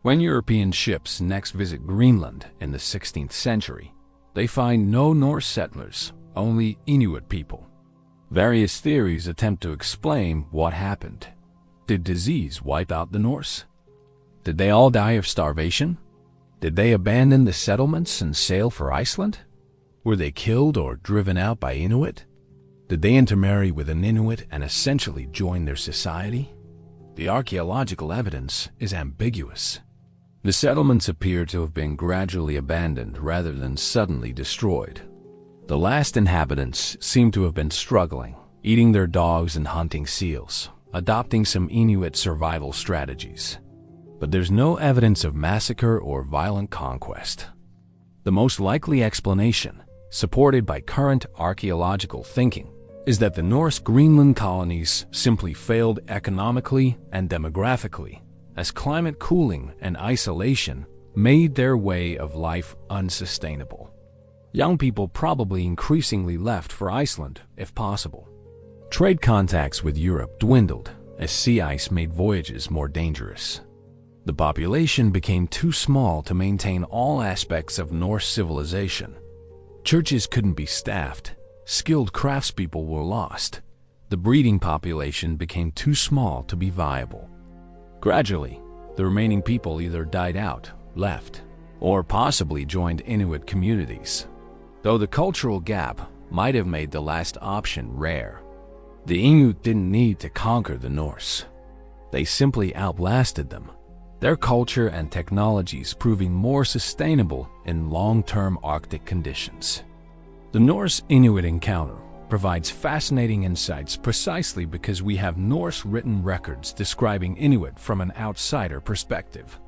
When European ships next visit Greenland in the 16th century, they find no Norse settlers, only Inuit people. Various theories attempt to explain what happened. Did disease wipe out the Norse? Did they all die of starvation? Did they abandon the settlements and sail for Iceland? Were they killed or driven out by Inuit? Did they intermarry with an Inuit and essentially join their society? The archaeological evidence is ambiguous. The settlements appear to have been gradually abandoned rather than suddenly destroyed. The last inhabitants seem to have been struggling, eating their dogs and hunting seals, adopting some Inuit survival strategies. But there's no evidence of massacre or violent conquest. The most likely explanation, supported by current archaeological thinking, is that the Norse Greenland colonies simply failed economically and demographically, as climate cooling and isolation made their way of life unsustainable. Young people probably increasingly left for Iceland, if possible. Trade contacts with Europe dwindled as sea ice made voyages more dangerous. The population became too small to maintain all aspects of Norse civilization. Churches couldn't be staffed, skilled craftspeople were lost. The breeding population became too small to be viable. Gradually, the remaining people either died out, left, or possibly joined Inuit communities, though the cultural gap might have made the last option rare. The Inuit didn't need to conquer the Norse. They simply outlasted them, their culture and technologies proving more sustainable in long-term Arctic conditions. The Norse-Inuit encounter provides fascinating insights precisely because we have Norse written records describing Inuit from an outsider perspective.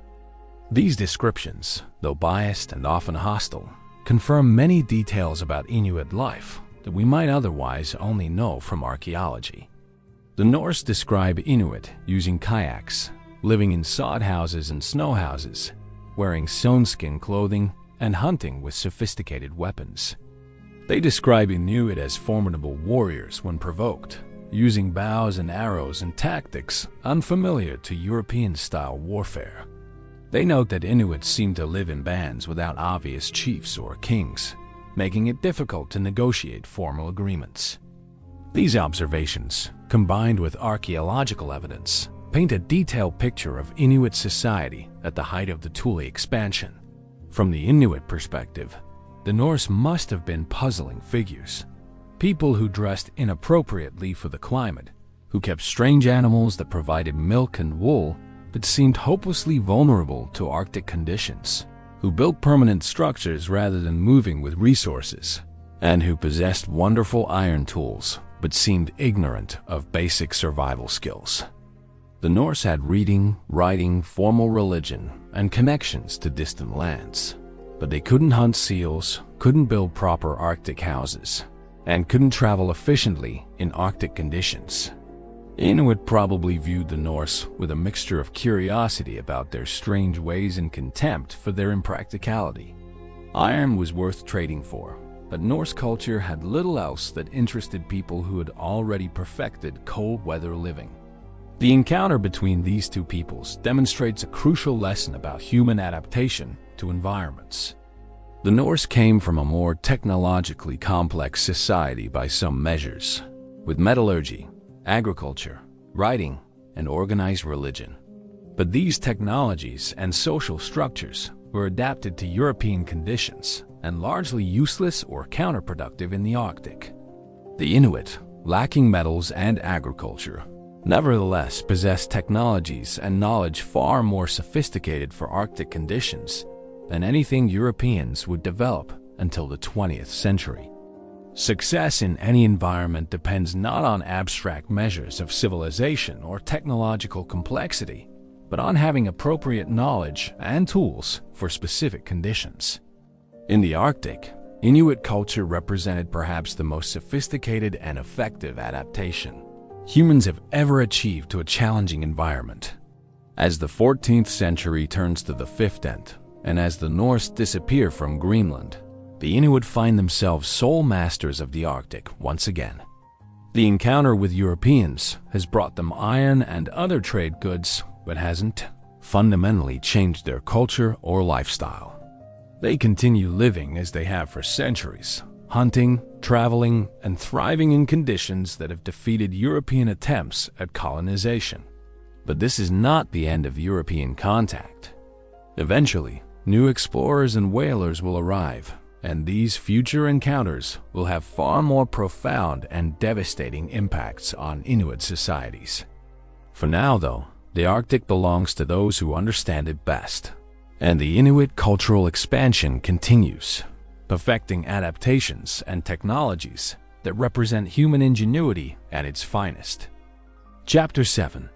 These descriptions, though biased and often hostile, confirm many details about Inuit life that we might otherwise only know from archaeology. The Norse describe Inuit using kayaks, living in sod houses and snow houses, wearing sewn-skin clothing, and hunting with sophisticated weapons. They describe Inuit as formidable warriors when provoked, using bows and arrows and tactics unfamiliar to European-style warfare. They note that Inuits seem to live in bands without obvious chiefs or kings, making it difficult to negotiate formal agreements. These observations, combined with archaeological evidence, paint a detailed picture of Inuit society at the height of the Thule expansion. From the Inuit perspective, the Norse must have been puzzling figures. People who dressed inappropriately for the climate, who kept strange animals that provided milk and wool, but seemed hopelessly vulnerable to Arctic conditions, who built permanent structures rather than moving with resources, and who possessed wonderful iron tools but seemed ignorant of basic survival skills. The Norse had reading, writing, formal religion, and connections to distant lands, but they couldn't hunt seals, couldn't build proper Arctic houses, and couldn't travel efficiently in Arctic conditions. Inuit probably viewed the Norse with a mixture of curiosity about their strange ways and contempt for their impracticality. Iron was worth trading for, but Norse culture had little else that interested people who had already perfected cold weather living. The encounter between these two peoples demonstrates a crucial lesson about human adaptation to environments. The Norse came from a more technologically complex society by some measures, with metallurgy, agriculture, writing, and organized religion. But these technologies and social structures were adapted to European conditions and largely useless or counterproductive in the Arctic. The Inuit, lacking metals and agriculture, nevertheless possessed technologies and knowledge far more sophisticated for Arctic conditions than anything Europeans would develop until the 20th century. Success in any environment depends not on abstract measures of civilization or technological complexity, but on having appropriate knowledge and tools for specific conditions. In the Arctic, Inuit culture represented perhaps the most sophisticated and effective adaptation humans have ever achieved to a challenging environment. As the 14th century turns to the 15th, and as the Norse disappear from Greenland, the Inuit find themselves sole masters of the Arctic once again. The encounter with Europeans has brought them iron and other trade goods, but hasn't fundamentally changed their culture or lifestyle. They continue living as they have for centuries, hunting, traveling, and thriving in conditions that have defeated European attempts at colonization. But this is not the end of European contact. Eventually, new explorers and whalers will arrive, and these future encounters will have far more profound and devastating impacts on Inuit societies. For now, though, the Arctic belongs to those who understand it best, and the Inuit cultural expansion continues, perfecting adaptations and technologies that represent human ingenuity at its finest. Chapter 7: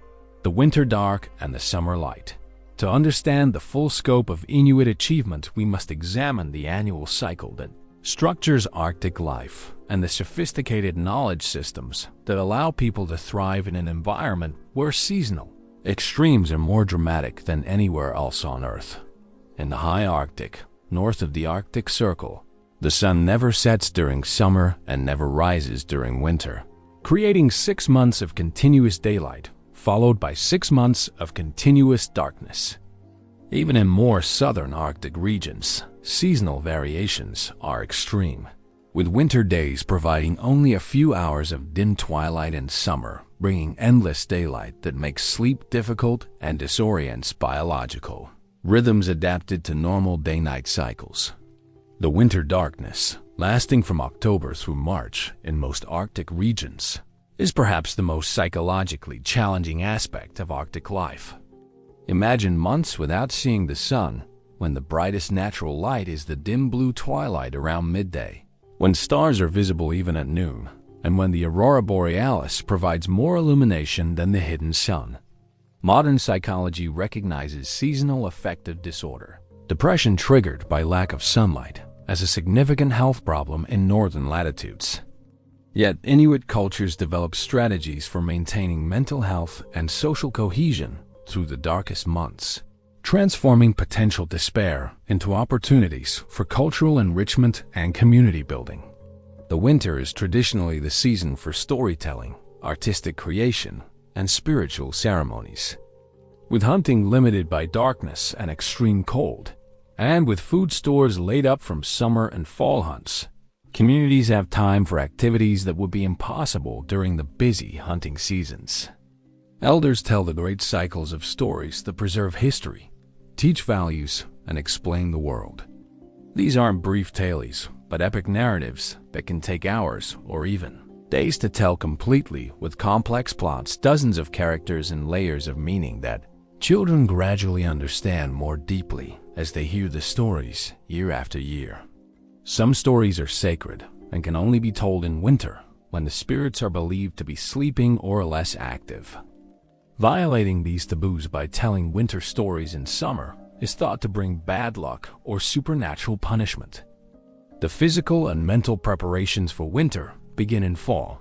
The Winter Dark and the Summer Light. To understand the full scope of Inuit achievement, we must examine the annual cycle that structures Arctic life and the sophisticated knowledge systems that allow people to thrive in an environment where seasonal extremes are more dramatic than anywhere else on Earth. In the high Arctic, north of the Arctic Circle, the sun never sets during summer and never rises during winter, creating 6 months of continuous daylight, followed by 6 months of continuous darkness. Even in more southern Arctic regions, seasonal variations are extreme, with winter days providing only a few hours of dim twilight in summer, bringing endless daylight that makes sleep difficult and disorients biological rhythms adapted to normal day-night cycles. The winter darkness, lasting from October through March in most Arctic regions, is perhaps the most psychologically challenging aspect of Arctic life. Imagine months without seeing the sun, when the brightest natural light is the dim blue twilight around midday, when stars are visible even at noon, and when the aurora borealis provides more illumination than the hidden sun. Modern psychology recognizes seasonal affective disorder, depression triggered by lack of sunlight, as a significant health problem in northern latitudes. Yet Inuit cultures develop strategies for maintaining mental health and social cohesion through the darkest months, transforming potential despair into opportunities for cultural enrichment and community building. The winter is traditionally the season for storytelling, artistic creation, and spiritual ceremonies. With hunting limited by darkness and extreme cold, and with food stores laid up from summer and fall hunts, communities have time for activities that would be impossible during the busy hunting seasons. Elders tell the great cycles of stories that preserve history, teach values, and explain the world. These aren't brief tales, but epic narratives that can take hours or even days to tell completely, with complex plots, dozens of characters, and layers of meaning that children gradually understand more deeply as they hear the stories year after year. Some stories are sacred and can only be told in winter, when the spirits are believed to be sleeping or less active. Violating these taboos by telling winter stories in summer is thought to bring bad luck or supernatural punishment. The physical and mental preparations for winter begin in fall,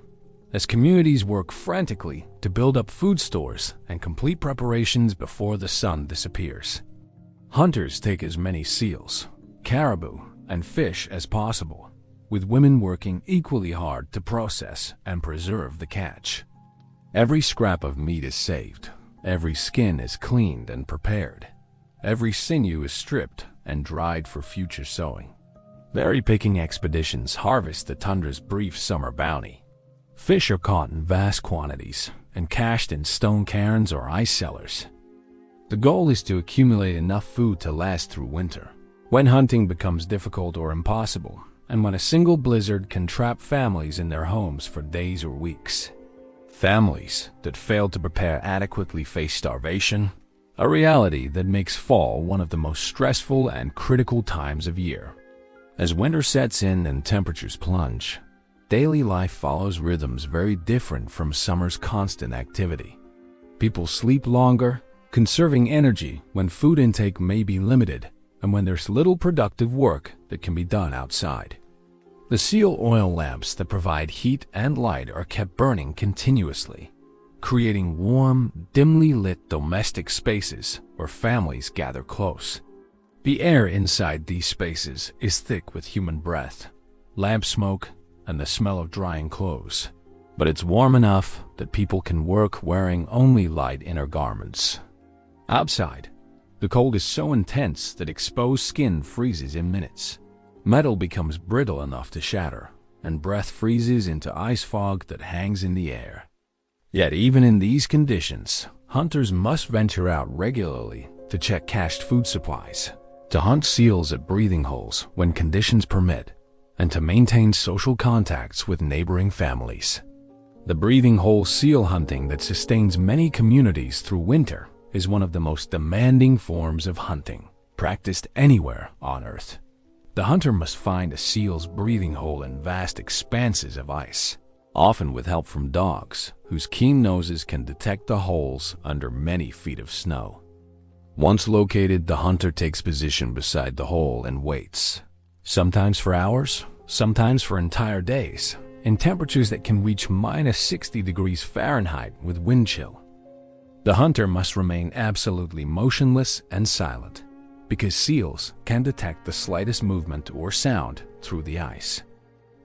as communities work frantically to build up food stores and complete preparations before the sun disappears. Hunters take as many seals, caribou, and fish as possible, with women working equally hard to process and preserve the catch. Every scrap of meat is saved, every skin is cleaned and prepared, every sinew is stripped and dried for future sewing. Berry picking expeditions harvest the tundra's brief summer bounty. Fish are caught in vast quantities and cached in stone cairns or ice cellars. The goal is to accumulate enough food to last through winter, when hunting becomes difficult or impossible, and when a single blizzard can trap families in their homes for days or weeks. Families that fail to prepare adequately face starvation, a reality that makes fall one of the most stressful and critical times of year. As winter sets in and temperatures plunge, daily life follows rhythms very different from summer's constant activity. People sleep longer, conserving energy when food intake may be limited and when there's little productive work that can be done outside. The seal oil lamps that provide heat and light are kept burning continuously, creating warm, dimly lit domestic spaces where families gather close. The air inside these spaces is thick with human breath, lamp smoke, and the smell of drying clothes, but it's warm enough that people can work wearing only light inner garments. Outside, the cold is so intense that exposed skin freezes in minutes. Metal becomes brittle enough to shatter, and breath freezes into ice fog that hangs in the air. Yet even in these conditions, hunters must venture out regularly to check cached food supplies, to hunt seals at breathing holes when conditions permit, and to maintain social contacts with neighboring families. The breathing hole seal hunting that sustains many communities through winter is one of the most demanding forms of hunting practiced anywhere on Earth. The hunter must find a seal's breathing hole in vast expanses of ice, often with help from dogs, whose keen noses can detect the holes under many feet of snow. Once located, the hunter takes position beside the hole and waits, sometimes for hours, sometimes for entire days, in temperatures that can reach -60 degrees Fahrenheit with wind chill. The hunter must remain absolutely motionless and silent, because seals can detect the slightest movement or sound through the ice.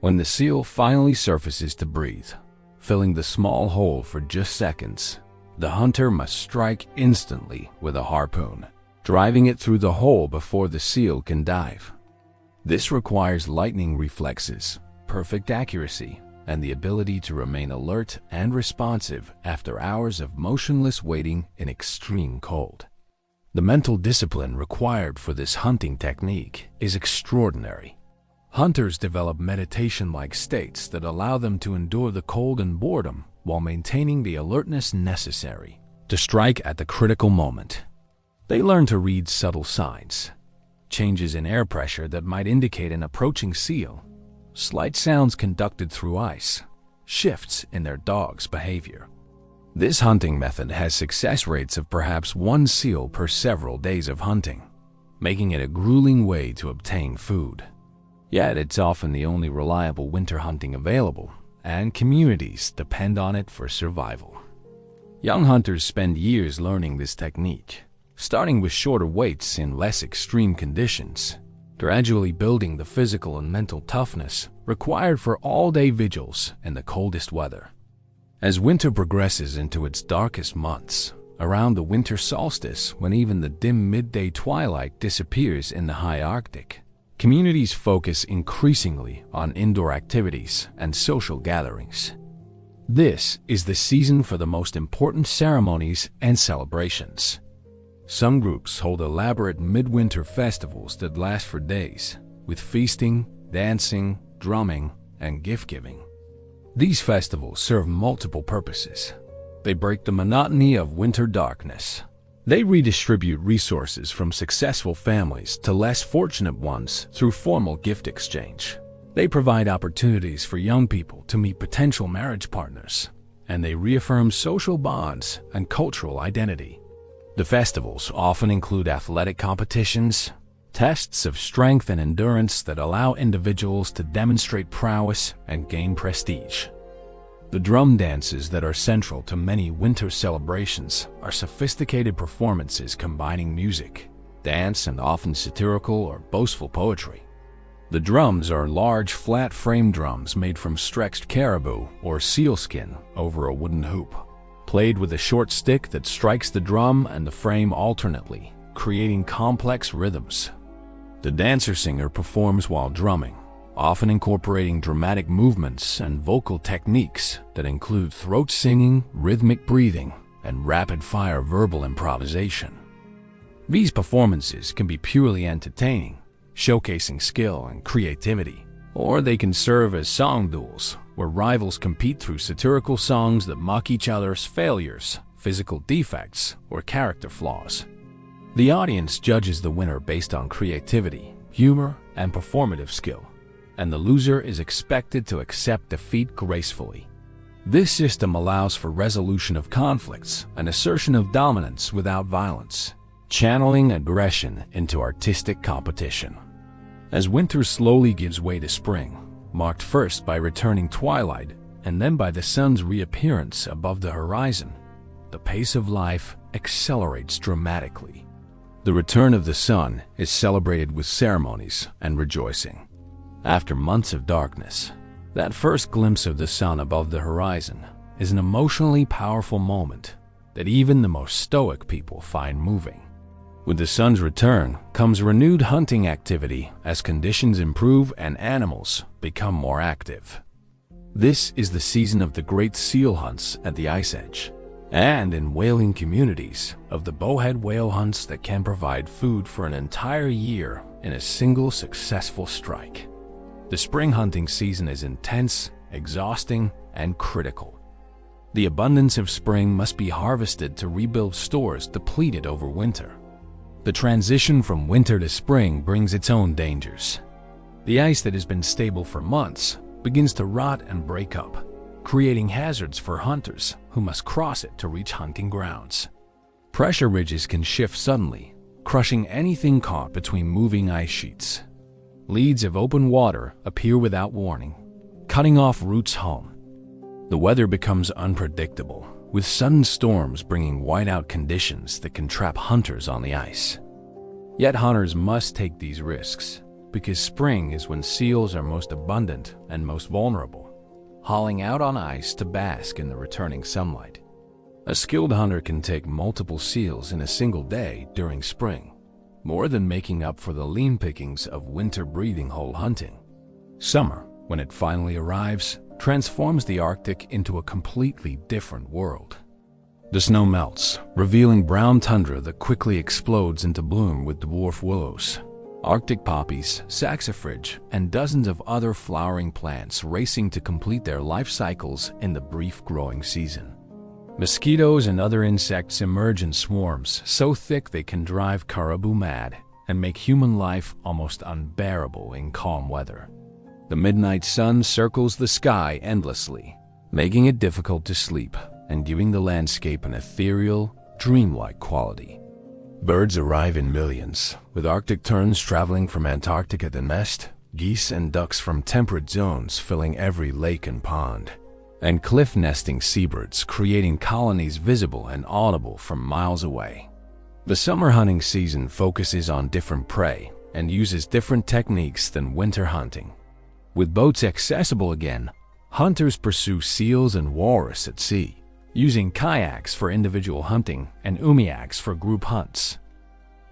When the seal finally surfaces to breathe, filling the small hole for just seconds, the hunter must strike instantly with a harpoon, driving it through the hole before the seal can dive. This requires lightning reflexes, perfect accuracy, and the ability to remain alert and responsive after hours of motionless waiting in extreme cold. The mental discipline required for this hunting technique is extraordinary. Hunters develop meditation-like states that allow them to endure the cold and boredom while maintaining the alertness necessary to strike at the critical moment. They learn to read subtle signs, changes in air pressure that might indicate an approaching seal, slight sounds conducted through ice, shifts in their dog's behavior. This hunting method has success rates of perhaps 1 seal per several days of hunting, making it a grueling way to obtain food. Yet it's often the only reliable winter hunting available, and communities depend on it for survival. Young hunters spend years learning this technique, starting with shorter waits in less extreme conditions, gradually building the physical and mental toughness required for all-day vigils in the coldest weather. As winter progresses into its darkest months, around the winter solstice when even the dim midday twilight disappears in the high Arctic, communities focus increasingly on indoor activities and social gatherings. This is the season for the most important ceremonies and celebrations. Some groups hold elaborate midwinter festivals that last for days, with feasting, dancing, drumming, and gift-giving. These festivals serve multiple purposes. They break the monotony of winter darkness. They redistribute resources from successful families to less fortunate ones through formal gift exchange. They provide opportunities for young people to meet potential marriage partners, and they reaffirm social bonds and cultural identity. The festivals often include athletic competitions, tests of strength and endurance that allow individuals to demonstrate prowess and gain prestige. The drum dances that are central to many winter celebrations are sophisticated performances combining music, dance, and often satirical or boastful poetry. The drums are large, flat-frame drums made from stretched caribou or sealskin over a wooden hoop, played with a short stick that strikes the drum and the frame alternately, creating complex rhythms. The dancer-singer performs while drumming, often incorporating dramatic movements and vocal techniques that include throat singing, rhythmic breathing, and rapid-fire verbal improvisation. These performances can be purely entertaining, showcasing skill and creativity, or they can serve as song duels, where rivals compete through satirical songs that mock each other's failures, physical defects, or character flaws. The audience judges the winner based on creativity, humor, and performative skill, and the loser is expected to accept defeat gracefully. This system allows for resolution of conflicts and assertion of dominance without violence, channeling aggression into artistic competition. As winter slowly gives way to spring, marked first by returning twilight and then by the sun's reappearance above the horizon, the pace of life accelerates dramatically. The return of the sun is celebrated with ceremonies and rejoicing. After months of darkness, that first glimpse of the sun above the horizon is an emotionally powerful moment that even the most stoic people find moving. With the sun's return comes renewed hunting activity as conditions improve and animals become more active. This is the season of the great seal hunts at the ice edge, and in whaling communities, of the bowhead whale hunts that can provide food for an entire year in a single successful strike. The spring hunting season is intense, exhausting, and critical. The abundance of spring must be harvested to rebuild stores depleted over winter. The transition from winter to spring brings its own dangers. The ice that has been stable for months begins to rot and break up, creating hazards for hunters who must cross it to reach hunting grounds. Pressure ridges can shift suddenly, crushing anything caught between moving ice sheets. Leads of open water appear without warning, cutting off routes home. The weather becomes unpredictable, with sudden storms bringing whiteout conditions that can trap hunters on the ice. Yet hunters must take these risks, because spring is when seals are most abundant and most vulnerable, hauling out on ice to bask in the returning sunlight. A skilled hunter can take multiple seals in a single day during spring, more than making up for the lean pickings of winter breathing hole hunting. Summer, when it finally arrives, transforms the Arctic into a completely different world. The snow melts, revealing brown tundra that quickly explodes into bloom with dwarf willows, Arctic poppies, saxifrage, and dozens of other flowering plants racing to complete their life cycles in the brief growing season. Mosquitoes and other insects emerge in swarms so thick they can drive caribou mad and make human life almost unbearable in calm weather. The midnight sun circles the sky endlessly, making it difficult to sleep and giving the landscape an ethereal, dreamlike quality. Birds arrive in millions, with Arctic terns traveling from Antarctica to nest, geese and ducks from temperate zones filling every lake and pond, and cliff-nesting seabirds creating colonies visible and audible from miles away. The summer hunting season focuses on different prey and uses different techniques than winter hunting. With boats accessible again, hunters pursue seals and walrus at sea, using kayaks for individual hunting and umiaks for group hunts.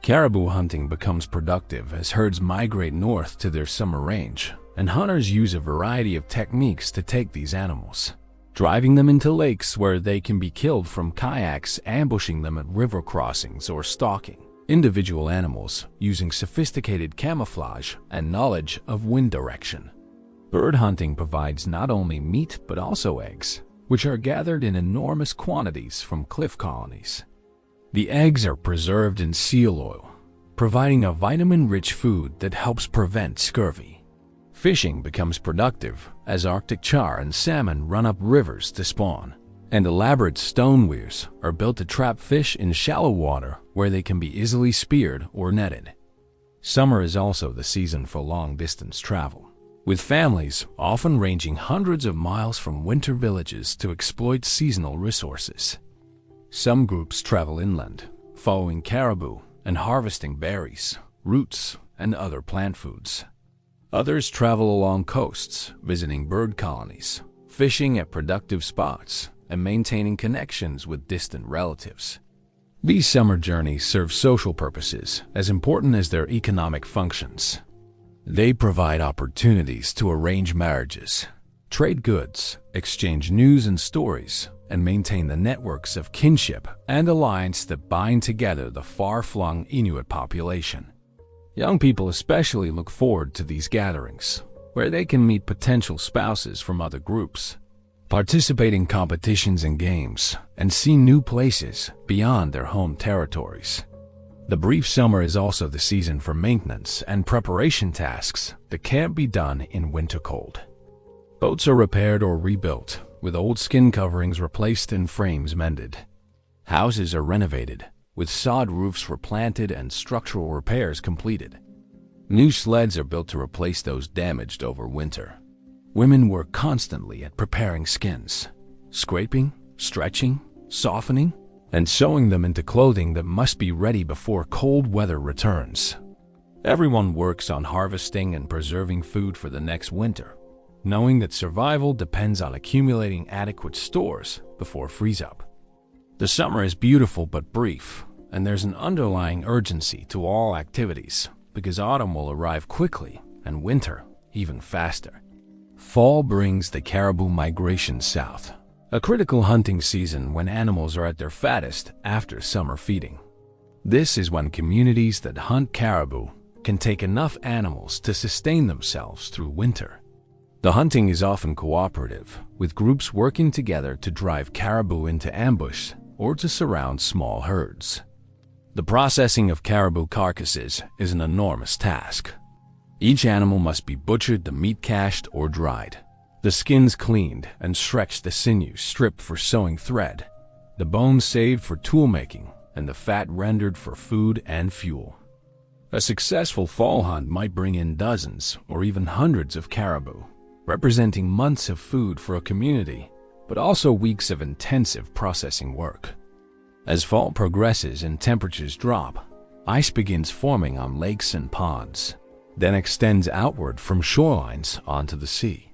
Caribou hunting becomes productive as herds migrate north to their summer range, and hunters use a variety of techniques to take these animals, driving them into lakes where they can be killed from kayaks, ambushing them at river crossings, or stalking individual animals using sophisticated camouflage and knowledge of wind direction. Bird hunting provides not only meat but also eggs, which are gathered in enormous quantities from cliff colonies. The eggs are preserved in seal oil, providing a vitamin-rich food that helps prevent scurvy. Fishing becomes productive as Arctic char and salmon run up rivers to spawn, and elaborate stone weirs are built to trap fish in shallow water where they can be easily speared or netted. Summer is also the season for long-distance travel, with families often ranging hundreds of miles from winter villages to exploit seasonal resources. Some groups travel inland, following caribou and harvesting berries, roots, and other plant foods. Others travel along coasts, visiting bird colonies, fishing at productive spots, and maintaining connections with distant relatives. These summer journeys serve social purposes as important as their economic functions. They provide opportunities to arrange marriages, trade goods, exchange news and stories, and maintain the networks of kinship and alliance that bind together the far-flung Inuit population. Young people especially look forward to these gatherings, where they can meet potential spouses from other groups, participate in competitions and games, and see new places beyond their home territories. The brief summer is also the season for maintenance and preparation tasks that can't be done in winter cold. Boats are repaired or rebuilt, with old skin coverings replaced and frames mended. Houses are renovated, with sod roofs replanted and structural repairs completed. New sleds are built to replace those damaged over winter. Women work constantly at preparing skins, scraping, stretching, softening, and sewing them into clothing that must be ready before cold weather returns. Everyone works on harvesting and preserving food for the next winter, knowing that survival depends on accumulating adequate stores before freeze-up. The summer is beautiful but brief, and there's an underlying urgency to all activities because autumn will arrive quickly and winter even faster. Fall brings the caribou migration south, a critical hunting season when animals are at their fattest after summer feeding. This is when communities that hunt caribou can take enough animals to sustain themselves through winter. The hunting is often cooperative, with groups working together to drive caribou into ambush or to surround small herds. The processing of caribou carcasses is an enormous task. Each animal must be butchered, the meat cached or dried, the skins cleaned and stretched, the sinews stripped for sewing thread, the bones saved for tool making, and the fat rendered for food and fuel. A successful fall hunt might bring in dozens or even hundreds of caribou, representing months of food for a community, but also weeks of intensive processing work. As fall progresses and temperatures drop, ice begins forming on lakes and ponds, then extends outward from shorelines onto the sea.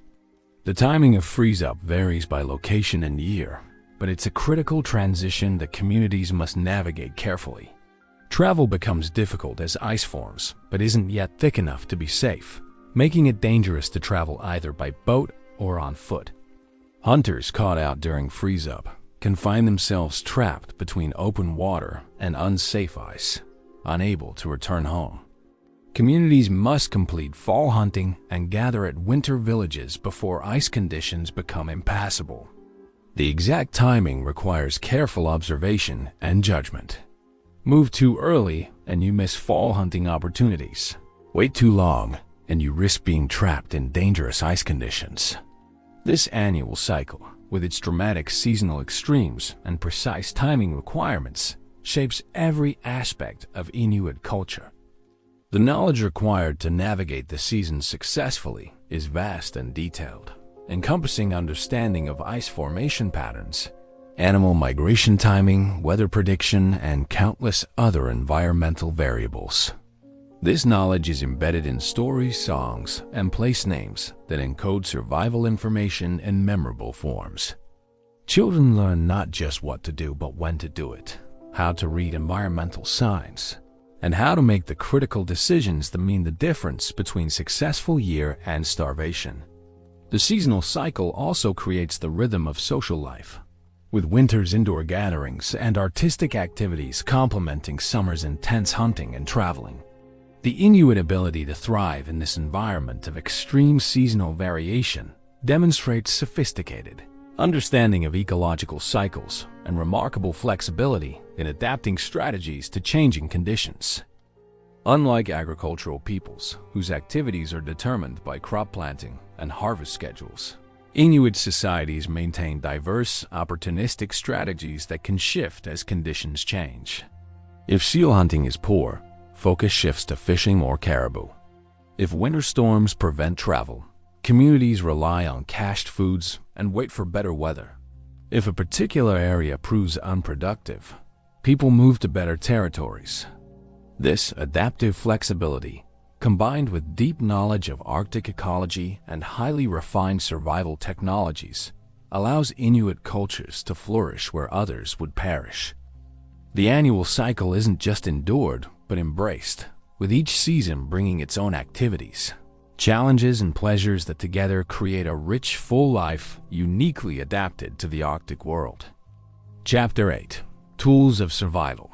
The timing of freeze-up varies by location and year, but it's a critical transition that communities must navigate carefully. Travel becomes difficult as ice forms, but isn't yet thick enough to be safe, making it dangerous to travel either by boat or on foot. Hunters caught out during freeze-up can find themselves trapped between open water and unsafe ice, unable to return home. Communities must complete fall hunting and gather at winter villages before ice conditions become impassable. The exact timing requires careful observation and judgment. Move too early and you miss fall hunting opportunities. Wait too long and you risk being trapped in dangerous ice conditions. This annual cycle, with its dramatic seasonal extremes and precise timing requirements, shapes every aspect of Inuit culture. The knowledge required to navigate the season successfully is vast and detailed, encompassing understanding of ice formation patterns, animal migration timing, weather prediction, and countless other environmental variables. This knowledge is embedded in stories, songs, and place names that encode survival information in memorable forms. Children learn not just what to do, but when to do it, how to read environmental signs, and how to make the critical decisions that mean the difference between successful year and starvation. The seasonal cycle also creates the rhythm of social life, with winter's indoor gatherings and artistic activities complementing summer's intense hunting and traveling. The Inuit ability to thrive in this environment of extreme seasonal variation demonstrates sophisticated understanding of ecological cycles and remarkable flexibility in adapting strategies to changing conditions. Unlike agricultural peoples, whose activities are determined by crop planting and harvest schedules, Inuit societies maintain diverse, opportunistic strategies that can shift as conditions change. If seal hunting is poor, focus shifts to fishing or caribou. If winter storms prevent travel, communities rely on cached foods and wait for better weather. If a particular area proves unproductive, people move to better territories. This adaptive flexibility combined with deep knowledge of Arctic ecology and highly refined survival technologies, allows Inuit cultures to flourish where others would perish. The annual cycle isn't just endured, but embraced, with each season bringing its own activities, challenges, and pleasures that together create a rich, full life uniquely adapted to the Arctic world. Chapter 8: Tools of Survival.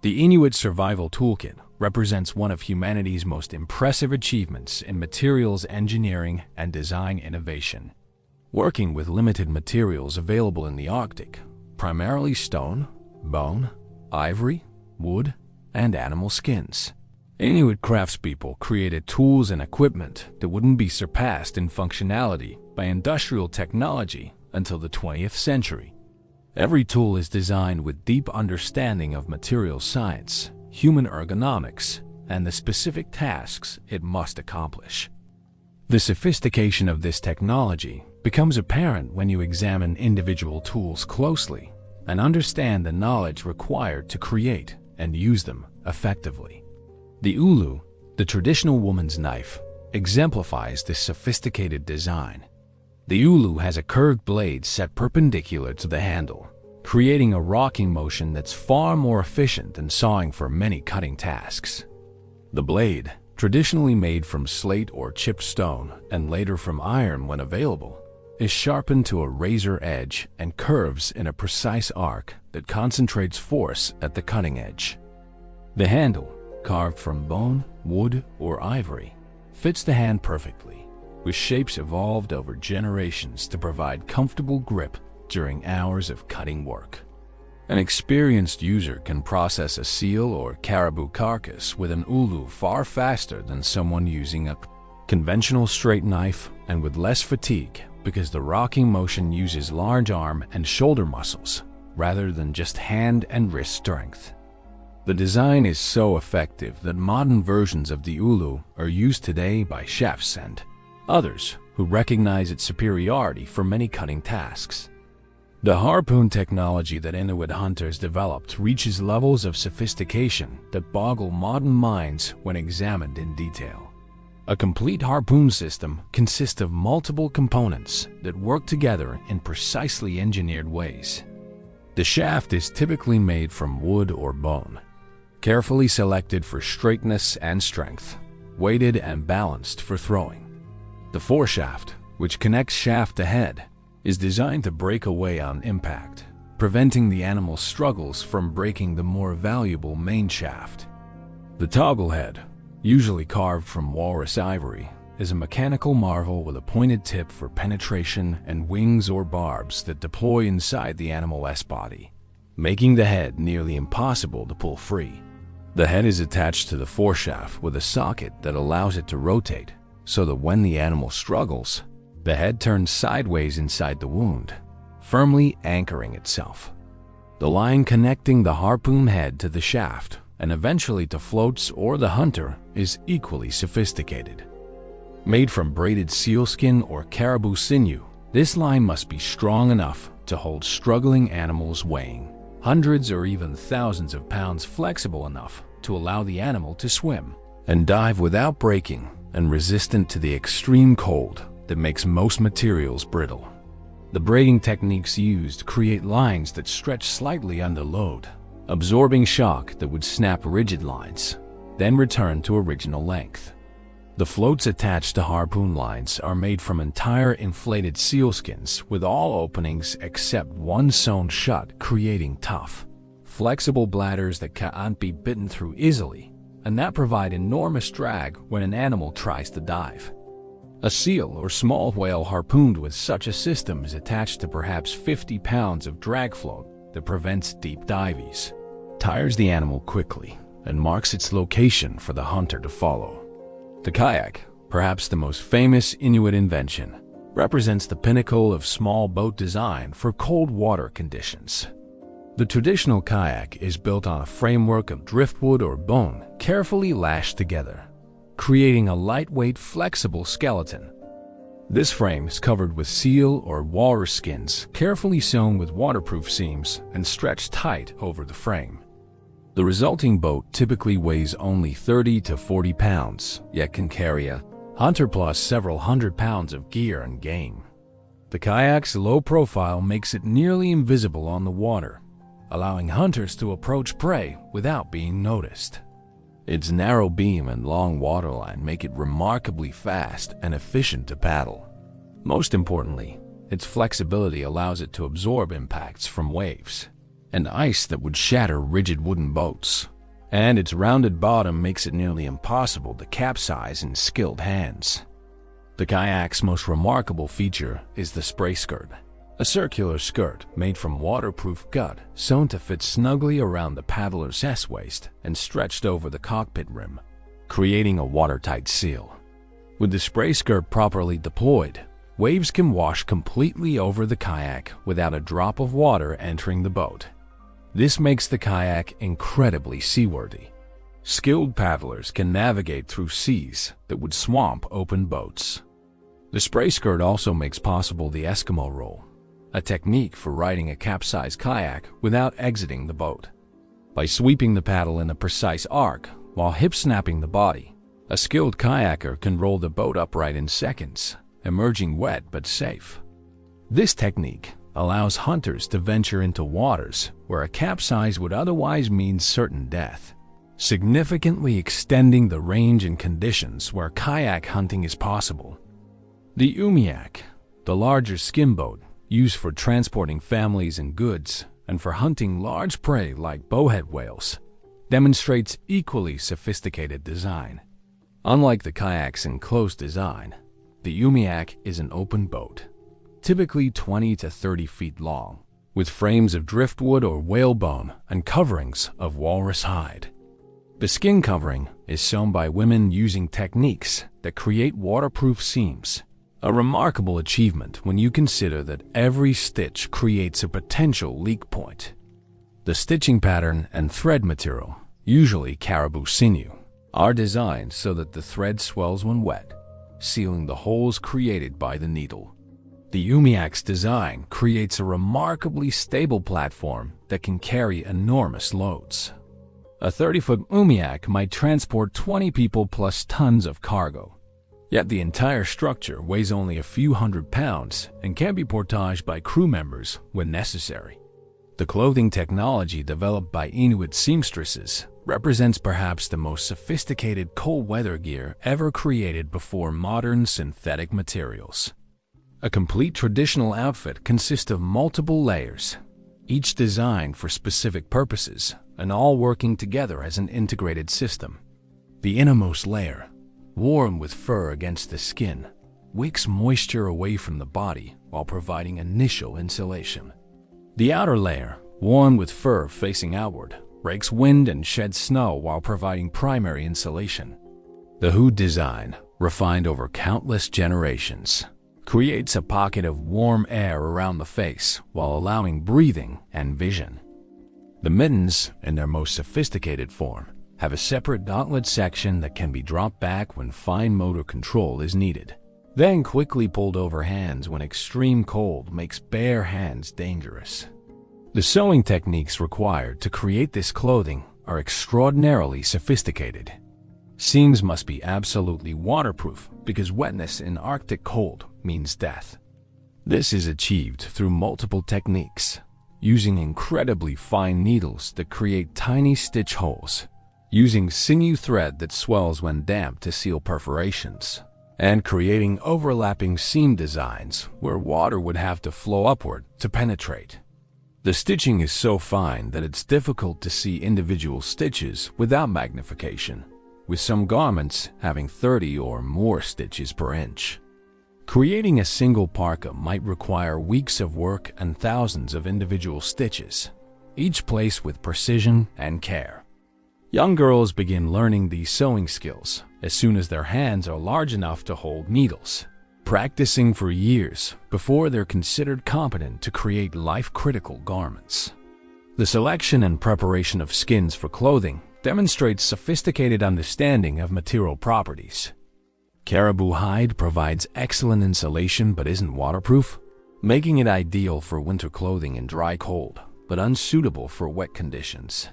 The Inuit Survival Toolkit represents one of humanity's most impressive achievements in materials engineering and design innovation. Working with limited materials available in the Arctic, primarily stone, bone, ivory, wood, and animal skins, Inuit craftspeople created tools and equipment that wouldn't be surpassed in functionality by industrial technology until the 20th century. Every tool is designed with deep understanding of material science, human ergonomics, and the specific tasks it must accomplish. The sophistication of this technology becomes apparent when you examine individual tools closely and understand the knowledge required to create and use them effectively. The ulu, the traditional woman's knife, exemplifies this sophisticated design. The ulu has a curved blade set perpendicular to the handle, creating a rocking motion that's far more efficient than sawing for many cutting tasks. The blade, traditionally made from slate or chipped stone and later from iron when available, is sharpened to a razor edge and curves in a precise arc that concentrates force at the cutting edge. The handle, carved from bone, wood, or ivory, fits the hand perfectly, with shapes evolved over generations to provide comfortable grip during hours of cutting work. An experienced user can process a seal or caribou carcass with an ulu far faster than someone using a conventional straight knife and with less fatigue because the rocking motion uses large arm and shoulder muscles rather than just hand and wrist strength. The design is so effective that modern versions of the ulu are used today by chefs and others who recognize its superiority for many cutting tasks. The harpoon technology that Inuit hunters developed reaches levels of sophistication that boggle modern minds when examined in detail. A complete harpoon system consists of multiple components that work together in precisely engineered ways. The shaft is typically made from wood or bone, carefully selected for straightness and strength, weighted and balanced for throwing. The foreshaft, which connects shaft to head, is designed to break away on impact, preventing the animal's struggles from breaking the more valuable main shaft. The toggle head, usually carved from walrus ivory, is a mechanical marvel with a pointed tip for penetration and wings or barbs that deploy inside the animal's body, making the head nearly impossible to pull free. The head is attached to the foreshaft with a socket that allows it to rotate, so that when the animal struggles, the head turns sideways inside the wound, firmly anchoring itself. The line connecting the harpoon head to the shaft and eventually to floats or the hunter is equally sophisticated. Made from braided sealskin or caribou sinew, this line must be strong enough to hold struggling animals weighing hundreds or even thousands of pounds, flexible enough to allow the animal to swim and dive without breaking, and resistant to the extreme cold that makes most materials brittle. The braiding techniques used create lines that stretch slightly under load, absorbing shock that would snap rigid lines, then return to original length. The floats attached to harpoon lines are made from entire inflated sealskins with all openings except one sewn shut, creating tough, flexible bladders that can't be bitten through easily and that provide enormous drag when an animal tries to dive. A seal or small whale harpooned with such a system is attached to perhaps 50 pounds of drag float that prevents deep dives, tires the animal quickly, and marks its location for the hunter to follow. The kayak, perhaps the most famous Inuit invention, represents the pinnacle of small boat design for cold water conditions. The traditional kayak is built on a framework of driftwood or bone carefully lashed together, creating a lightweight, flexible skeleton. This frame is covered with seal or walrus skins, carefully sewn with waterproof seams and stretched tight over the frame. The resulting boat typically weighs only 30 to 40 pounds, yet can carry a hunter plus several hundred pounds of gear and game. The kayak's low profile makes it nearly invisible on the water, allowing hunters to approach prey without being noticed. Its narrow beam and long waterline make it remarkably fast and efficient to paddle. Most importantly, its flexibility allows it to absorb impacts from waves and ice that would shatter rigid wooden boats, and its rounded bottom makes it nearly impossible to capsize in skilled hands. The kayak's most remarkable feature is the spray skirt, a circular skirt made from waterproof gut sewn to fit snugly around the paddler's S-waist and stretched over the cockpit rim, creating a watertight seal. With the spray skirt properly deployed, waves can wash completely over the kayak without a drop of water entering the boat. This makes the kayak incredibly seaworthy. Skilled paddlers can navigate through seas that would swamp open boats. The spray skirt also makes possible the Eskimo roll, a technique for riding a capsized kayak without exiting the boat. By sweeping the paddle in a precise arc while hip-snapping the body, a skilled kayaker can roll the boat upright in seconds, emerging wet but safe. This technique allows hunters to venture into waters where a capsize would otherwise mean certain death, significantly extending the range and conditions where kayak hunting is possible. The umiak, the larger skin boat used for transporting families and goods and for hunting large prey like bowhead whales, demonstrates equally sophisticated design. Unlike the kayak's enclosed design, the umiak is an open boat, typically 20 to 30 feet long, with frames of driftwood or whalebone and coverings of walrus hide. The skin covering is sewn by women using techniques that create waterproof seams, a remarkable achievement when you consider that every stitch creates a potential leak point. The stitching pattern and thread material, usually caribou sinew, are designed so that the thread swells when wet, sealing the holes created by the needle. The umiak's design creates a remarkably stable platform that can carry enormous loads. A 30-foot umiak might transport 20 people plus tons of cargo, yet the entire structure weighs only a few hundred pounds and can be portaged by crew members when necessary. The clothing technology developed by Inuit seamstresses represents perhaps the most sophisticated cold weather gear ever created before modern synthetic materials. A complete traditional outfit consists of multiple layers, each designed for specific purposes and all working together as an integrated system. The innermost layer, warm with fur against the skin, wicks moisture away from the body while providing initial insulation. The outer layer, worn with fur facing outward, rakes wind and sheds snow while providing primary insulation. The hood design, refined over countless generations, creates a pocket of warm air around the face while allowing breathing and vision. The mittens, in their most sophisticated form, have a separate gauntlet section that can be dropped back when fine motor control is needed, then quickly pulled over hands when extreme cold makes bare hands dangerous. The sewing techniques required to create this clothing are extraordinarily sophisticated. Seams must be absolutely waterproof because wetness in Arctic cold means death. This is achieved through multiple techniques, using incredibly fine needles that create tiny stitch holes, using sinew thread that swells when damp to seal perforations, and creating overlapping seam designs where water would have to flow upward to penetrate. The stitching is so fine that it's difficult to see individual stitches without magnification, with some garments having 30 or more stitches per inch. Creating a single parka might require weeks of work and thousands of individual stitches, each placed with precision and care. Young girls begin learning these sewing skills as soon as their hands are large enough to hold needles, practicing for years before they're considered competent to create life-critical garments. The selection and preparation of skins for clothing demonstrates sophisticated understanding of material properties. Caribou hide provides excellent insulation but isn't waterproof, making it ideal for winter clothing in dry cold, but unsuitable for wet conditions.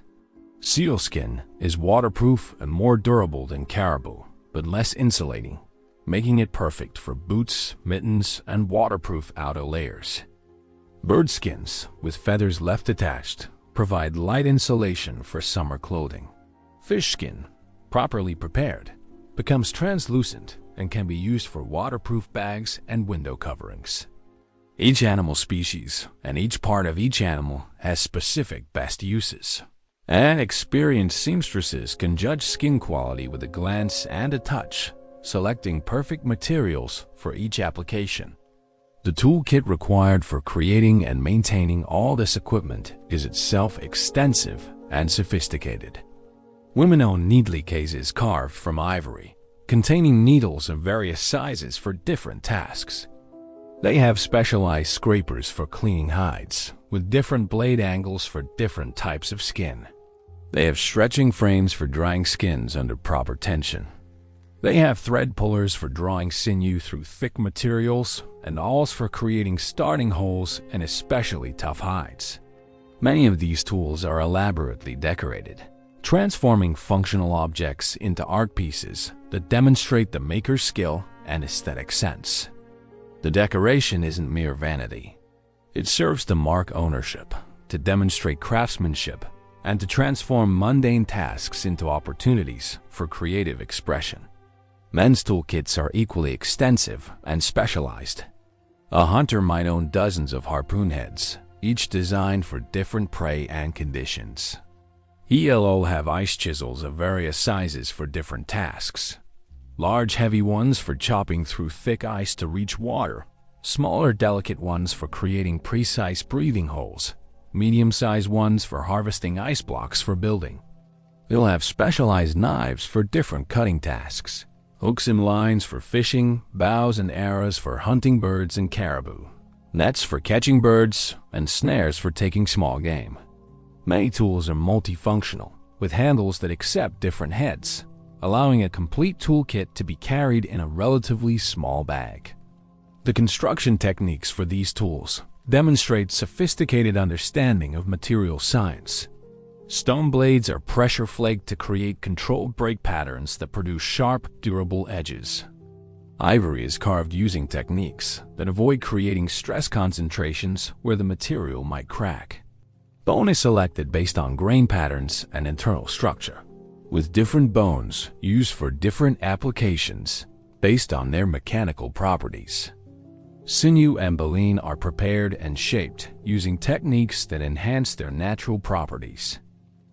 Sealskin is waterproof and more durable than caribou, but less insulating, making it perfect for boots, mittens, and waterproof outer layers. Bird skins, with feathers left attached, provide light insulation for summer clothing. Fish skin, properly prepared, becomes translucent and can be used for waterproof bags and window coverings. Each animal species and each part of each animal has specific best uses, and experienced seamstresses can judge skin quality with a glance and a touch, selecting perfect materials for each application. The toolkit required for creating and maintaining all this equipment is itself extensive and sophisticated. Women own needle cases carved from ivory, containing needles of various sizes for different tasks. They have specialized scrapers for cleaning hides, with different blade angles for different types of skin. They have stretching frames for drying skins under proper tension. They have thread pullers for drawing sinew through thick materials and awls for creating starting holes in especially tough hides. Many of these tools are elaborately decorated, transforming functional objects into art pieces that demonstrate the maker's skill and aesthetic sense. The decoration isn't mere vanity. It serves to mark ownership, to demonstrate craftsmanship, and to transform mundane tasks into opportunities for creative expression. Men's toolkits are equally extensive and specialized. A hunter might own dozens of harpoon heads, each designed for different prey and conditions. He'll have ice chisels of various sizes for different tasks. Large heavy ones for chopping through thick ice to reach water, smaller delicate ones for creating precise breathing holes, medium-sized ones for harvesting ice blocks for building. They'll have specialized knives for different cutting tasks, hooks and lines for fishing, bows and arrows for hunting birds and caribou, nets for catching birds, and snares for taking small game. Many tools are multifunctional, with handles that accept different heads, allowing a complete toolkit to be carried in a relatively small bag. The construction techniques for these tools demonstrate sophisticated understanding of material science. Stone blades are pressure flaked to create controlled break patterns that produce sharp, durable edges. Ivory is carved using techniques that avoid creating stress concentrations where the material might crack. Bone is selected based on grain patterns and internal structure, with different bones used for different applications based on their mechanical properties. Sinew and baleen are prepared and shaped using techniques that enhance their natural properties.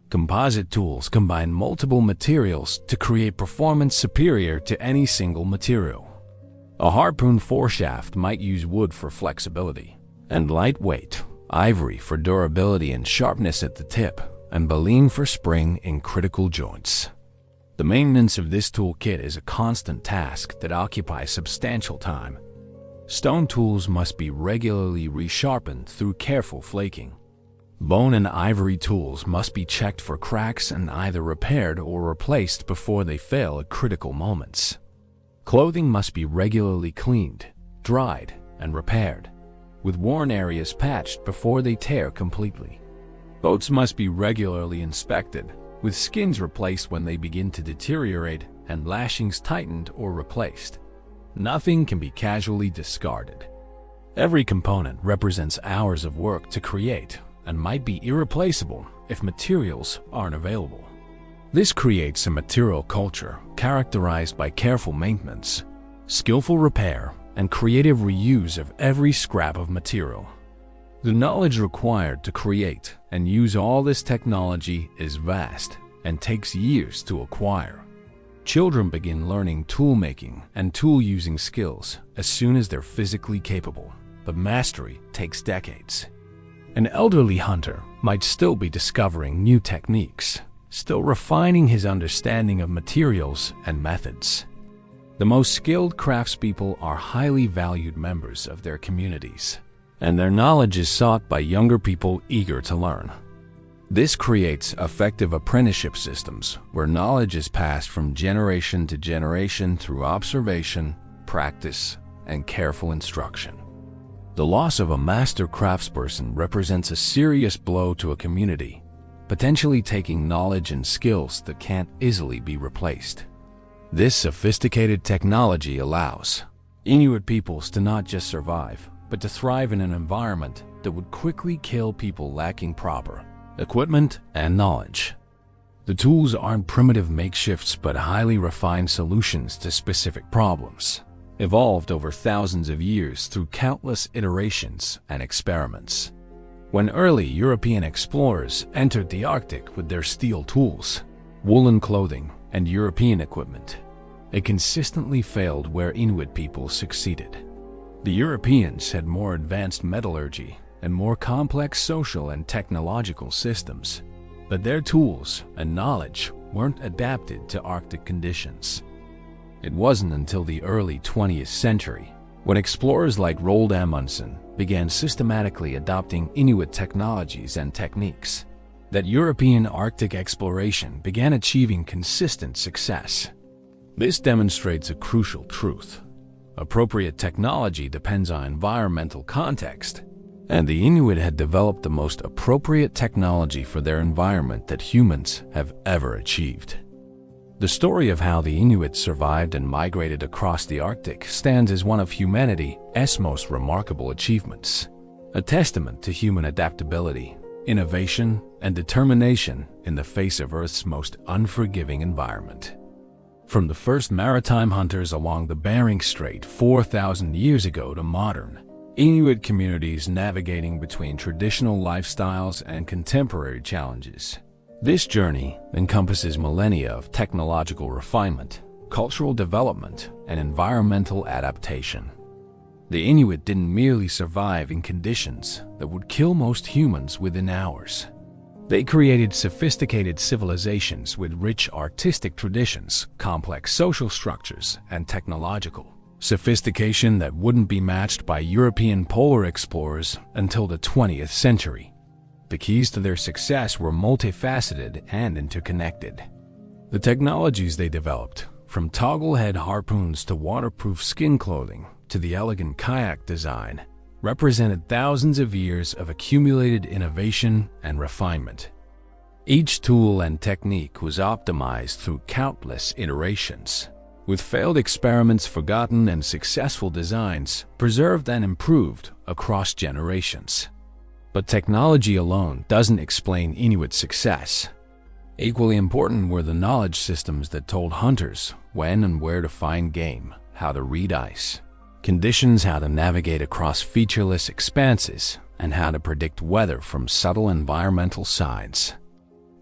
Composite tools combine multiple materials to create performance superior to any single material. A harpoon foreshaft might use wood for flexibility, and lightweight, ivory for durability and sharpness at the tip, and baleen for spring in critical joints. The maintenance of this toolkit is a constant task that occupies substantial time. Stone tools must be regularly resharpened through careful flaking. Bone and ivory tools must be checked for cracks and either repaired or replaced before they fail at critical moments. Clothing must be regularly cleaned, dried, and repaired, with worn areas patched before they tear completely. Boats must be regularly inspected, with skins replaced when they begin to deteriorate and lashings tightened or replaced. Nothing can be casually discarded. Every component represents hours of work to create and might be irreplaceable if materials aren't available. This creates a material culture characterized by careful maintenance, skillful repair, and creative reuse of every scrap of material. The knowledge required to create and use all this technology is vast and takes years to acquire. Children begin learning tool-making and tool-using skills as soon as they're physically capable, but mastery takes decades. An elderly hunter might still be discovering new techniques, still refining his understanding of materials and methods. The most skilled craftspeople are highly valued members of their communities, and their knowledge is sought by younger people eager to learn. This creates effective apprenticeship systems where knowledge is passed from generation to generation through observation, practice, and careful instruction. The loss of a master craftsperson represents a serious blow to a community, potentially taking knowledge and skills that can't easily be replaced. This sophisticated technology allows Inuit peoples to not just survive, but to thrive in an environment that would quickly kill people lacking proper equipment and knowledge. The tools aren't primitive makeshifts but highly refined solutions to specific problems, evolved over thousands of years through countless iterations and experiments. When early European explorers entered the Arctic with their steel tools, woolen clothing, and European equipment, it consistently failed where Inuit people succeeded. The Europeans had more advanced metallurgy and more complex social and technological systems, but their tools and knowledge weren't adapted to Arctic conditions. It wasn't until the early 20th century, when explorers like Roald Amundsen began systematically adopting Inuit technologies and techniques, that European Arctic exploration began achieving consistent success. This demonstrates a crucial truth. Appropriate technology depends on environmental context, and the Inuit had developed the most appropriate technology for their environment that humans have ever achieved. The story of how the Inuit survived and migrated across the Arctic stands as one of humanity's most remarkable achievements, a testament to human adaptability, innovation, and determination in the face of Earth's most unforgiving environment. From the first maritime hunters along the Bering Strait 4,000 years ago to modern Inuit communities navigating between traditional lifestyles and contemporary challenges, this journey encompasses millennia of technological refinement, cultural development, and environmental adaptation. The Inuit didn't merely survive in conditions that would kill most humans within hours. They created sophisticated civilizations with rich artistic traditions, complex social structures, and technological sophistication that wouldn't be matched by European polar explorers until the 20th century. The keys to their success were multifaceted and interconnected. The technologies they developed, from toggle-head harpoons to waterproof skin clothing to the elegant kayak design, represented thousands of years of accumulated innovation and refinement. Each tool and technique was optimized through countless iterations, with failed experiments forgotten and successful designs preserved and improved across generations. But technology alone doesn't explain Inuit success. Equally important were the knowledge systems that told hunters when and where to find game, how to read ice conditions, how to navigate across featureless expanses, and how to predict weather from subtle environmental signs.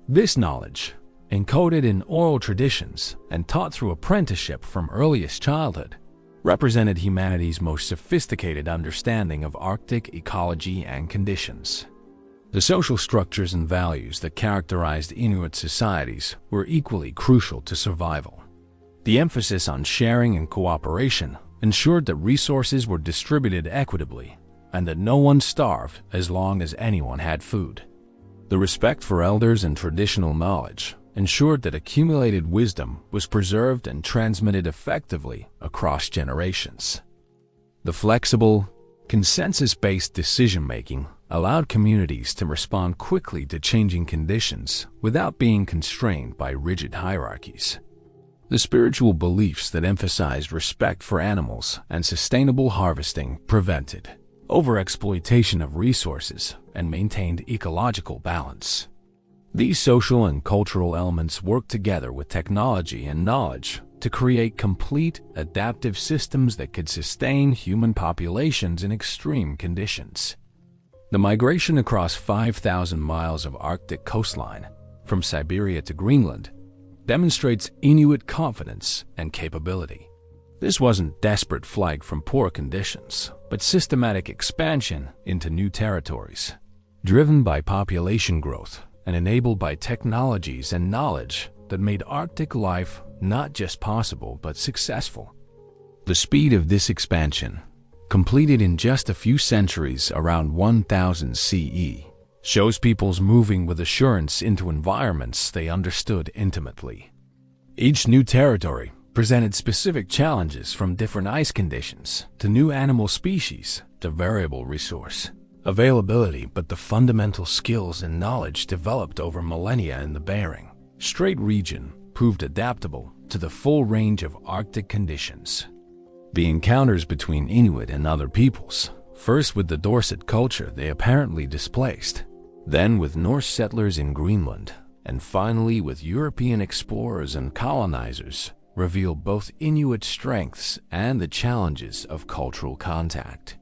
This knowledge, encoded in oral traditions and taught through apprenticeship from earliest childhood, represented humanity's most sophisticated understanding of Arctic ecology and conditions. The social structures and values that characterized Inuit societies were equally crucial to survival. The emphasis on sharing and cooperation ensured that resources were distributed equitably and that no one starved as long as anyone had food. The respect for elders and traditional knowledge ensured that accumulated wisdom was preserved and transmitted effectively across generations. The flexible, consensus-based decision-making allowed communities to respond quickly to changing conditions without being constrained by rigid hierarchies. The spiritual beliefs that emphasized respect for animals and sustainable harvesting prevented overexploitation of resources and maintained ecological balance. These social and cultural elements work together with technology and knowledge to create complete, adaptive systems that could sustain human populations in extreme conditions. The migration across 5,000 miles of Arctic coastline, from Siberia to Greenland, demonstrates Inuit confidence and capability. This wasn't desperate flight from poor conditions, but systematic expansion into new territories, driven by population growth and enabled by technologies and knowledge that made Arctic life not just possible but successful. The speed of this expansion, completed in just a few centuries around 1000 CE, shows peoples moving with assurance into environments they understood intimately. Each new territory presented specific challenges, from different ice conditions to new animal species to variable resource availability, but the fundamental skills and knowledge developed over millennia in the Bering Strait region proved adaptable to the full range of Arctic conditions. The encounters between Inuit and other peoples, first with the Dorset culture they apparently displaced, then with Norse settlers in Greenland, and finally with European explorers and colonizers, reveal both Inuit strengths and the challenges of cultural contact.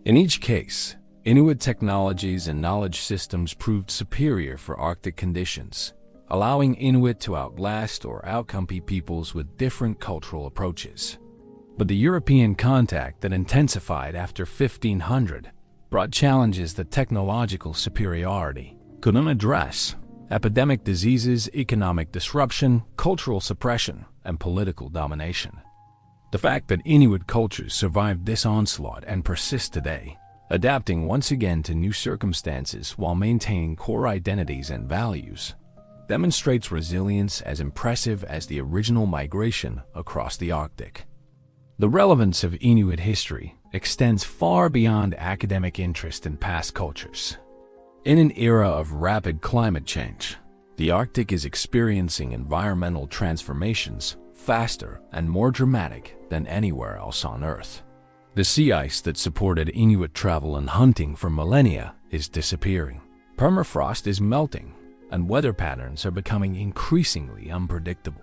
In each case, Inuit technologies and knowledge systems proved superior for Arctic conditions, allowing Inuit to outlast or outcompete peoples with different cultural approaches. But the European contact that intensified after 1500 brought challenges that technological superiority couldn't address: epidemic diseases, economic disruption, cultural suppression, and political domination. The fact that Inuit cultures survived this onslaught and persist today, adapting once again to new circumstances while maintaining core identities and values, demonstrates resilience as impressive as the original migration across the Arctic. The relevance of Inuit history extends far beyond academic interest in past cultures. In an era of rapid climate change, the Arctic is experiencing environmental transformations faster and more dramatic than anywhere else on Earth. The sea ice that supported Inuit travel and hunting for millennia is disappearing. Permafrost is melting, and weather patterns are becoming increasingly unpredictable.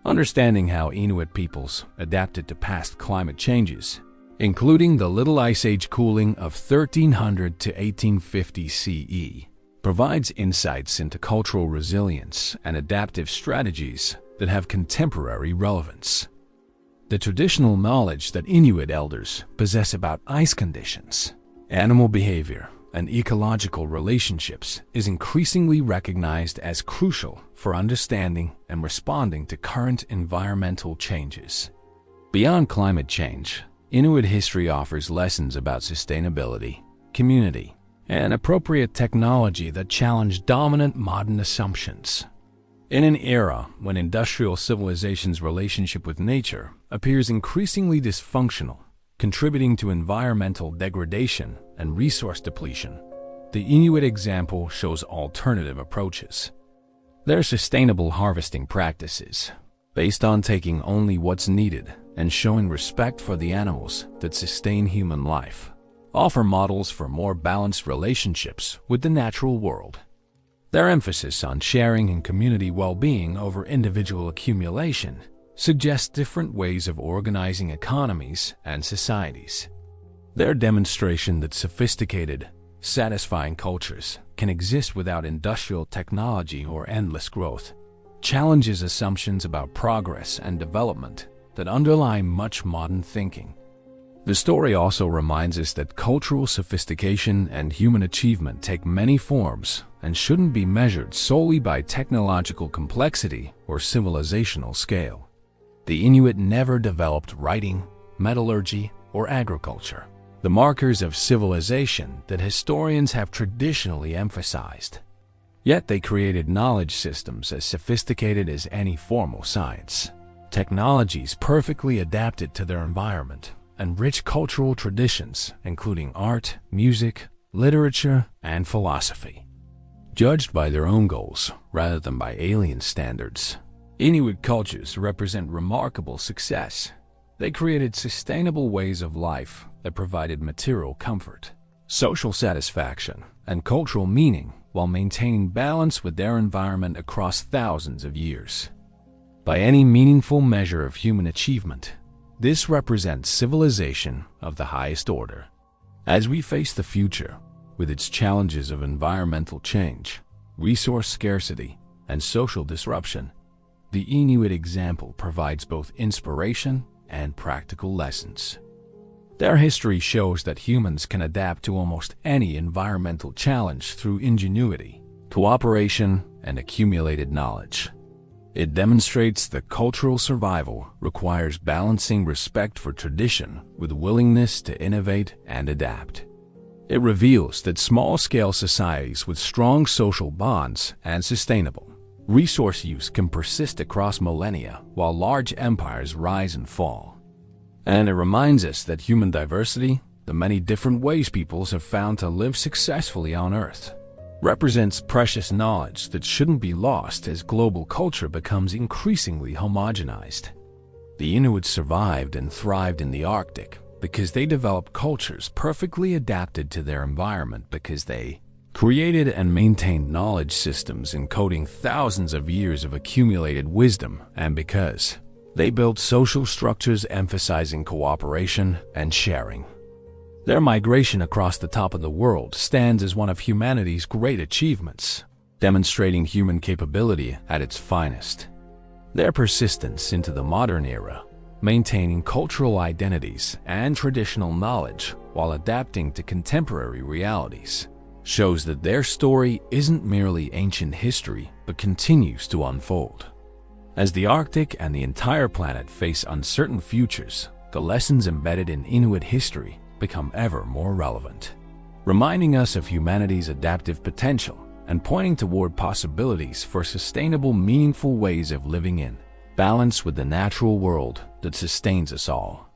Understanding how Inuit peoples adapted to past climate changes, including the Little Ice Age cooling of 1300 to 1850 CE, provides insights into cultural resilience and adaptive strategies that have contemporary relevance. The traditional knowledge that Inuit elders possess about ice conditions, animal behavior, and ecological relationships is increasingly recognized as crucial for understanding and responding to current environmental changes. Beyond climate change, Inuit history offers lessons about sustainability, community, and appropriate technology that challenge dominant modern assumptions. In an era when industrial civilization's relationship with nature appears increasingly dysfunctional, contributing to environmental degradation and resource depletion, the Inuit example shows alternative approaches. Their sustainable harvesting practices, based on taking only what's needed and showing respect for the animals that sustain human life, offer models for more balanced relationships with the natural world. Their emphasis on sharing and community well-being over individual accumulation suggests different ways of organizing economies and societies. Their demonstration that sophisticated, satisfying cultures can exist without industrial technology or endless growth challenges assumptions about progress and development that underlie much modern thinking. The story also reminds us that cultural sophistication and human achievement take many forms and shouldn't be measured solely by technological complexity or civilizational scale. The Inuit never developed writing, metallurgy, or agriculture, the markers of civilization that historians have traditionally emphasized. Yet they created knowledge systems as sophisticated as any formal science, technologies perfectly adapted to their environment, and rich cultural traditions, including art, music, literature, and philosophy. Judged by their own goals rather than by alien standards, Inuit cultures represent remarkable success. They created sustainable ways of life that provided material comfort, social satisfaction, and cultural meaning while maintaining balance with their environment across thousands of years. By any meaningful measure of human achievement, this represents civilization of the highest order. As we face the future, with its challenges of environmental change, resource scarcity, and social disruption, the Inuit example provides both inspiration and practical lessons. Their history shows that humans can adapt to almost any environmental challenge through ingenuity, cooperation, and accumulated knowledge. It demonstrates that cultural survival requires balancing respect for tradition with willingness to innovate and adapt. It reveals that small-scale societies with strong social bonds and sustainable resource use can persist across millennia while large empires rise and fall. And it reminds us that human diversity the many different ways peoples have found to live successfully on Earth, represents precious knowledge that shouldn't be lost as global culture becomes increasingly homogenized. The Inuit survived and thrived in the Arctic because they developed cultures perfectly adapted to their environment, because they created and maintained knowledge systems encoding thousands of years of accumulated wisdom, and because they built social structures emphasizing cooperation and sharing. Their migration across the top of the world stands as one of humanity's great achievements, demonstrating human capability at its finest. Their persistence into the modern era, maintaining cultural identities and traditional knowledge while adapting to contemporary realities, shows that their story isn't merely ancient history but continues to unfold. As the Arctic and the entire planet face uncertain futures, the lessons embedded in Inuit history become ever more relevant, reminding us of humanity's adaptive potential and pointing toward possibilities for sustainable, meaningful ways of living in balance with the natural world that sustains us all.